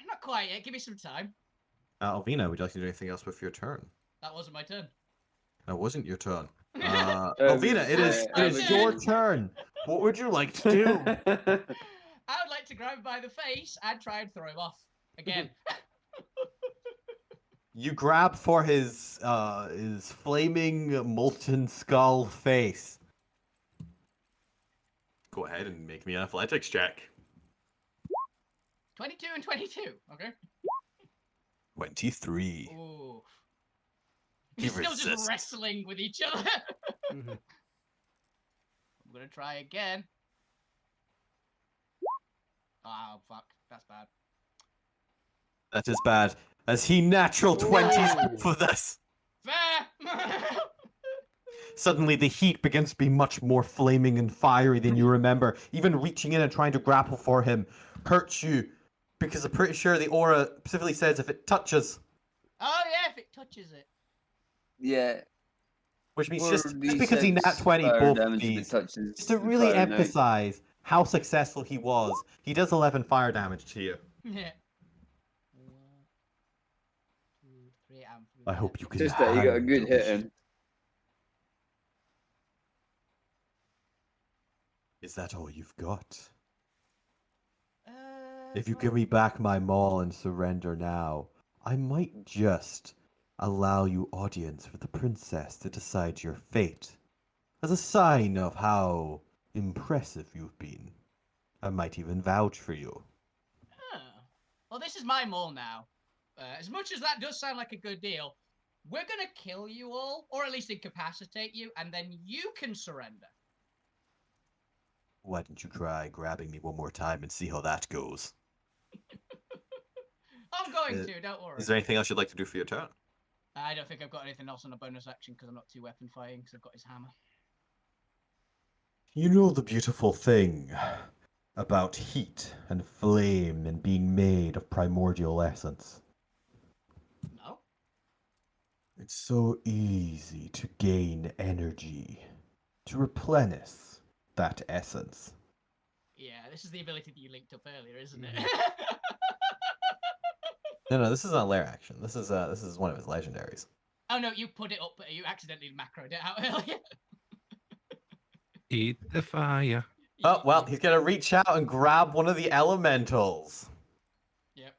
Not quite yet. Give me some time. Alvina, would you like to do anything else with your turn? That wasn't my turn. That wasn't your turn. was, Alvina, it is I was- your turn. What would you like to do? I would like to grab him by the face and try and throw him off. Again. You grab for his flaming molten skull face. Go ahead and make me an athletics check. 22 and 22. Okay. 23. Ooh. He We're still resists. just wrestling with each other. Mhm. I'm gonna try again. Oh fuck, that's bad. That is bad. As he natural 20s Ooh. for this. Fair. Suddenly the heat begins to be much more flaming and fiery than you remember. Even reaching in and trying to grapple for him hurts you. Because I'm pretty sure the aura specifically says if it touches. Oh yeah, if it touches it. yeah. Which means Or just because he D6 nat 20 fire both of damage if it these. touches Just to the really fire knight. emphasize how successful he was. He does 11 fire damage to you. Yeah. 1, 2, 3, and 3. I hope you can Just that you got a good handle hit this. in. Is that all you've got? Uh, If you give me back my maul and surrender now, I might just allow you audience with the princess to decide your fate. As a sign of how impressive you've been. I might even vouch for you. Huh. Well, this is my mole now. As much as that does sound like a good deal, we're gonna kill you all, or at least incapacitate you, and then you can surrender. Why don't you try grabbing me one more time and see how that goes? I'm going Uh, to, don't worry. Is there anything else you'd like to do for your turn? I don't think I've got anything else on a bonus action because I'm not too weapon fighting because I've got his hammer. You know the beautiful thing about heat and flame and being made of primordial essence. No? It's so easy to gain energy, to replenish that essence. Yeah, this is the ability that you linked up earlier, isn't it? No, this is not lair action. This is one of his legendaries. Oh no, you put it up, but you accidentally macroed it out earlier. Eat the fire. Oh, well, he's gonna reach out and grab one of the elementals. Yep.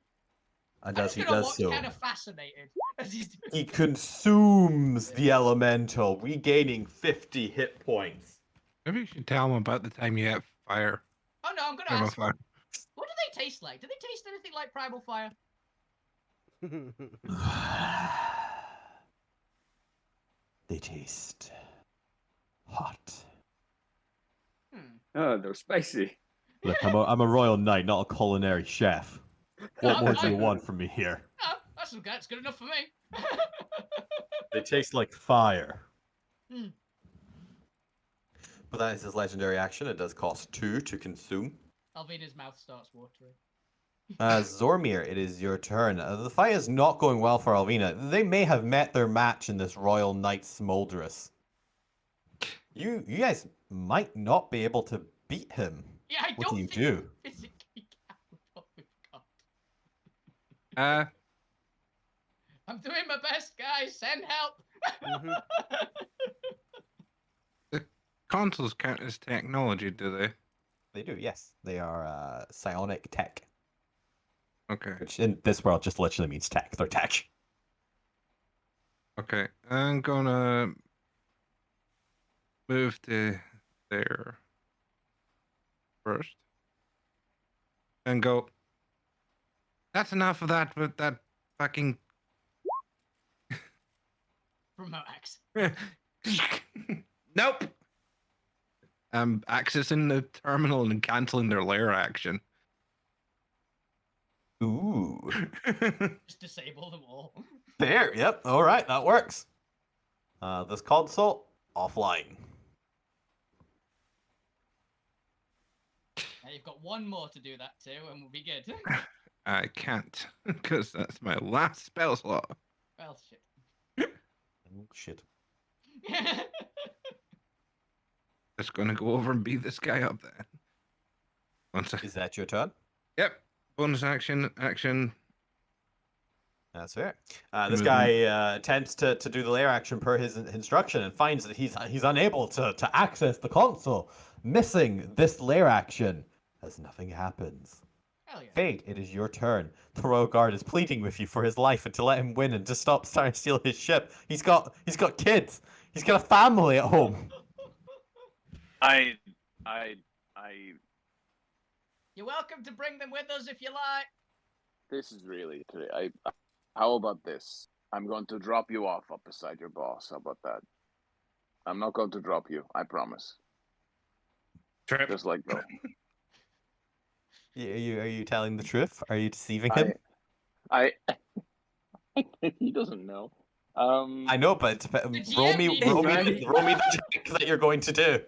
And I'm as just he gonna does watch so, kind of fascinated as he's doing he consumes the elemental, regaining 50 hit points. Maybe you should tell him about the time you had fire. Oh no, I'm gonna Primal ask. fire. What do they taste like? Do they taste anything like primal fire? They taste hot. Oh, they're spicy. Look, I'm a royal knight, not a culinary chef. What No, more do you I- want from me here? No, that's good enough for me. They taste like fire. Hmm. But that is his legendary action. It does cost 2 to consume. Alvina's mouth starts watering. Zormir, it is your turn. The fight is not going well for Alvina. They may have met their match in this Royal Knight Smoldrous. You guys might not be able to beat him. Yeah, I What don't do you think do? physically can with what we've got. Uh, I'm doing my best, guys. Send help. Mhm. the consoles count as technology, do they? They do, yes. They are psionic tech, Okay. which in this world just literally means tech. They're tech. Okay. I'm gonna move to there first. And go. That's enough of that with that fucking. Remote axe. Nope. I'm accessing the terminal and canceling their layer action. Ooh. Just disable them all. Fair, yep. Alright, that works. This console, offline. Now you've got one more to do that too, and we'll be good. I can't, because that's my last spell slot. Well, shit. Oh, shit. Just gonna go over and beat this guy up then. One sec. Is that your turn? Yep. Bonus action. That's fair. This Movement. guy attempts to do the layer action per his instruction and finds that he's unable to access the console, missing this layer action as nothing happens. Hell yeah. Fate, it is your turn. The royal guard is pleading with you for his life and to let him win and to stop trying to steal his ship. He's got kids. He's got a family at home. I You're welcome to bring them with us if you like. This is really today. How about this? I'm going to drop you off up beside your boss. How about that? I'm not going to drop you. I promise. Trip. Just like go. Are you telling the truth? Are you deceiving him? I he doesn't know. I know, but roll GM me needs to roll me know. roll me the check that you're going to do.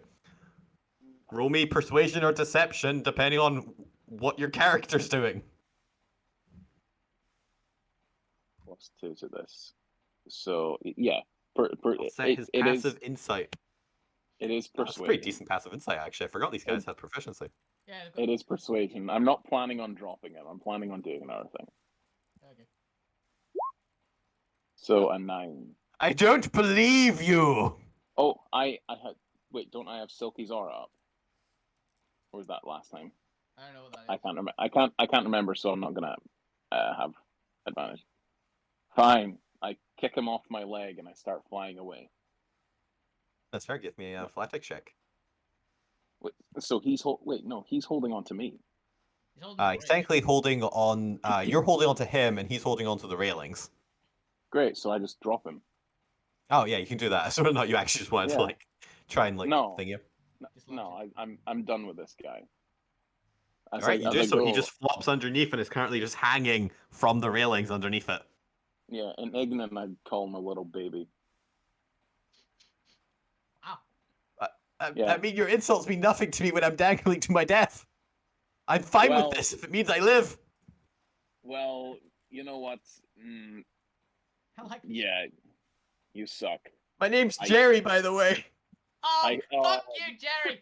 Roll me persuasion or deception, depending on what your character's doing. +2 to this. So yeah, I'll set his it is passive insight. it is That's pretty persuasion. decent passive insight, actually. I forgot these guys had proficiency. Yeah, they've got... It is persuasion. I'm not planning on dropping him. I'm planning on doing another thing. Okay. So a 9. I don't believe you. Oh, I had. Wait, don't I have Silky's aura up? Or was that last time? I don't know what that is. I can't remember. I can't remember, so I'm not gonna have advantage. Fine. I kick him off my leg and I start flying away. That's fair. Give me a athletics check. Wait, so wait, no, he's holding on to me. He's holding the He's bridge. technically holding on. You're holding on to him, and he's holding on to the railings. Great, so I just drop him. Oh yeah, you can do that. So not you actually just wanted to Yeah. like try and like No. thing him. No, I'm done with this guy. All right, you do so. He just flops underneath and is currently just hanging from the railings underneath it. Yeah, and ignorant, I'd call him a little baby. Wow. Yeah. I mean, your insults mean nothing to me when I'm dangling to my death. I'm fine Well- with this if it means I live. Well, you know what? I like this. Yeah, you suck. My name's I- Jerry, by the way. Oh, I- fuck you, Jerry!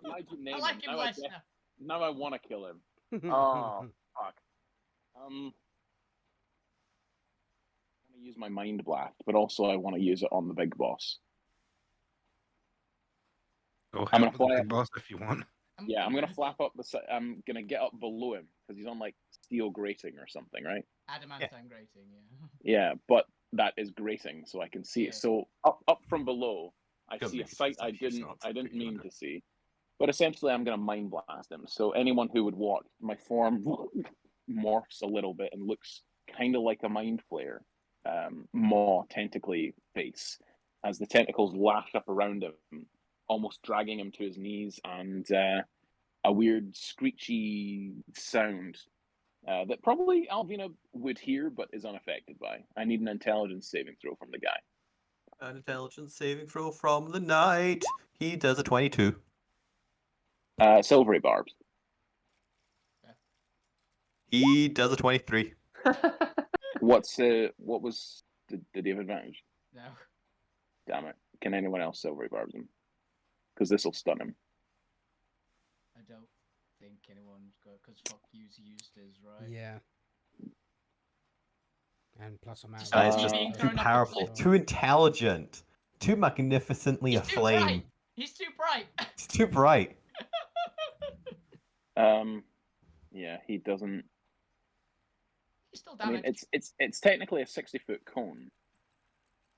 Why'd you name I like him? him Now less guess- now. Now I want to kill him. Oh, fuck. I want to use my mind blast, but also I want to use it on the big boss. Go I'm help gonna with the fly big boss if you want. Yeah, I'm gonna flap up I'm gonna get up below him because he's on like steel grating or something, right? Adamantine grating, yeah. Yeah, but that is grating, so I can see Yeah. it. So up from below, I Don't see a make sight stuff I yourself, didn't so you mean wonder. to see. But essentially, I'm gonna mind blast him. So anyone who would watch, my form morphs a little bit and looks kind of like a mind flayer, maw tentacly face, as the tentacles lash up around him, almost dragging him to his knees, and a weird screechy sound that probably Alvina would hear but is unaffected by. I need an intelligence saving throw from the guy. An intelligence saving throw from the knight. He does a 22. Silvery barbs. He does a 23. What was did he have advantage? No. Damn it! Can anyone else silvery barbs him? Because this will stun him. I don't think anyone's got... Because fuck you's used his, right? Yeah. And plus I'm out. Just of It's me just being range. too thrown off a powerful, cliff. too intelligent, too magnificently He's too aflame. bright. He's too bright. It's too bright. Yeah, he doesn't. He's still I mean, damaged. it's technically a 60-foot cone.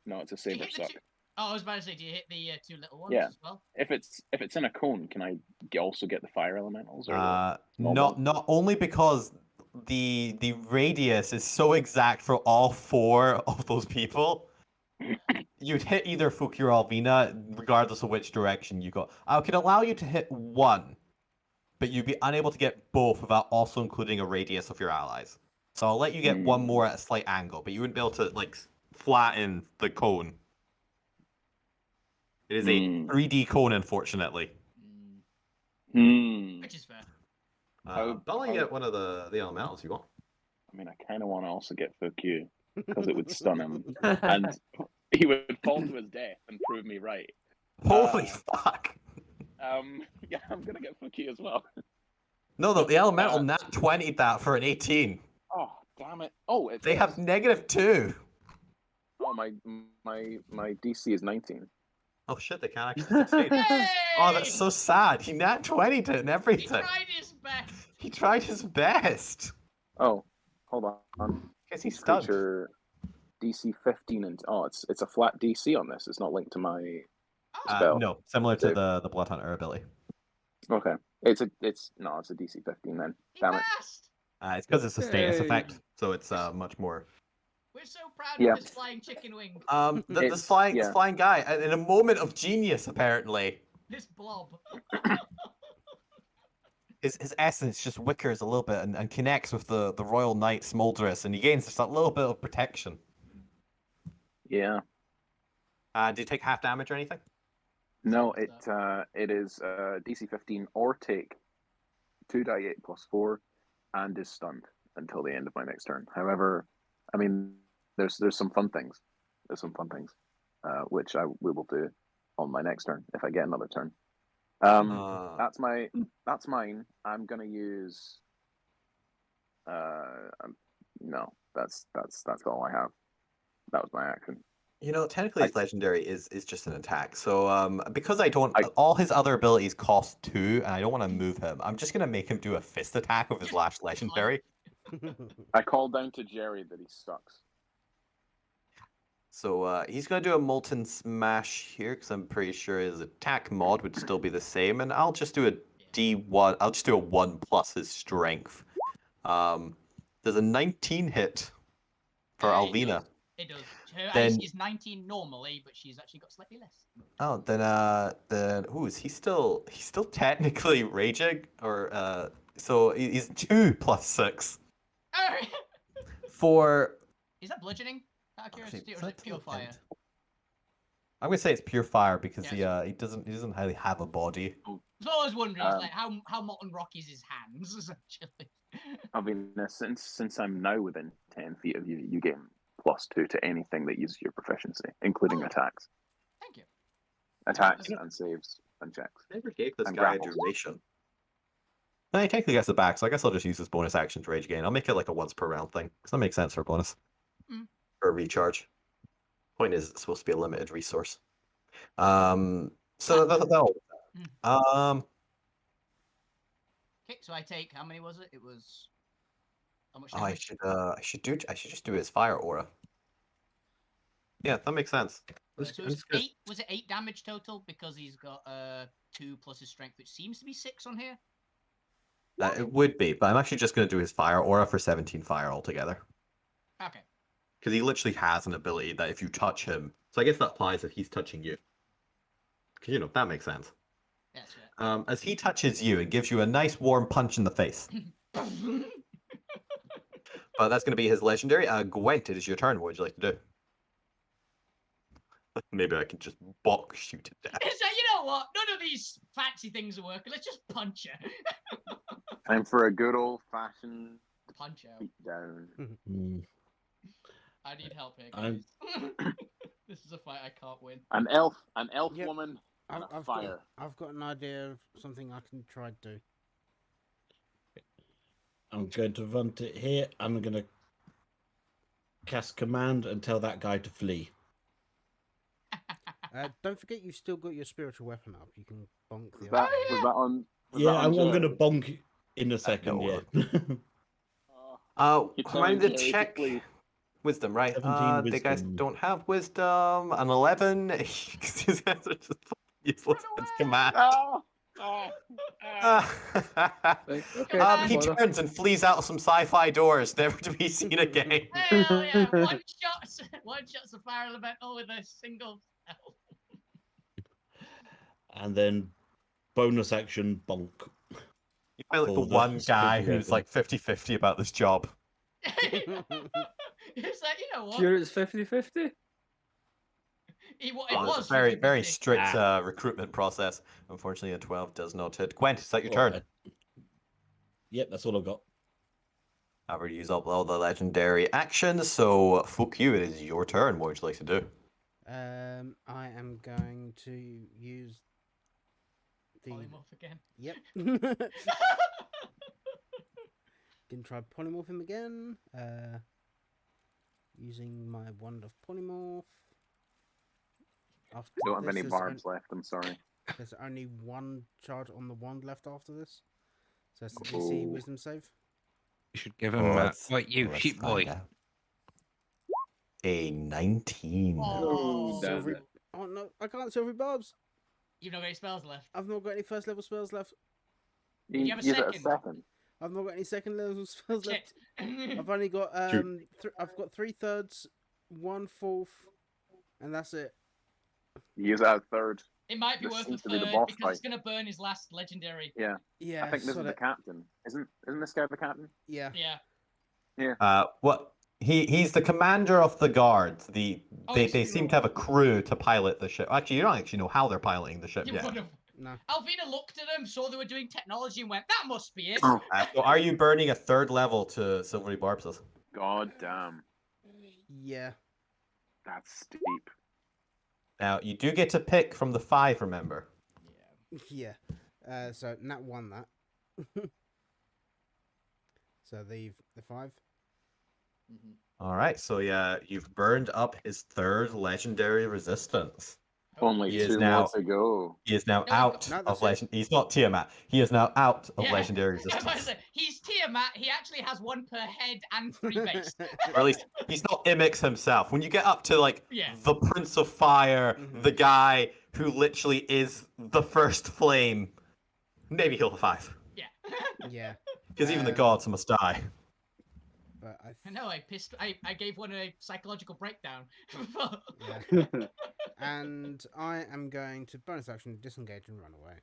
No, it's a Do you saber hit the suck. two... Oh, I was about to say, do you hit the two little ones Yeah. as well? If it's in a cone, can I also get the fire elementals? Or the small Not ones? not only because the radius is so exact for all 4 of those people. You'd hit either Fuki or Alvina, regardless of which direction you go. I can allow you to hit one, but you'd be unable to get both without also including a radius of your allies. So I'll let you get one more at a slight angle, but you wouldn't be able to like flatten the cone. It is a 3D cone, unfortunately. Which is fair. I'll let you get one of the elementals you want. I mean, I kind of want to also get Fukyu because it would stun him, and he would fall to his death and prove me right. Holy fuck! Yeah, I'm gonna get Fukyu as well. No, the elemental nat 20 that for an 18. Oh, damn it! Oh, it They have does. -2. Oh, my DC is 19. Oh shit, they can't actually succeed. Oh, that's so sad. He nat 20'd it and He everything. tried his best. He tried his best. Oh, hold on. Guess he's This stunned. creature DC 15 and it's a flat DC on this. It's not linked to my spell. No, similar to Save. the Blood Hunter ability. Okay, it's a DC 15 then. He Damn it. passed. It's because it's a status Hey. effect, so it's much more. We're so proud Yeah. of this flying chicken wing. This yeah. flying guy, in a moment of genius, apparently, This blob. his essence just wickers a little bit and connects with the Royal Knight Smoldrus, and he gains just a little bit of protection. Yeah. Do you take half damage or anything? No, What's that? it is DC 15 or take 2d8 plus 4 and is stunned until the end of my next turn. However, I mean, there's some fun things. There's some fun things, which we will do on my next turn if I get another turn. That's mine. I'm gonna use. No, that's all I have. That was my action. You know, technically his legendary is just an attack. So because all his other abilities cost 2, and I don't want to move him, I'm just gonna make him do a fist attack with his last legendary. I called down to Jerry that he sucks. So he's gonna do a Molten Smash here, because I'm pretty sure his attack mod would still be the same, and I'll just do a D1. I'll just do a 1 plus his strength. There's a 19 hit for Alvina. It does. Her Then- ice is 19 normally, but she's actually got slightly less. Oh, then is he still technically raging, or so he's 2 plus 6 Oh! for. Is that bludgeoning? Out of curiosity, or is Actually, it pure fire? I'm gonna say it's pure fire because Yeah, he doesn't really have a body. So I was wondering, like, how molten rock is his hands, essentially. I mean, since I'm now within 10 feet of you, you gain +2 to anything that uses your proficiency, including attacks. Thank you. Attacks and saves and checks. Never gave this And guy a grapples. duration. No, he technically gets the back, so I guess I'll just use this bonus action to rage again. I'll make it like a once per round thing, because that makes sense for a bonus. Or a recharge. Point is, it's supposed to be a limited resource. So that'll. Okay, so I take, how many was it? It was... How much I damage? should just do his fire aura. Yeah, that makes sense. So it was 8, was it 8 damage total? Because he's got 2 plus his strength, which seems to be 6 on here. It would be, but I'm actually just going to do his fire aura for 17 fire altogether. Okay. Because he literally has an ability that if you touch him, so I guess that applies if he's touching you. Because, that makes sense. That's it. As he touches you, it gives you a nice warm punch in the face. But that's going to be his legendary. Gwent, it is your turn. What would you like to do? Maybe I can just box shoot to death. So you know what? None of these fancy things are working. Let's just punch her. Time for a good old-fashioned Punch out. beat down. I need help here, I'm- guys. This is a fight I can't win. An elf Yep. woman, and a I've fire. I've got an idea of something I can try to do. I'm going to run to here. I'm going to cast command and tell that guy to flee. Don't forget you've still got your spiritual weapon up. You can bonk the Was other that was that on? Was Yeah, that on I'm Jerry? going to bonk in a second. no. Oh, Keep Remind me telling to Jerry to check flee. wisdom, right? 17 The guys wisdom. don't have wisdom. An 11. These guys are just useless Run as away! command. Oh, oh, oh. Like, okay, Come He bother. turns and flees out some sci-fi doors, never to be seen again. Hell yeah! One shot's a fire elemental with a single spell. And then bonus action bonk. You find like the For the one guy spiritual who's weapon. like 50-50 about this job. It's like, you know what? Sure, it's 50-50? It Oh, was it's a very, 50-50. very strict recruitment process. Unfortunately, a 12 does not hit. Gwent, is that your turn? Yep, that's all I've got. I've already used up all the legendary actions, so fuck you, it is your turn. What would you like to do? I am going to use the. Polymorph again. Yep. Can try polymorph him again. Using my wand of polymorph. After I don't have this, any there's barbs left. I'm sorry. There's only one charge on the wand left after this. So it's a Oh. DC wisdom save. You should give him what you let's sheep find boy. out. A 19. Oh, damn Silvery. it. Oh no, I can't silvery barbs. You've not got any spells left. I've not got any first level spells left. You have a Use it second. second. I've not got any second level spells left. Shit. I've only got Shoot. I've got 3/3, 1/4, and that's it. Use it at third. It might be This worth a seems to be the third boss because it's fight. going to burn his last legendary. Yeah. Yeah, I think this so is the that- captain. Isn't this guy the captain? Yeah. Yeah. What? He's the commander of the guards. They should be seem wrong. to have a crew to pilot the ship. Actually, you don't actually know how they're piloting the ship You yet. would have. No. Alvina looked at them, saw they were doing technology, and went, "That must be it." So are you burning a third level to Silvery Barbs? God damn. Yeah. That's steep. Now you do get to pick from the 5. Remember. Yeah. So Nat won that. So the 5. All right. So yeah, you've burned up his 3rd legendary resistance. Only He is 2 now- more to go. He is now No, out no, of that's it. legend. He's not Tiamat. He is now out of Yeah. legendary I was about to resistance. say, he's Tiamat. He actually has 1 per head and 3 base. Or at least he's not Imix himself. When you get up to like Yeah. the Prince of Fire, Mhm. the guy who literally is the first flame, maybe he'll have 5. Yeah. Yeah. Because even the Um, gods must die. But I know. I gave one a psychological breakdown. yeah. And I am going to bonus action disengage and run away.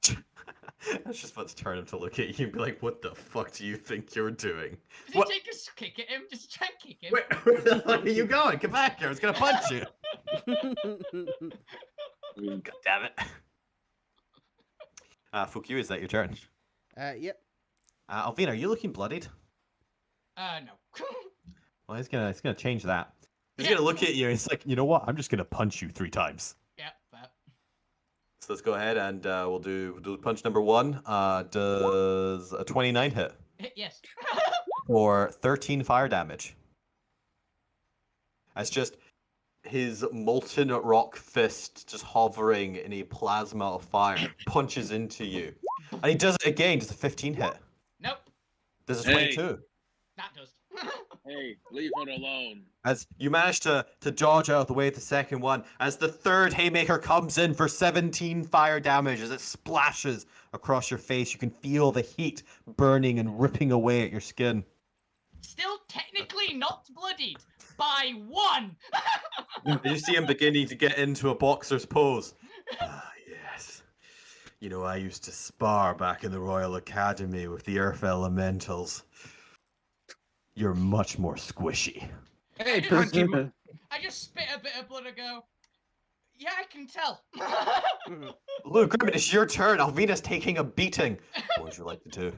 I was just about to turn him to look at you and be like, "What the fuck do you think you're doing? Does he What? take a kick at him? Just try and kick him. Where the fuck are you going? Come back here! I was gonna punch you." God damn it. Fuck you. Is that your turn? Yep. Alvina, are you looking bloodied? No. Well, he's gonna change that. He's Yeah. gonna look at you and he's like, "You know what? I'm just gonna punch you 3 times." Yeah, fair. So let's go ahead and we'll do punch number 1. Does a 29 hit Yes. for 13 fire damage? That's just his molten rock fist just hovering in a plasma of fire punches into you, and he does it again. Does a 15 hit? Nope. Does a Hey. 22? That does. Hey, leave her alone. As you manage to dodge out of the way of the second one, as the 3rd haymaker comes in for 17 fire damage, as it splashes across your face, you can feel the heat burning and ripping away at your skin. Still technically not bloodied by 1. And you see him beginning to get into a boxer's pose. Ah, yes. You know, I used to spar back in the Royal Academy with the Earth Elementals. You're much more squishy. Hey, punch him. I just spit a bit of blood and go, yeah, I can tell. Luke, Grimmett, it's your turn. Alvina's taking a beating. What would you like to do?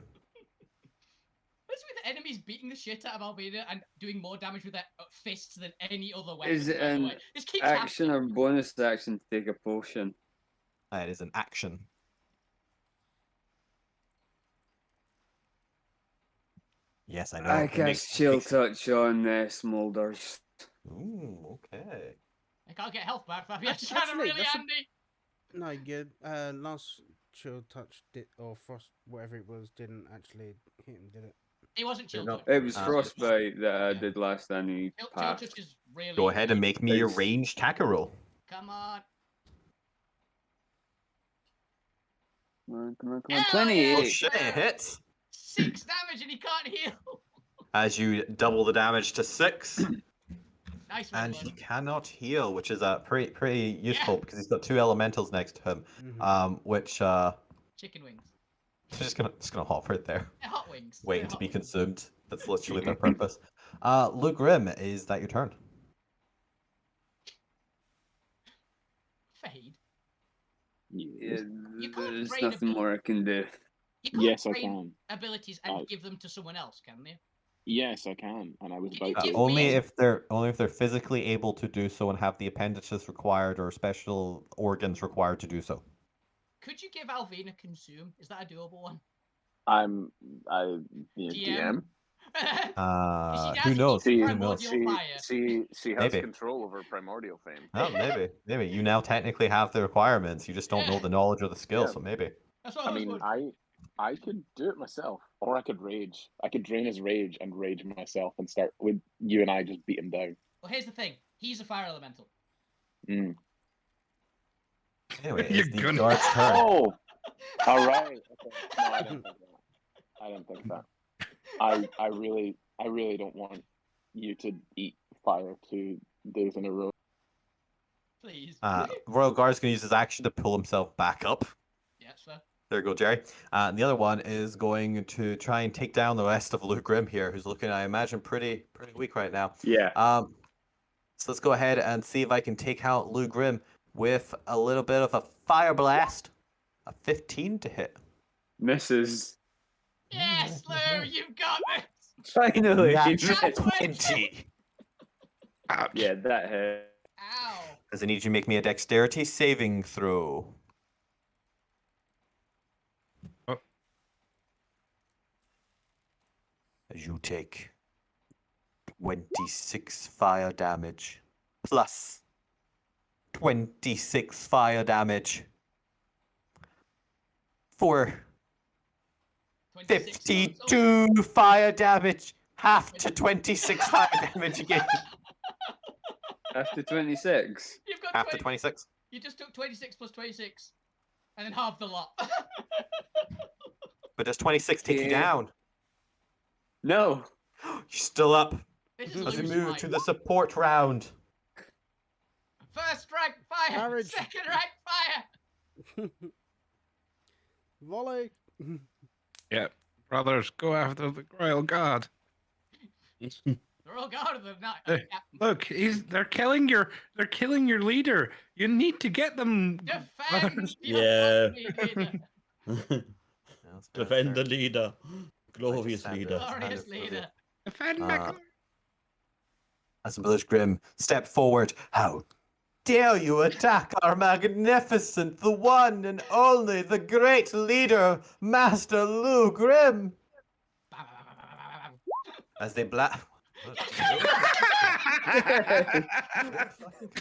What's with enemies beating the shit out of Alvina and doing more damage with their fists than any other weapon? Is it by the an way? This keeps action happening. or bonus action to take a potion? It is an action. Yes, I know. I It cast makes- chill makes- touch on Smolders. Ooh, okay. I can't get health back, Fabio. It's kind of Actually, really that's a- handy. No, good. Last chill touch did, or frost, whatever it was, didn't actually hit him, did it? It wasn't chill no. touch. It was Ah, frostbite that I Yeah. did last time he Chill passed. touch is really. Go ahead and make me a It's- ranged attacker roll. Come on. Come on. Hell 28. Oh yeah! shit, it hits. 6 damage and he can't heal. As you double the damage to 6, Nice one. and he bud. cannot heal, which is pretty useful Yeah. because he's got 2 elementals next to him, which Chicken wings. they're just gonna hop right there, They're hot wings. waiting They're to hot be wings. consumed. That's literally their purpose. Luke Grimm, is that your turn? Fade. Yes. You can't There's train nothing a- more I can do. You can't Yes, I train can. abilities and give them to someone else, can you? Yes, I can. And I was Can you about give to. Only me- if they're physically able to do so and have the appendages required or special organs required to do so. Could you give Alvina consume? Is that a doable one? DM. Who knows? She, Who knows? Primordial fire. she has Maybe. control over primordial fame. Oh, maybe. You now technically have the requirements. You just don't know Yeah. the knowledge or the skill, Yeah. so maybe. That's what I I was mean, wondering. I could do it myself, or I could rage. I could drain his rage and rage myself and start with you and I just beat him down. Well, here's the thing. He's a fire elemental. Mm. Anyway, You're it's the gonna- guard's turn. Oh, all right. Okay. No, I didn't think that. I didn't think that. I really don't want you to eat fire 2 days in a row. Please. Royal Guard's going to use his action to pull himself back up. Yeah, sir. There you go, Jerry. And the other one is going to try and take down the rest of Luke Grimm here, who's looking, I imagine, pretty weak right now. Yeah. So let's go ahead and see if I can take out Luke Grimm with a little bit of a fire blast. A 15 to hit. Misses. Yes, Lou, you got this. Finally. Natural That's what- 20. Ouch. Yeah, that hit. Ow. Does it need you to make me a dexterity saving throw? Oh. As you take 26 fire damage plus 26 fire damage for 26 52 fire damage. Half to 26 fire damage again. After 26. You've got Half to 20 26. You just took 26 plus 26. And then halved the lot. But does 26 take you Yeah. down? No. You're still up. This is As we Lou's move fight. to the support round. First rank fire. Courage. Second rank fire. Volley. Yeah, brothers, go after the Royal Guard. They're all guard of the night. Hey. Look, they're killing your leader. You need to get them. Defend brothers. your Yeah. fucking leader. Defend the leader. Glorious understand leader. that. Glorious Kind of leader. Defend Uh, my As Village Grim step forward, how dare you attack our magnificent, the one and only, the great leader, Master Lou Grim? As they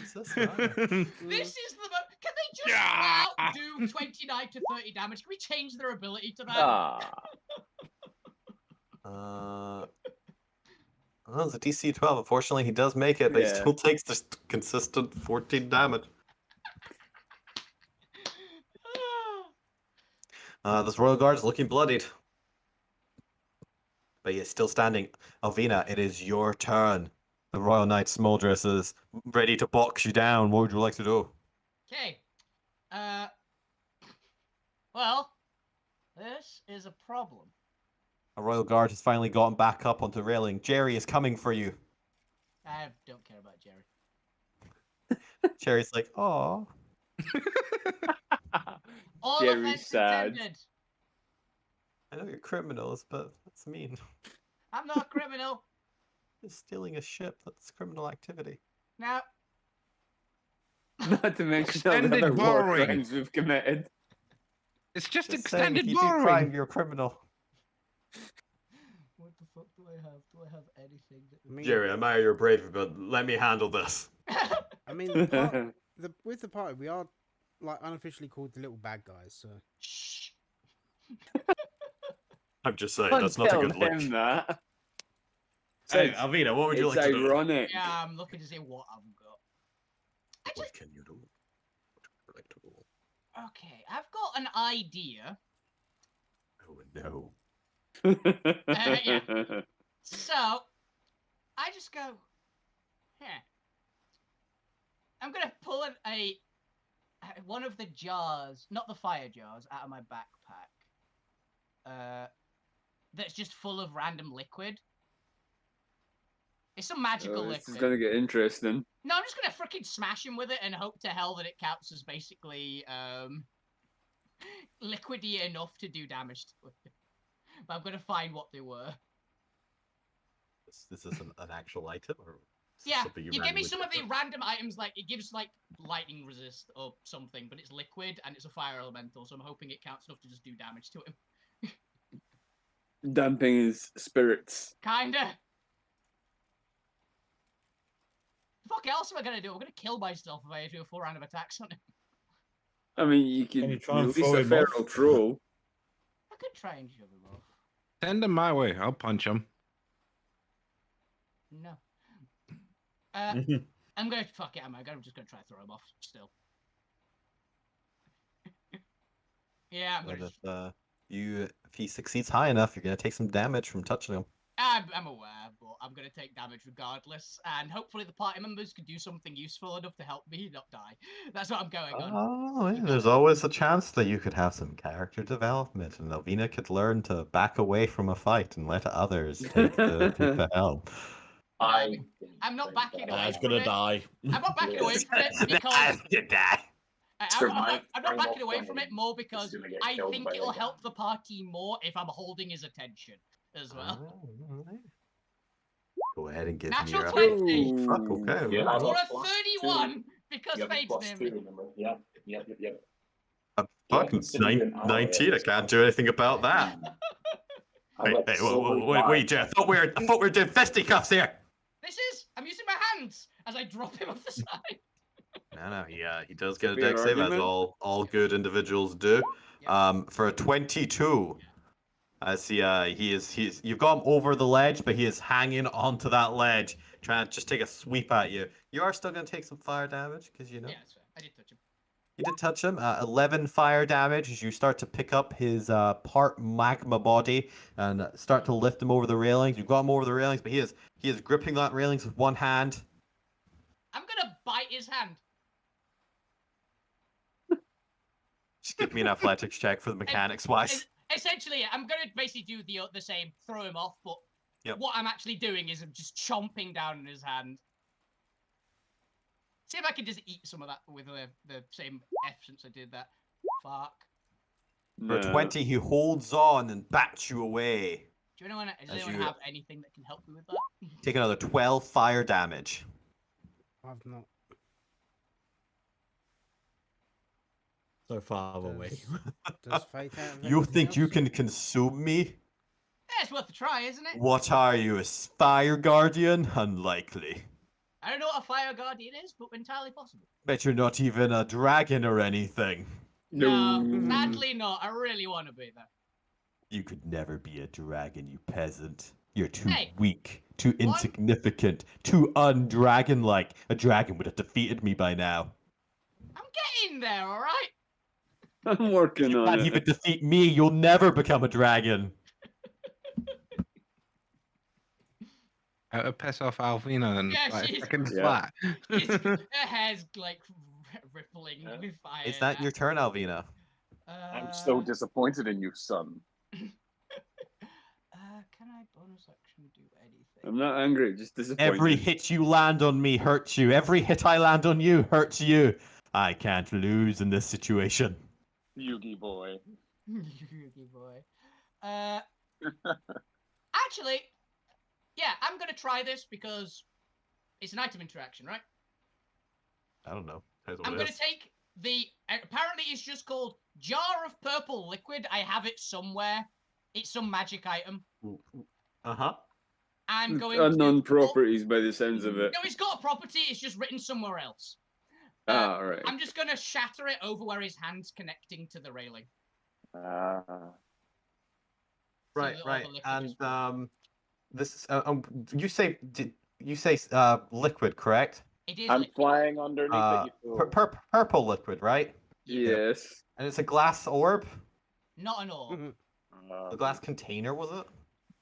This is the Can they just Yeah. out do 29 to 30 damage? Can we change their ability to that? Ah. Well, it's a DC 12. Unfortunately, he does make it, but he Yeah. still takes this consistent 14 damage. This Royal Guard is looking bloodied. But he is still standing. Alvina, it is your turn. The Royal Knight Smoldress is ready to box you down. What would you like to do? Okay. Well, this is a problem. A Royal Guard has finally gotten back up onto railing. Jerry is coming for you. I don't care about Jerry. Jerry's like, oh. All Jerry's offense sad. intended. I know you're criminals, but that's mean. I'm not a criminal. You're stealing a ship. That's criminal activity. Now, Not to mention all the Extended other war borrowing. crimes we've committed. It's just Just saying, if extended you do crime, borrowing. you're a criminal. what the fuck do I have? Do I have anything that I mean, Jerry, I admire your bravery, but let me handle this. I mean, with the party, we are like unofficially called the little bad guys. So Shh. I'm just saying, Don't that's not a tell good look. him that. Hey, It's, Alvina, what would you it's like to do? ironic. Yeah, I'm looking to see what I've got. What can you do? What would you like to do? Okay, I've got an idea. Oh no. Yeah. So, I just go, I'm gonna pull one of the jars, not the fire jars, out of my backpack. That's just full of random liquid. It's some magical This liquid. is gonna get interesting. No, I'm just gonna freaking smash him with it and hope to hell that it counts as basically liquidy enough to do damage to it. But I'm gonna find what they were. Is this an actual item or Yeah, something you give me randomly some of the picked random items, like it gives like lightning resist or something, but it's liquid and it's a fire elemental, so I'm hoping it counts enough to just do damage to him. Damping his spirits. Kinda. Fuck else am I gonna do? I'm gonna kill myself if I do a full round of attacks on him. I mean, you can you try and release throw a him feral off? troll. I could try and shove him off. Send him my way. I'll punch him. No. I'm gonna fuck it. I'm just gonna try to throw him off still. Yeah, I'm But gonna. if he succeeds high enough, you're gonna take some damage from touching him. I'm aware, but I'm gonna take damage regardless, and hopefully the party members can do something useful enough to help me not die. That's what I'm going on. Oh, yeah, there's always a chance that you could have some character development, and Alvina could learn to back away from a fight and let others take the helm. I'm not backing away Dad's from gonna it. die. I'm not backing away from it because I'm not backing away from it more because I think it'll help the party more if I'm holding his attention as well. Go ahead and give Natural me 20. your fuck. Okay. Yeah, well, For well. a 31 because You have a Fate's plus near 2, me. remember? Yep. fucking consider you an ally 19. I as can't well. do anything about that. I've got silver Wait, Jay, I thought we were doing fisticuffs here. I'm using my hands as I drop him off the side. No, he does get a Fair dex save, as argument. all good individuals do. Yep. For a 22, you've got him over the ledge, but he is hanging onto that ledge, trying to just take a sweep at you. You are still gonna take some fire damage because Yeah, that's fair. I did touch him. You did touch him. 11 fire damage as you start to pick up his part magma body and start to lift him over the railings. You've got him over the railings, but he is gripping that railings with one hand. I'm gonna bite his hand. Just give me an athletics check for the mechanics wise. Essentially, I'm gonna basically do the same, throw him off, but Yep. what I'm actually doing is I'm just chomping down in his hand. See if I can just eat some of that with the same essence I did that. Fuck. For a 20, he holds on and bats you away. Does anyone As you- have anything that can help me with that? Take another 12 fire damage. I've not. So far away. Does Fate have You anything think you else? can consume me? Yeah, it's worth a try, isn't it? What are you, a fire guardian? Unlikely. I don't know what a fire guardian is, but entirely possible. Bet you're not even a dragon or anything. No, sadly not. I really want to be though. You could never be a dragon, you peasant. You're too Hey. weak, too What? insignificant, too undragon-like. A dragon would have defeated me by now. I'm getting there, all right. I'm working You on can't it. even defeat me. You'll never become a dragon. How to piss off Alvina and Yeah, like, she's- fucking Yeah. flat. Her hair's like rippling with fire. Is that your turn, Alvina? I'm so disappointed in you, son. Can I bonus action do anything? I'm not angry, just disappointed. Every hit you land on me hurts you. Every hit I land on you hurts you. I can't lose in this situation. Yugi boy. Yugi boy. Actually, yeah, I'm gonna try this because it's an item interaction, right? I don't know. Depends what I'm it gonna is. take the. Apparently, it's just called Jar of Purple Liquid. I have it somewhere. It's some magic item. Uh-huh. I'm going Unknown to properties by the sounds of it. No, it's got a property. It's just written somewhere else. All right. I'm just gonna shatter it over where his hand's connecting to the railing. Right, So that all right. the liquid And just- this is you say liquid, correct? It is. I'm liquid. flying underneath Uh, it, you fool. purple liquid, right? Yes. And it's a glass orb. Not an orb. A glass container, was it?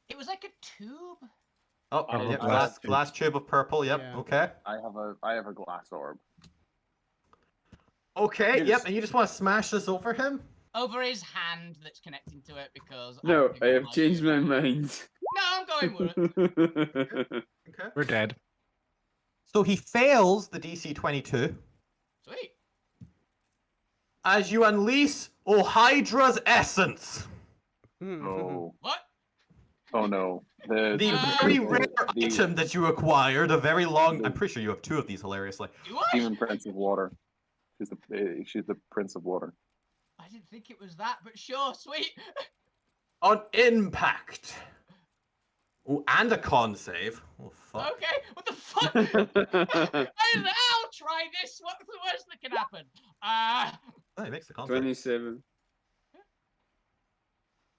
It was like a tube. Oh, I yep, have- glass tube of purple. Yep. Yeah. Okay. I have a glass orb. Okay. You Yep. just- And you just want to smash this over him? Over his hand that's connecting to it because. No, think I have might changed be- my mind. No, I'm going with it. Okay. We're dead. So he fails the DC 22 Sweet. as you unleash Hydra's essence. Oh, What? oh no. The Ah. very rare item that you acquired, a very long. I'm The- pretty sure you have two of these, hilariously. Do I? Demon Prince of Water. She's the Prince of Water. I didn't think it was that, but sure, sweet. On impact. Oh, and a con save. Oh, fuck. Okay, what the fuck? I'll try this. What's the worst that can happen? Oh, he makes the con save. 27.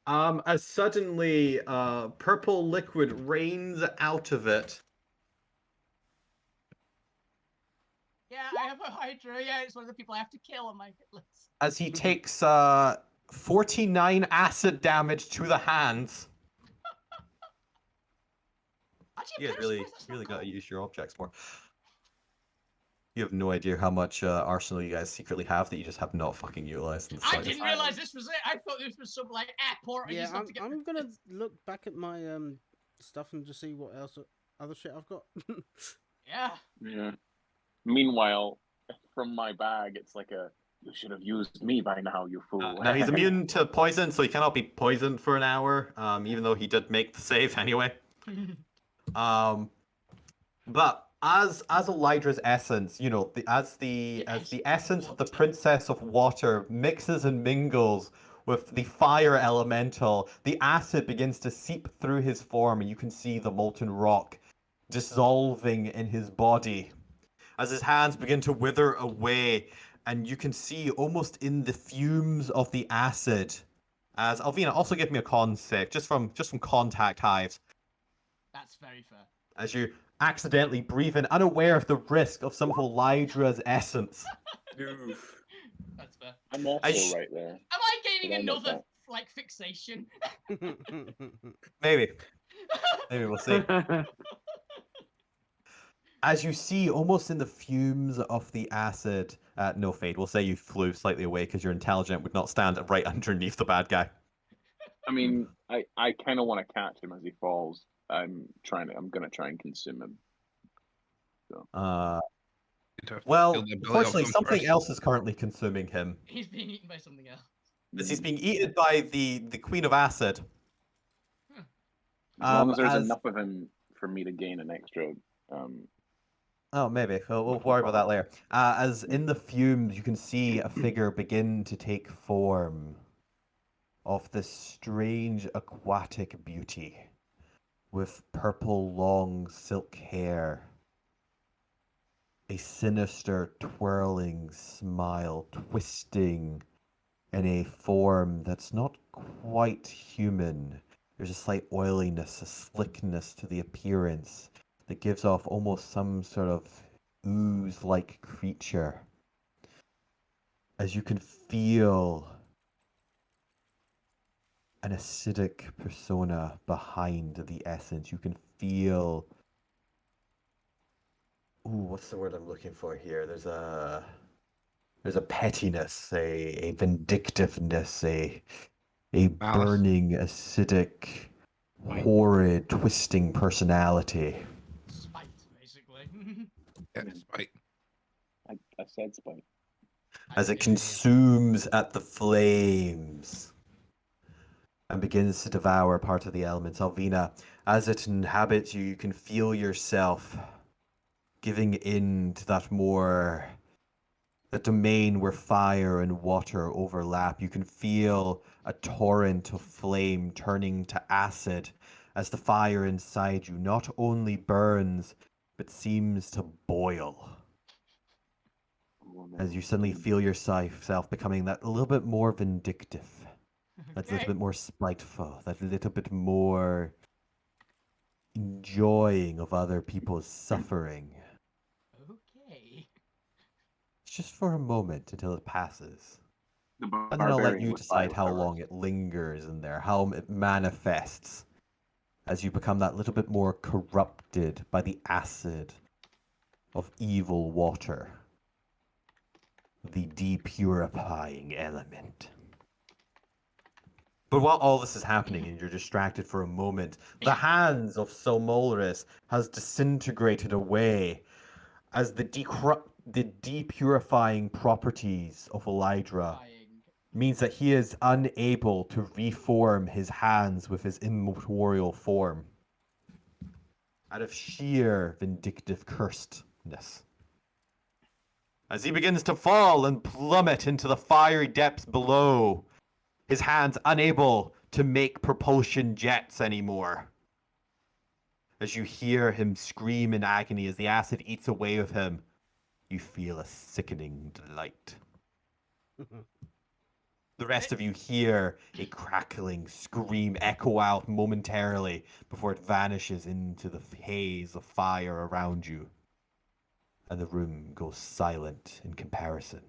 As suddenly, purple liquid rains out of it. Yeah, I have a Hydra. Yeah, it's one of the people I have to kill on my hit list. As he takes 49 acid damage to the hands. Actually, You I'm guys kinda really, surprised that's not really got to gold. use your objects more. You have no idea how much arsenal you guys secretly have that you just have not fucking utilized. In the I slightest. didn't realize this was it. I thought this was some like airport. And you Yeah, just have to get I'm gonna look back at my stuff and just see what else other shit I've got. Yeah. Yeah. Meanwhile, from my bag, it's like a. You should have used me by now, you fool. Now he's immune to poison, so he cannot be poisoned for an hour. Even though he did make the save anyway. But as Elydra's essence, you know, as the essence of the Princess of Water mixes and mingles with the fire elemental, the acid begins to seep through his form, and you can see the molten rock dissolving in his body. As his hands begin to wither away, and you can see almost in the fumes of the acid. As Alvina, also give me a con save, just from contact hives. That's very fair. As you accidentally breathe in, unaware of the risk of some of Elydra's essence. That's fair. I'm also right there. Am I gaining Did I note another that? like fixation? Maybe. Maybe we'll see. As you see, almost in the fumes of the acid, no Fade, we'll say you flew slightly away because your intelligent would not stand right underneath the bad guy. I mean, I kind of want to catch him as he falls. I'm gonna try and consume him. Well, Kill the belly unfortunately, of him something first. else is currently consuming him. He's being eaten by something else. As he's being eaten by the Queen of Acid. As long as there's as- enough of him for me to gain an extra. Oh, maybe. We'll worry about that later. As in the fumes, you can see a figure begin to take form of this strange aquatic beauty with purple long silk hair, a sinister twirling smile twisting in a form that's not quite human. There's a slight oiliness, a slickness to the appearance that gives off almost some sort of ooze-like creature. As you can feel an acidic persona behind the essence. You can feel... Ooh, what's the word I'm looking for here? There's a pettiness, a vindictiveness, a Malice. burning, acidic, horrid, twisting personality. Spite, basically. Yeah, spite. I said spite. As it consumes at the flames and begins to devour part of the elements. Alvina, as it inhabits you, you can feel yourself giving in to that domain where fire and water overlap. You can feel a torrent of flame turning to acid as the fire inside you not only burns, but seems to boil. As you suddenly feel yourself becoming that little bit more vindictive, that little Okay. bit more spiteful, that little bit more enjoying of other people's suffering. Okay. It's just for a moment until it passes. The And then I'll let barbarian you with decide fire how powers. long it lingers in there, how it manifests as you become that little bit more corrupted by the acid of evil water, the depurifying element. But while all this is happening and you're distracted for a moment, the hands of Solmolris has disintegrated away as the depurifying properties of Elydra Dying. means that he is unable to reform his hands with his immemorial form out of sheer vindictive cursedness. As he begins to fall and plummet into the fiery depths below, his hands unable to make propulsion jets anymore. As you hear him scream in agony as the acid eats away of him, you feel a sickening delight. The rest of you hear a crackling scream echo out momentarily before it vanishes into the haze of fire around you. And the room goes silent in comparison.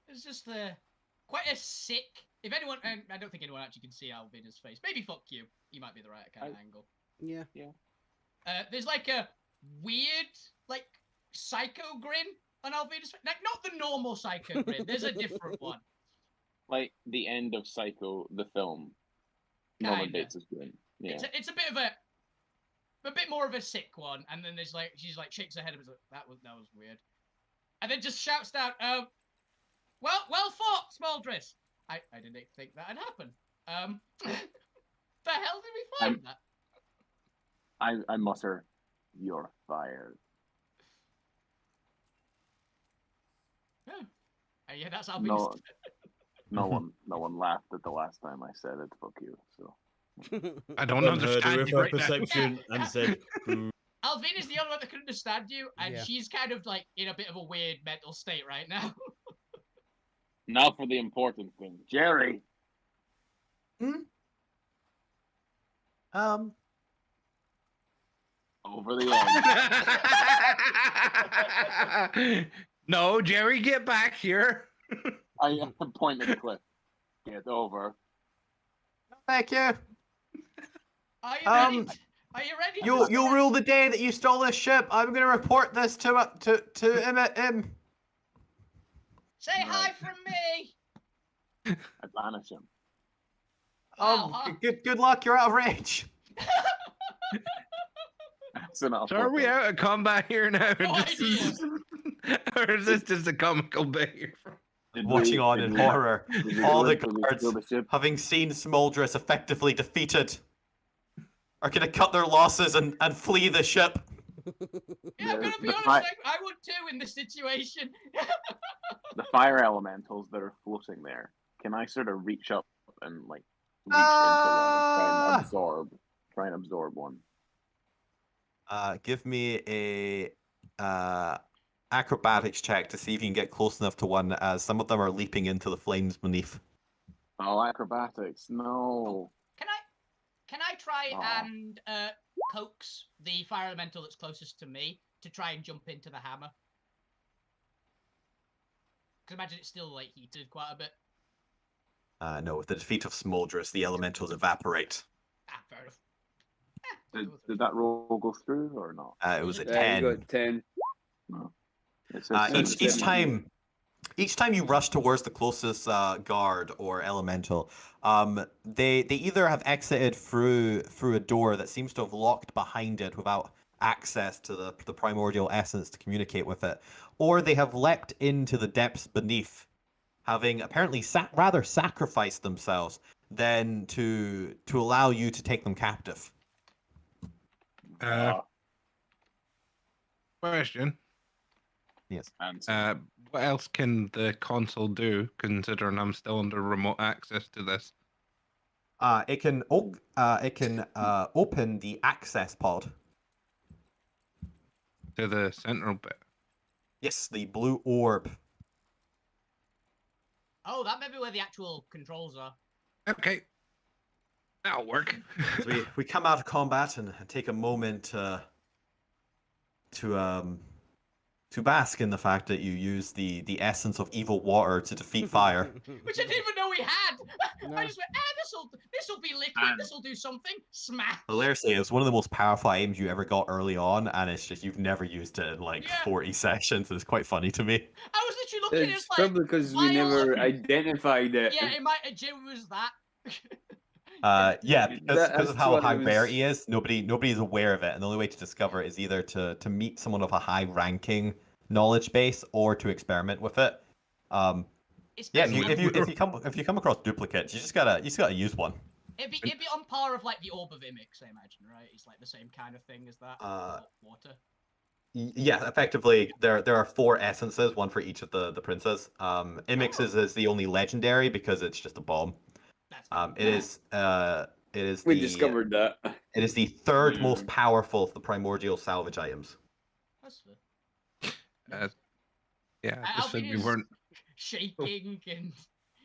It's just quite a sick. If anyone, I don't think anyone actually can see Alvina's face. Maybe fuck you. You might be the right kind of angle. Yeah. There's like a weird, like psycho grin on Alvina's face. Like not the normal psycho grin. There's a different one. Like the end of Psycho, the film. Norman Kinda. Bates is good. Yeah. It's a bit of a bit more of a sick one, and then there's like she's like shakes her head and was like, that was weird, and then just shouts down, well fought, Smoldris. I didn't think that'd happen. The hell did we find that? I mutter, "You're fired." Yeah, that's how we No, no one laughed at the last time I said it. Fuck you. So I don't Done her understand with you her right now. perception and said, Alvina's the only one that can understand you, and Yeah. she's kind of like in a bit of a weird mental state right now. Now for the important thing. Jerry, over the edge. No, Jerry, get back here. I point at Cliff. Get over. Thank you. Are you ready? Are you ready? to You'll rule the day that you stole this ship. I'm going to report this to him. Say hi from me. I banish him. Wow, huh? Good luck. You're out of range. That's enough. So are we out of combat here now? No This is- or is this just a comical bit here? Watching on in horror, all the guards, the ship. having seen Smoldris effectively defeated, are going to cut their losses and flee the ship. Yeah, I'm gonna be The honest. I would too in this situation. The fire elementals that are floating there. Can I sort of reach up and like reach into one and try and absorb one? Give me a acrobatics check to see if you can get close enough to one, as some of them are leaping into the flames beneath. Oh, acrobatics! No. Can I try Aw. and coax the fire elemental that's closest to me to try and jump into the hammer? Because imagine it's still like heated quite a bit. No, with the defeat of Smoldris, the elementals evaporate. Ah, fair enough. Did that roll go through or not? It was a Yeah, you 10. got 10. No. It says Each 17. each time you rush towards the closest guard or elemental, they either have exited through a door that seems to have locked behind it without access to the primordial essence to communicate with it, or they have leapt into the depths beneath, having apparently rather sacrificed themselves than to allow you to take them captive. Question. Yes. What else can the console do, considering I'm still under remote access to this? It can open the access pod. To the central bit. Yes, the blue orb. Oh, that may be where the actual controls are. Okay. That'll work. So we come out of combat and take a moment to bask in the fact that you use the essence of evil water to defeat fire. Which I didn't even know we had. No. I just went, this'll be liquid. And- This'll do something. Smash. Hilariously, it's one of the most powerful items you ever got early on, and it's just you've never used it in like Yeah. 40 sessions. It's quite funny to me. I was literally looking. It It's was like, probably because we while- never identified it. yeah, it might. Jim was that. Yeah, because That's of how what high it was- rarity is, nobody is aware of it, and the only way to discover it is either to meet someone of a high ranking knowledge base or to experiment with it. It's Yeah, basically if you come across duplicates, you just gotta use one. it'd be on par of like the orb of Imix, I imagine, right? It's like the same kind of thing as that. Water. Yeah, effectively, there are 4 essences, one for each of the princes. Imix's is the only legendary because it's just a bomb. That's It is We the discovered that. it is the third most powerful of the primordial salvage items. That's fair. Yeah, just said we Alvina's weren't. shaking and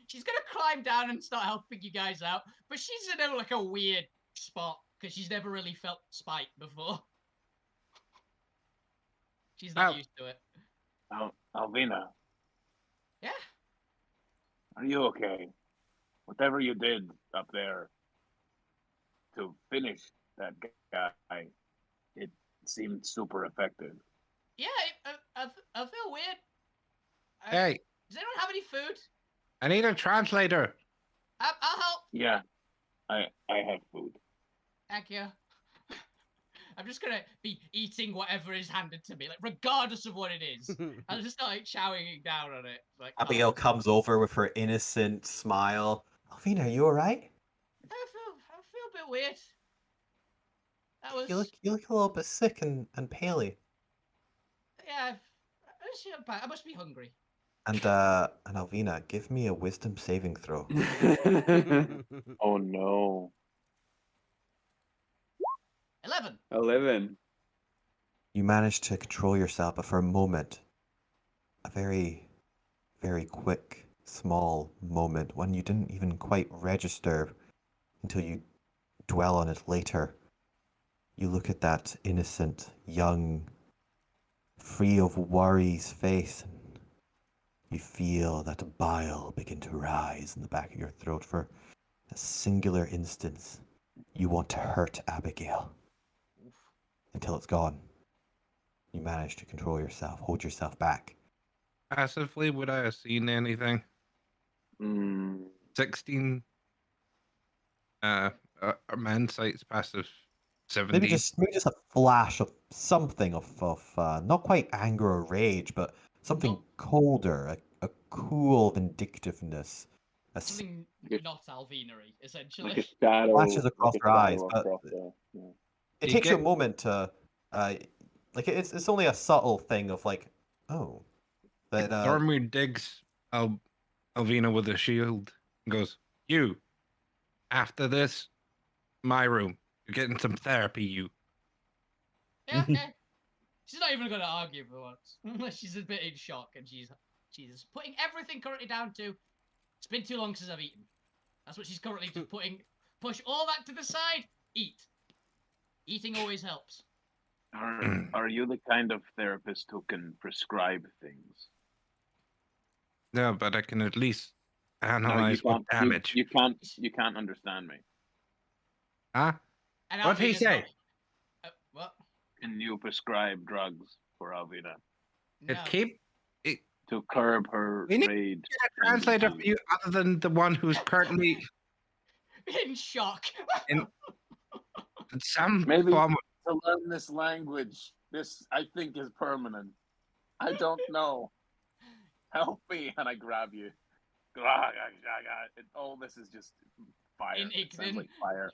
she's gonna climb down and start helping you guys out, but she's in like a weird spot because she's never really felt spite before. She's not Oh. used to it. Alvina, Yeah. are you okay? Whatever you did up there to finish that guy, it seemed super effective. Yeah, I feel weird. Hey, Does anyone have any food? I need a translator. I'll help. Yeah, I have food. Thank you. I'm just gonna be eating whatever is handed to me, like regardless of what it is. I'll just start like chowing down on it. Like Abigail comes over with her innocent smile. Alvina, are you alright? I feel a bit weird. That was You look a little bit sick and paley. yeah. I must be hungry. And Alvina, give me a wisdom saving throw. Oh no. 11. 11. You managed to control yourself, but for a moment, a very, very quick, small moment, one you didn't even quite register until you dwell on it later. You look at that innocent, young, free of worries face, and you feel that bile begin to rise in the back of your throat. For a singular instance, you want to hurt Abigail. Until it's gone. You manage to control yourself, hold yourself back. Passively, would I have seen anything? 16. Man sights passive 70. Maybe just a flash of something of not quite anger or rage, but something colder, a cool vindictiveness. Something not Alvinery, essentially. Like a shadow. Flashes across like a her eyes, shadow but across yeah. it You takes you a get- moment to, like it's only a subtle thing of like, oh, that Dormir digs Alvina with a shield and goes, "You, after this, my room. You're getting some therapy, you." Yeah, okay. She's not even going to argue for once. She's a bit in shock, and she's putting everything currently down to. It's been too long since I've eaten. That's what she's currently just putting. Push all that to the side. Eat. Eating always helps. Are you the kind of therapist who can prescribe things? No, but I can at least No, you analyze what can't. damage. You can't understand me. Huh? And What'd he Alvina's say? not- what? Can you prescribe drugs for Alvina No. to curb her We need rage? A translator for you other than the one who's currently In shock. in some Maybe form of to learn this language. This I think is permanent. I don't know. Help me, and I grab you. Oh, this is just fire. In It sounds Ignan. like fire.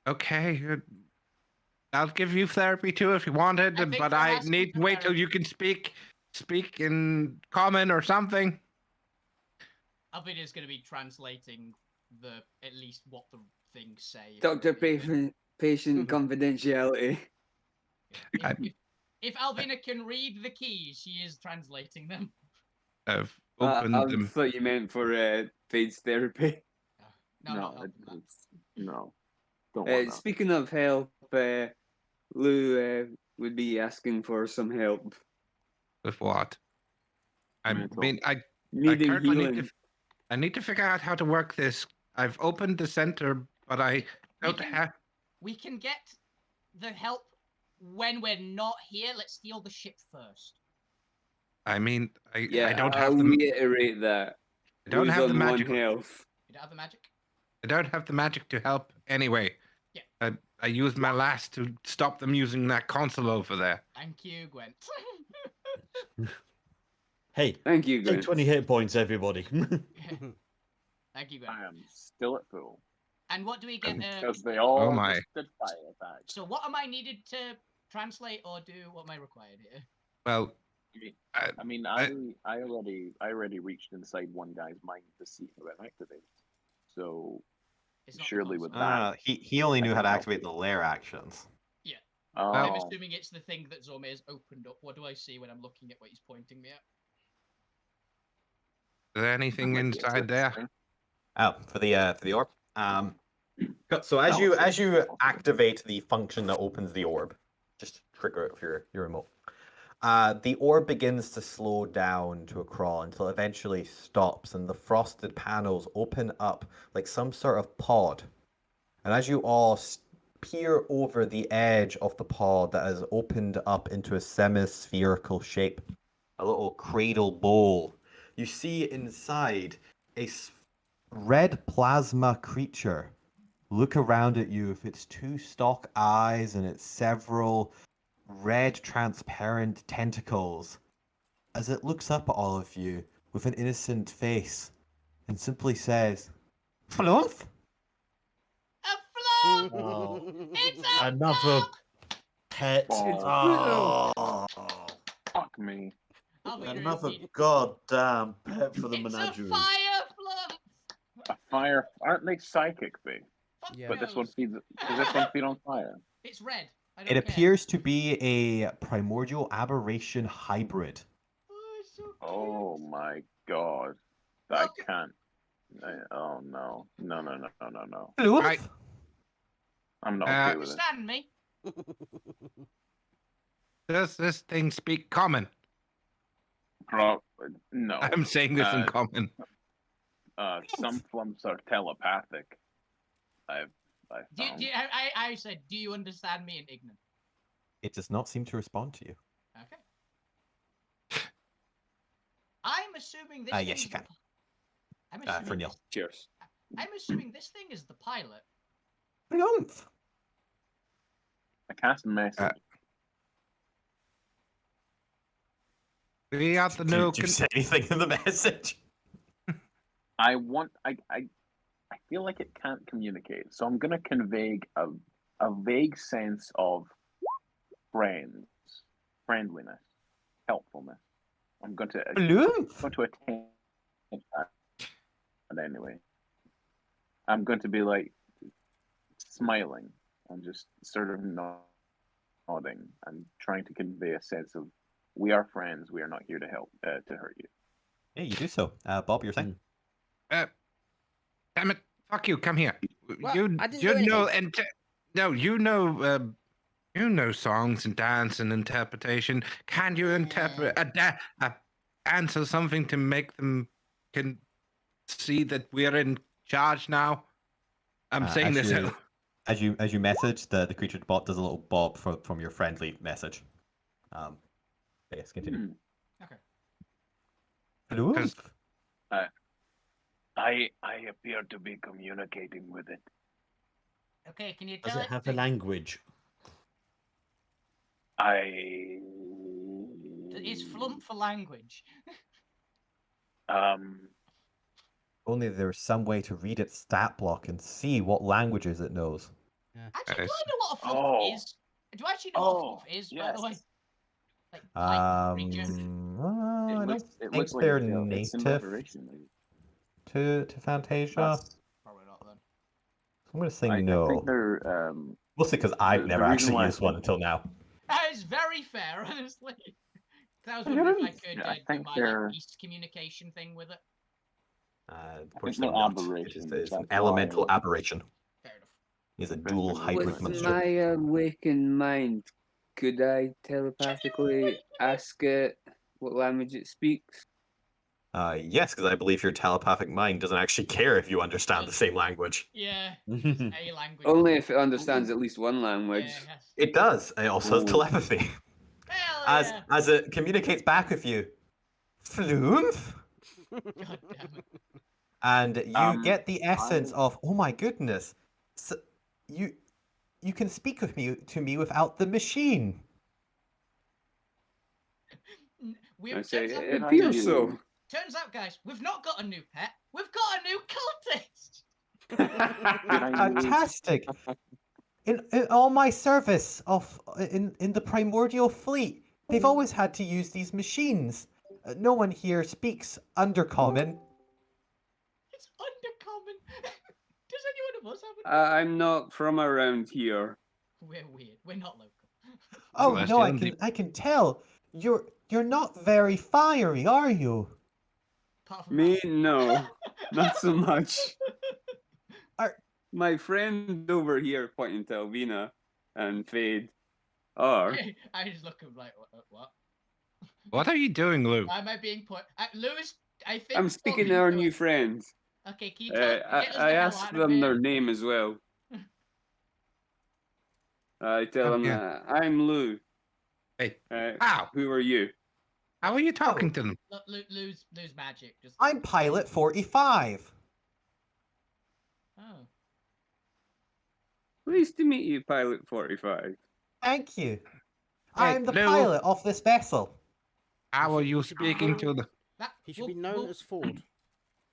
Okay. I'll give you therapy too if you wanted, I think but we're I asking need to for wait till you can speak in common or something. Alvina's going to be translating at least what the things say. Doctor patient confidentiality. If Alvina can read the keys, she is translating them. I've I opened them. thought you meant for phage therapy. No, no. Don't want that. Speaking of help, Lou would be asking for some help. With what? I Mental. mean, I Needing currently healing. I need to figure out how to work this. I've opened the center, but I don't have. We can get the help when we're not here. Let's steal the ship first. I mean, I don't I'll have the. reiterate that. I don't Lou's have the on magic. one health. You don't have the magic? I don't have the magic to help anyway. Yeah. I used my last to stop them using that console over there. Thank you, Gwent. Hey, thank you, take Gwent. 20 hit points, everybody. Thank you, Gwent. I am still at full. And what do we get? Because they all my. just did fire attacks. So what am I needed to translate or do? What am I required here? Well, I already reached inside one guy's mind to see how it activates. So surely with that, he only knew how to help activate the lair actions. Yeah. Oh. I'm assuming it's the thing that Zome has opened up. What do I see when I'm looking at what he's pointing me at? is there anything inside there? Oh, for the orb. So as you activate the function that opens the orb, just trigger it with your remote. The orb begins to slow down to a crawl until it eventually stops, and the frosted panels open up like some sort of pod. And as you all peer over the edge of the pod that has opened up into a semi-spherical shape, a little cradle bowl, you see inside a red plasma creature look around at you with its two stalk eyes and its several red transparent tentacles as it looks up at all of you with an innocent face and simply says, "Flumph?" A flump! Oh, It's a another flump! pet. Oh. Fuck me. Alvina Another indeed. goddamn pet for the It's menagerie. a fire flump! A fire? Aren't they psychic, B? Fuck Yeah. But this one knows? feeds. Does this one feed on fire? It's red. I don't It care. appears to be a primordial aberration hybrid. Oh, it's so cute. Oh my god. I can't. Oh no. No. Flumph? I'm not okay with it. Understand me? Does this thing speak common? No. I'm saying this in common. Some flumps are telepathic. I said, do you understand me in ignorant? It does not seem to respond to you. Okay. I'm assuming this. Yes, you can. For Neil. Cheers. I'm assuming this thing is the pilot. Flumph? I cast message. We have to know. Did you say anything in the message? I feel like it can't communicate, so I'm gonna convey a vague sense of friendliness, helpfulness. I'm going to attempt that. And anyway, I'm going to be like smiling and just sort of nodding and trying to convey a sense of we are friends. We are not here to help to hurt you. Yeah, you do so. Bob, you're saying? Damn it! Fuck you! Come here. What? You I didn't do know anything. you know songs and dance and interpretation. Can you interpret answer something to make them can see that we're in charge now? I'm saying this out. As you message, the creature bot does a little bob from your friendly message. Yes, continue. Okay. Flumph? I appear to be communicating with it. Okay, can you tell Does it have a language? Is flump for language? Only there's some way to read its stat block and see what languages it knows. Actually, do I know what a flump is? Do I actually know what a flump is, by the way? Like, creature? I don't It looks think like they're it's in native. preparation. to Fantasia? That's- Probably not then. I'm going to say I no. think they're We'll see, because I've the never reason actually why I used one think- until now. That is very fair, honestly. I was I wondering if I haven't- could yeah, I do think my they're- beast communication thing with it. Unfortunately they're not. It is, aberrations, it's an that's elemental why- aberration. Fair enough. He's a Best dual thing to do hybrid is- With monster. my awakened mind, could I telepathically ask it what language it speaks? Yes, because I believe your telepathic mind doesn't actually care if you understand the same language. Yeah, it's a language. Only if it understands at least one language. Yeah, yes. It does. It also has Ooh. telepathy. Hell As yeah. as it communicates back with you. Flumph? God damn it. And you get the essence I- of, oh my goodness, so you can speak with me to me without the machine. We, I say, turns, out, it I appears do. so. turns out, guys, we've not got a new pet. We've got a new cultist. Did I use- Fantastic. In all my service of in the primordial fleet, they've always had to use these machines. No one here speaks undercommon. It's undercommon. Does any one of us have a I'm not from around here. We're weird. We're not local. Oh Well, no, I that's the can tell. You're not very fiery, are you? Apart from Me, that. no, not so much. Are- My friend over here, pointing to Alvina and Fade, are. I just look at him like, what? What are you doing, Lou? Why am I being put? Lewis, I think. I'm speaking to our new friends. Okay, can you tell? I get us the I hell asked out of them their here. name as well. I tell them, Yeah. I'm Lou. Hey, Uh, how? who are you? How are you talking to them? Look, lose magic. Just. I'm Pilot 45. Oh. Pleased to meet you, Pilot 45. Thank you. Hey, I'm the Lou. pilot of this vessel. How are should- you you should be speaking called- to them? That, He should be known as Ford.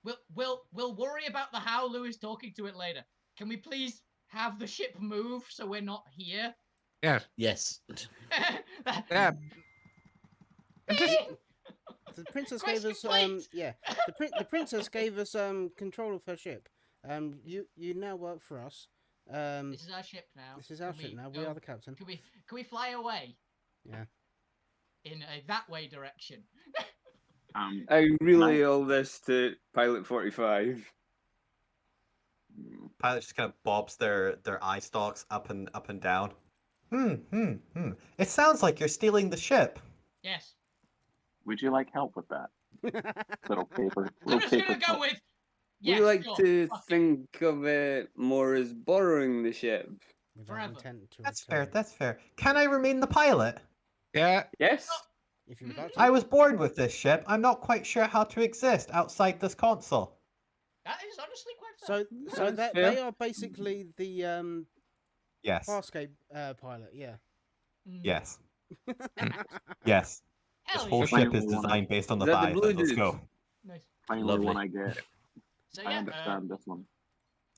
We'll worry about the how Lou is talking to it later. Can we please have the ship move so we're not here? Yes. Yes. Yeah. The princess gave Question, us please. yeah. The princess gave us control of her ship. You now work for us. This is our ship now. This is our ship now. We are the captain. Can we fly away? Yeah. In a that way direction. I relay all this to Pilot 45. Pilot just kind of bobs their eye stalks up and down. It sounds like you're stealing the ship. Yes. Would you like help with that? Little paper. I'm Little just paper. gonna go with. Yes, We like sure, to fuck it. think of it more as borrowing the ship. Without Forever. intent to That's return. fair. That's fair. Can I remain the pilot? Yeah. Yes? If you would like to. I was born with this ship. I'm not quite sure how to exist outside this console. That is honestly quite fair. So That's that fair. they are basically the Yes. Farscape pilot. Yeah. Mm. Yes. Yes. Hell This whole yeah. ship is Finally one. designed based on the Is that the vibe. blue Let's dudes? go. Nice. Finally, Lovely. one I get. So I yeah, understand this one.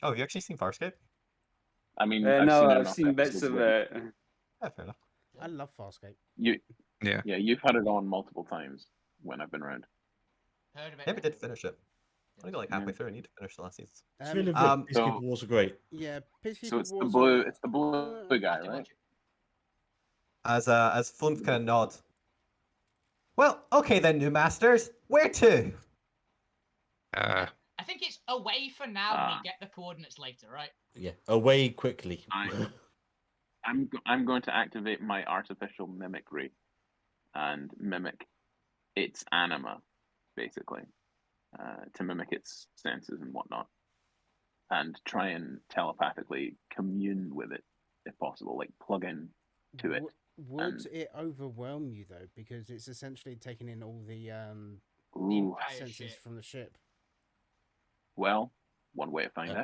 Oh, have you actually seen Farscape? I mean, No, I've enough seen bits episodes of where it. Yeah, fair enough. I love Farscape. You, Yeah. yeah, you've had it on multiple times when I've been around. heard of it. Never did finish it. I got like halfway Yeah. through. I need to finish the last season. It's really Um, good. Peacekeeper Wars are great. Yeah, Peacekeeper So it's the Wars blue. are- It's the blue guy, Have to right? watch it. As Flump kind of nods. Well, okay then, new masters. Where to? Uh, I think it's away for now. Ah. We'll get the coordinates later, right? Yeah. Away quickly. I'm going to activate my artificial mimicry, and mimic its anima, basically, to mimic its senses and whatnot, and try and telepathically commune with it if possible, like plug in to it. Would and- it overwhelm you though? Because it's essentially taking in all the Ooh, Entire senses ship. from the ship. well, one way to find Yeah.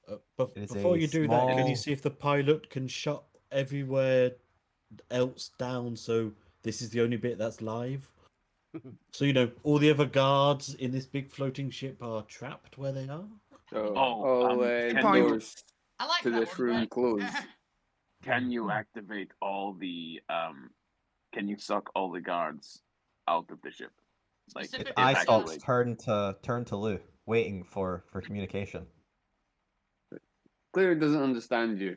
out. But It is before a you do that, can small- you see if the pilot can shut everywhere else down so this is the only bit that's live? So, all the other guards in this big floating ship are trapped where they are? So Oh, all can doors I like to that this one, room right? closed. Can you activate all the Can you suck all the guards out of the ship? Like Specifically, Eye I stalks got- turn to Lou. waiting for communication. Claire doesn't understand you.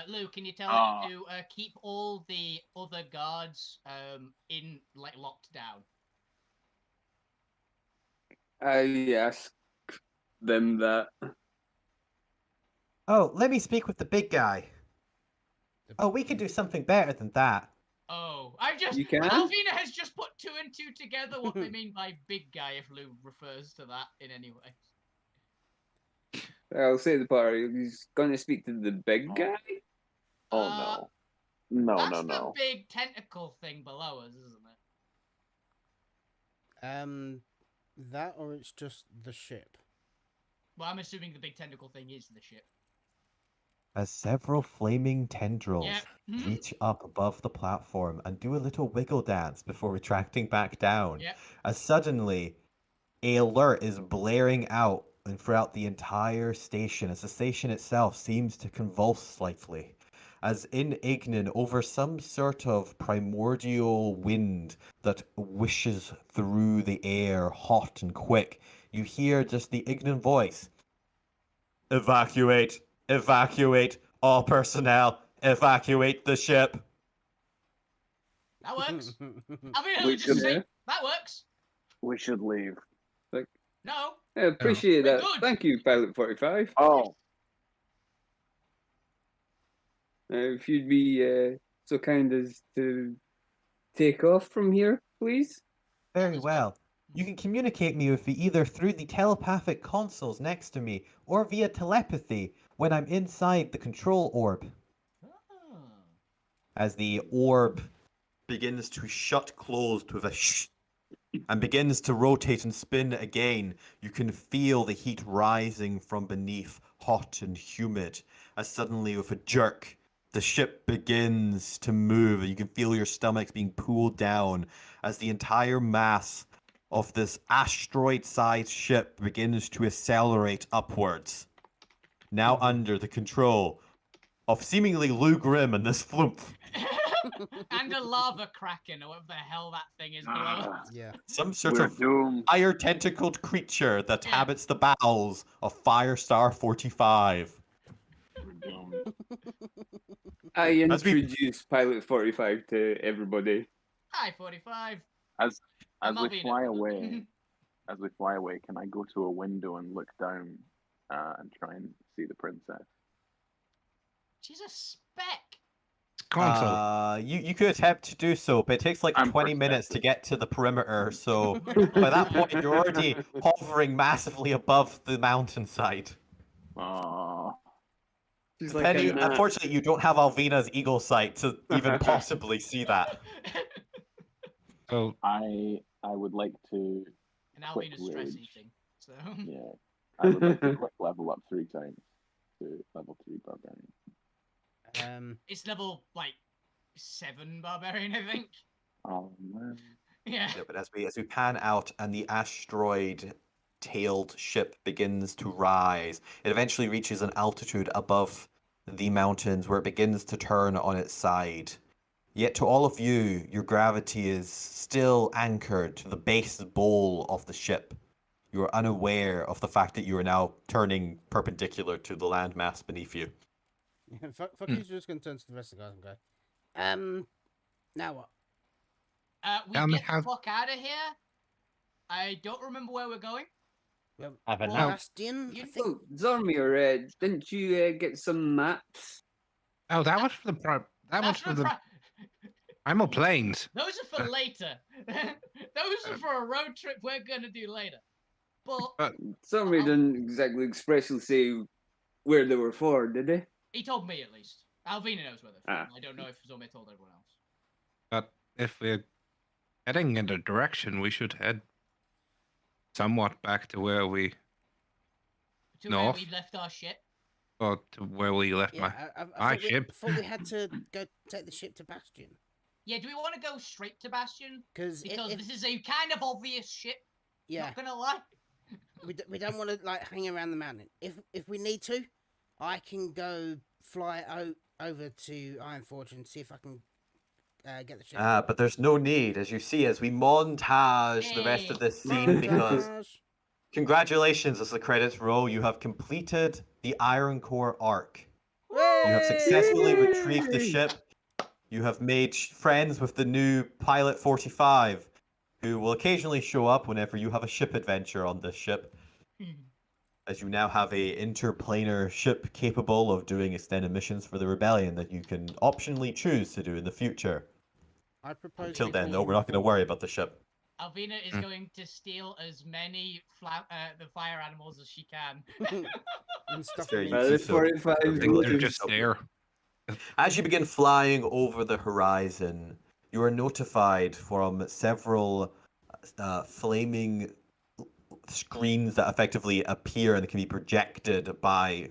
Lou, can you tell Ah. it to keep all the other guards in locked down? I ask them that. Oh, let me speak with the big guy. Oh, we can do something better than that. Oh, You can? Alvina has just put 2 and 2 together what they mean by big guy, if Lou refers to that in any way. I'll say the party. He's going to speak to the big guy? Oh Uh, no. No, That's no, the no. big tentacle thing below us, isn't it? That or it's just the ship. Well, I'm assuming the big tentacle thing is the ship. As several flaming tendrils Yep. Mhm. reach up above the platform and do a little wiggle dance before retracting back down, Yep. as suddenly a alert is blaring out and throughout the entire station as the station itself seems to convulse slightly. As in Ignan, over some sort of primordial wind that wishes through the air hot and quick, you hear just the Ignan voice. Evacuate! Evacuate! All personnel! Evacuate the ship! That works. I mean, We it'll just should- say, Yeah. that works. We should leave. No. I appreciate We're that. good. Thank you, Pilot 45. Oh, If you'd be so kind as to take off from here, please. Very that's well. You can communicate me with me either through the telepathic consoles next to me or via telepathy when I'm inside the control orb. Oh. As the orb begins to shut closed with a shh and begins to rotate and spin again, you can feel the heat rising from beneath, hot and humid, as suddenly with a jerk, the ship begins to move, and you can feel your stomachs being pulled down as the entire mass of this asteroid-sized ship begins to accelerate upwards. Now under the control of seemingly Lou Grimm and this flump. And a lava kraken, or whatever the hell that thing is below us. Yeah. Some sort we're of doomed. fire tentacled creature that Yeah. habits the bowels of Firestar 45. We're doomed. I As we- introduce Pilot 45 to everybody. Hi, 45. As I'm we Alvina. fly away, can I go to a window and look down and try and see the princess? She's a speck. Console. You could attempt to do so, but it takes like I'm 20 minutes to perceptive. get to the perimeter, so by that point you're already hovering massively above the mountainside. Oh, She's Penny, an unfortunately, you don't have Alvina's eagle sight to even possibly see that. So I would like to. And Quick Alvina's stress rage. eating. So Yeah, I would like to quick level up 3 times to level 3 barbarian. it's level 7 barbarian, I think. Oh man. Yeah. Yeah, but as we pan out and the asteroid tailed ship begins to rise, it eventually reaches an altitude above the mountains where it begins to turn on its side. Yet to all of you, your gravity is still anchored to the base bowl of the ship. You are unaware of the fact that you are now turning perpendicular to the landmass beneath you. Fucky's just gonna turn to the rest of the guys and go, now what? We Tell me get the how- fuck out of here. I don't remember where we're going. Well, Have a Well, nap. Bastion, I You- think. Oh, Zormir, didn't you get some maps? Oh, that was for the that was That's for for the pri- primal planes. Those are for later. Those are for a road trip we're gonna do later. But Zormir didn't exactly expressly say where they were for, did they? he told me at least. Alvina knows where they're from. Ah. I don't know if Zomir told everyone else. But if we're heading in a direction, we should head somewhat back to where we To where North. we left our ship. or to where we left Yeah, my. I my thought, ship. thought we had to go take the ship to Bastion. Yeah, do we want to go straight to Bastion? Because Because this is a kind of obvious ship. yeah, Not gonna lie. we don't want to hang around the mountain. If we need to, I can go fly over to Iron Forge and see if I can get the ship. But there's no need, as you see, as we montage the rest of this scene, because Montage. Congratulations, as the credits roll, you have completed the Iron Core arc. You have successfully retrieved the Yay! ship. You have made friends with the new Pilot 45, who will occasionally show up whenever you have a ship adventure on this ship, as you now have a interplanar ship capable of doing extended missions for the Rebellion that you can optionally choose to do in the future. I propose. Until we then, call though, him we're not going to Thor. worry about the ship. Alvina is going to steal as many the fire animals as she can. And stuff very them easy. in. Pilot so- 45 I think they're lives. just there. As you begin flying over the horizon, you are notified from several flaming screens that effectively appear and can be projected by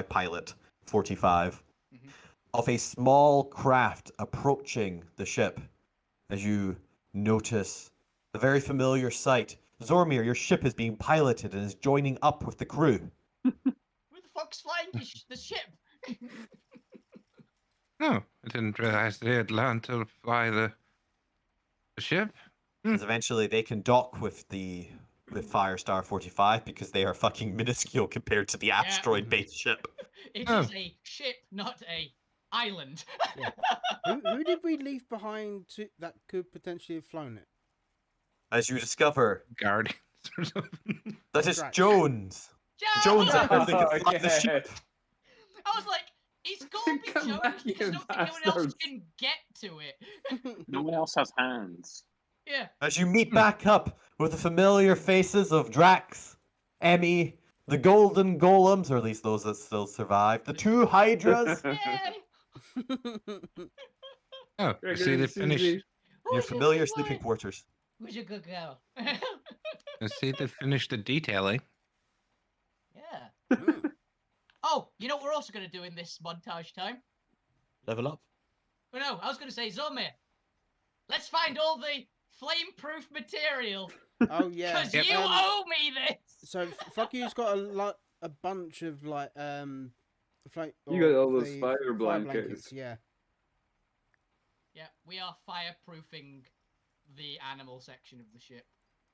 Pilot 45 Mhm. of a small craft approaching the ship. As you notice the very familiar sight, Zormir, your ship is being piloted and is joining up with the crew. Who the fuck's flying the ship? Oh, I didn't realize they had learned to fly the ship. As eventually they can dock with Firestar 45 because they are fucking minuscule compared to the Yeah. asteroid-based ship. It Oh. is a ship, not a island. Yeah. Who did we leave behind that could potentially have flown it? As you discover Guardians or something. that is Drax. Jones. Jones I apparently can fly the Okay. ship. was like, it's gotta be Come Jones back, you because no one else bastards. can get to it. No one else has hands. Yeah. As you meet back up with the familiar faces of Drax, Emmy, the Golden Golems, or at least those that still survive, the two Hydras, Yay! Oh, I see they finished. your Who's familiar good sleeping boy? quarters. Who's a good girl? I see they finished the detailing. Yeah. Oh, you know what we're also going to do in this montage time? Level up. Oh no, I was going to say, Zomir, let's find all the flame-proof material. Oh yeah. Because you owe me this! So fuck you's got a bunch of like You got all those the fire blankets. Yeah. Yeah, we are fireproofing the animal section of the ship.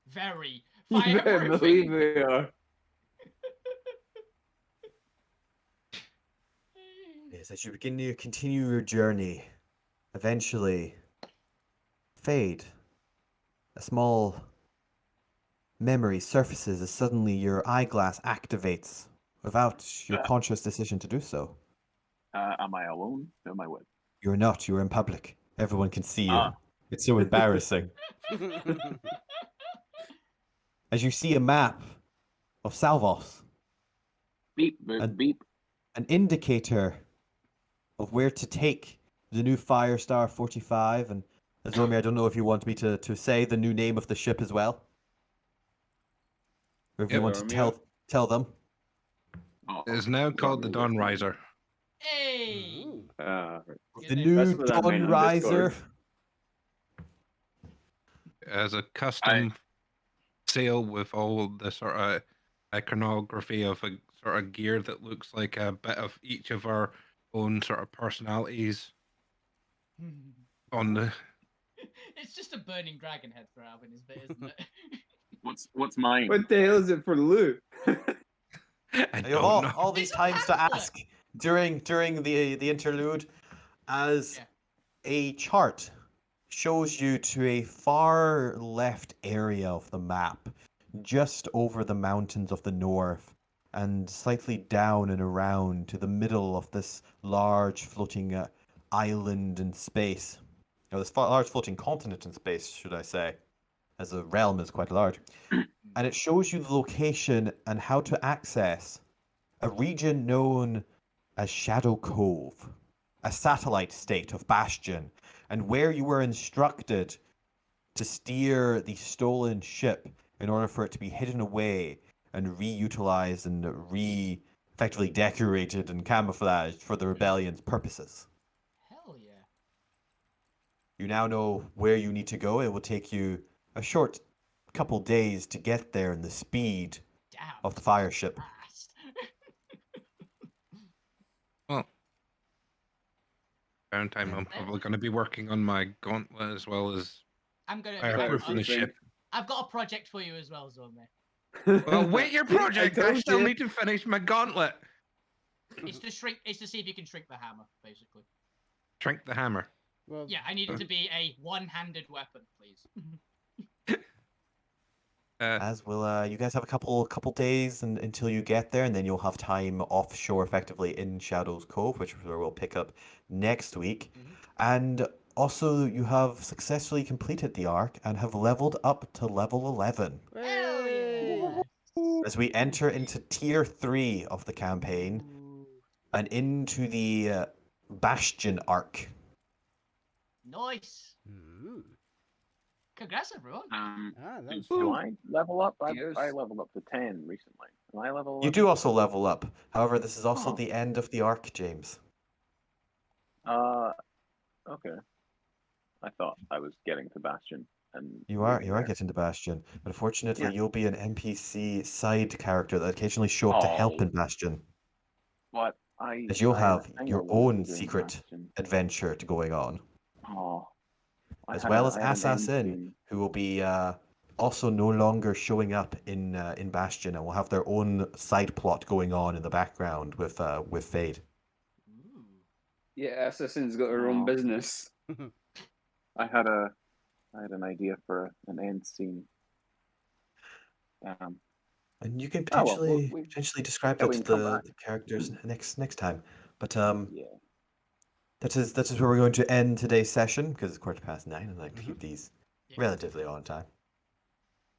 Very I believe fireproofing. we are. Yes, as you begin to continue your journey, eventually, fade. A small memory surfaces as suddenly your eyeglass activates without your conscious decision to do so. Am I alone? Who am I with? You're not, you're in public. Everyone can see you. Ah. It's so embarrassing. As you see a map of Salvos, Beep, beep, And- beep. an indicator of where to take the new Firestar 45. And Zormi, I don't know if you want me to say the new name of the ship as well, or if you Yep. want to tell them. Oh, It is now called the Dawn Riser. Hey! Ooh. Good The name. new That's what I meant Dawn on Riser. Discord. As a custom sail with all the sort of iconography of a sort of gear that looks like a bit of each of our own sort of personalities on the. It's just a burning dragon head for Alvin, isn't it? what's mine? What the hell is it for Lou? I You have don't know. all these It's a times to pamphlet. ask during the interlude, as Yeah. a chart shows you to a far left area of the map, just over the mountains of the north, and slightly down and around to the middle of this large floating island in space, or this large floating continent in space, should I say, as the realm is quite large. And it shows you the location and how to access a region known as Shadow Cove, a satellite state of Bastion, and where you were instructed to steer the stolen ship in order for it to be hidden away and reutilized and effectively decorated and camouflaged for the rebellion's purposes. Hell yeah. You now know where you need to go. It will take you a short couple days to get there in the speed Damn. of the fire ship. Fast. Well, downtime. I'm probably going to be working on my gauntlet as well as I'm gonna. fireproofing the ship. I've got a project for you as well, Zomir. Well, wait your project. I told still you. need to finish my gauntlet. It's to shrink. It's to see if you can shrink the hammer, basically. Shrink the hammer. Well, Yeah, I need it to be a one-handed weapon, please. As will you guys have a couple days until you get there, and then you'll have time offshore, effectively in Shadows Cove, which we'll pick up next week. Mhm. And also, you have successfully completed the arc and have leveled up to level 11. Hell yeah! As we enter into Tier 3 of the campaign and into the Bastion arc. Nice. Mm. Congrats, everyone. That Do, was do fun. I level up? Yes. I leveled up to 10 recently. Am I level 11? You do also level up. However, this is also Oh. the end of the arc, James. Okay. I thought I was getting to Bastion. And You are leaving there. getting to Bastion, but unfortunately, Yeah. you'll be an NPC side character that occasionally show up to help Oh. in Bastion, But as you'll I had a have thing I your wanted own to do in secret Bastion. adventure going on, Oh. as well as I had an end Assassin, scene. who will be also no longer showing up in Bastion, and will have their own side plot going on in the background with Fade. Ooh. Yeah, Assassin's got her own Oh. business. I had an idea for an end scene. And you can Oh, well, potentially describe yeah, that we to can come the back. characters next time. But Yeah. that is where we're going to end today's session, because it's 9:15, and I like to keep these Yeah. relatively on time.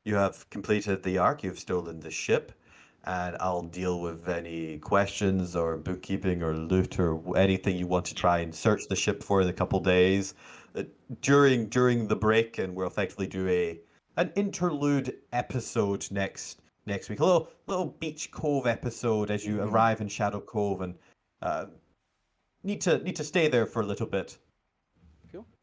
You have completed the arc. You've stolen the ship, and I'll deal with any questions or bookkeeping or loot or anything you want to try and search the ship for in a couple days during the break, and we'll effectively do an interlude episode next week. A little Beach Cove episode as you arrive in Shadow Cove and need to stay there for a little bit.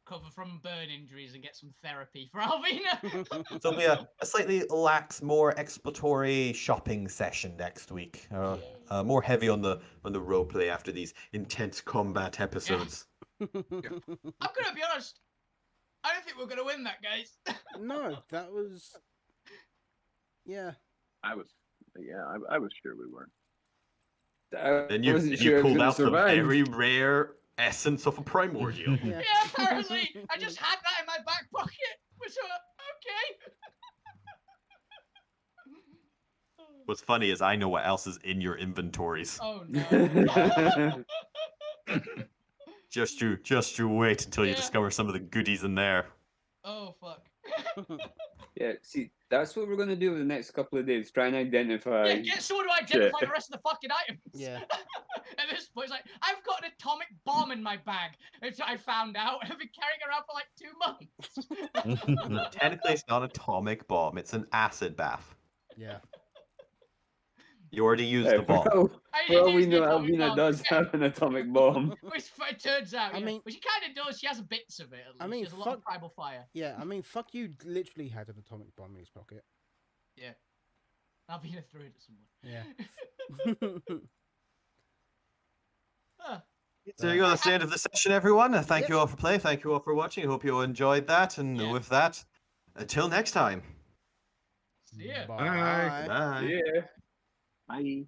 Recover from burn injuries and get some therapy for Alvina. So it'll be a slightly lax, more exploratory shopping session next week. More heavy on the roleplay after these intense combat episodes. I'm gonna be honest. I don't think we're gonna win that, guys. No, that was. Yeah. I was sure we weren't. Then I you wasn't sure I was pulled going to out the survive. very rare essence of a primordial. Yeah. Yeah, apparently. I just had that in my back pocket. Which, okay. What's funny is I know what else is in your inventories. Oh no. Just you wait until you Yeah. discover some of the goodies in there. Oh fuck. Yeah, see, that's what we're going to do over the next couple of days. Try and identify. Yeah, get someone to identify the rest of the fucking items. Yeah. At this point, it's like, I've got an atomic bomb in my bag, which I found out. I've been carrying it around for like 2 months. Technically, it's not an atomic bomb. It's an acid bath. Yeah. You already used the For bomb. all, I for all did we use the know, atomic Alvina bomb. does have an atomic bomb. Which it turns out, I yeah. mean- Well, she kind of does. She has bits of it. At least. I mean, she has a lot of fuck- primal fire. Yeah, I mean, fuck you literally had an atomic bomb in his pocket. Yeah. Alvina threw it at someone. Yeah. Ah, So there you go. That's the end of the session, everyone. Thank Yep. you all for playing. Thank you all for watching. I hope you all enjoyed that. And Yeah. with that, until next time. see ya. Bye. Bye. Yeah. Bye.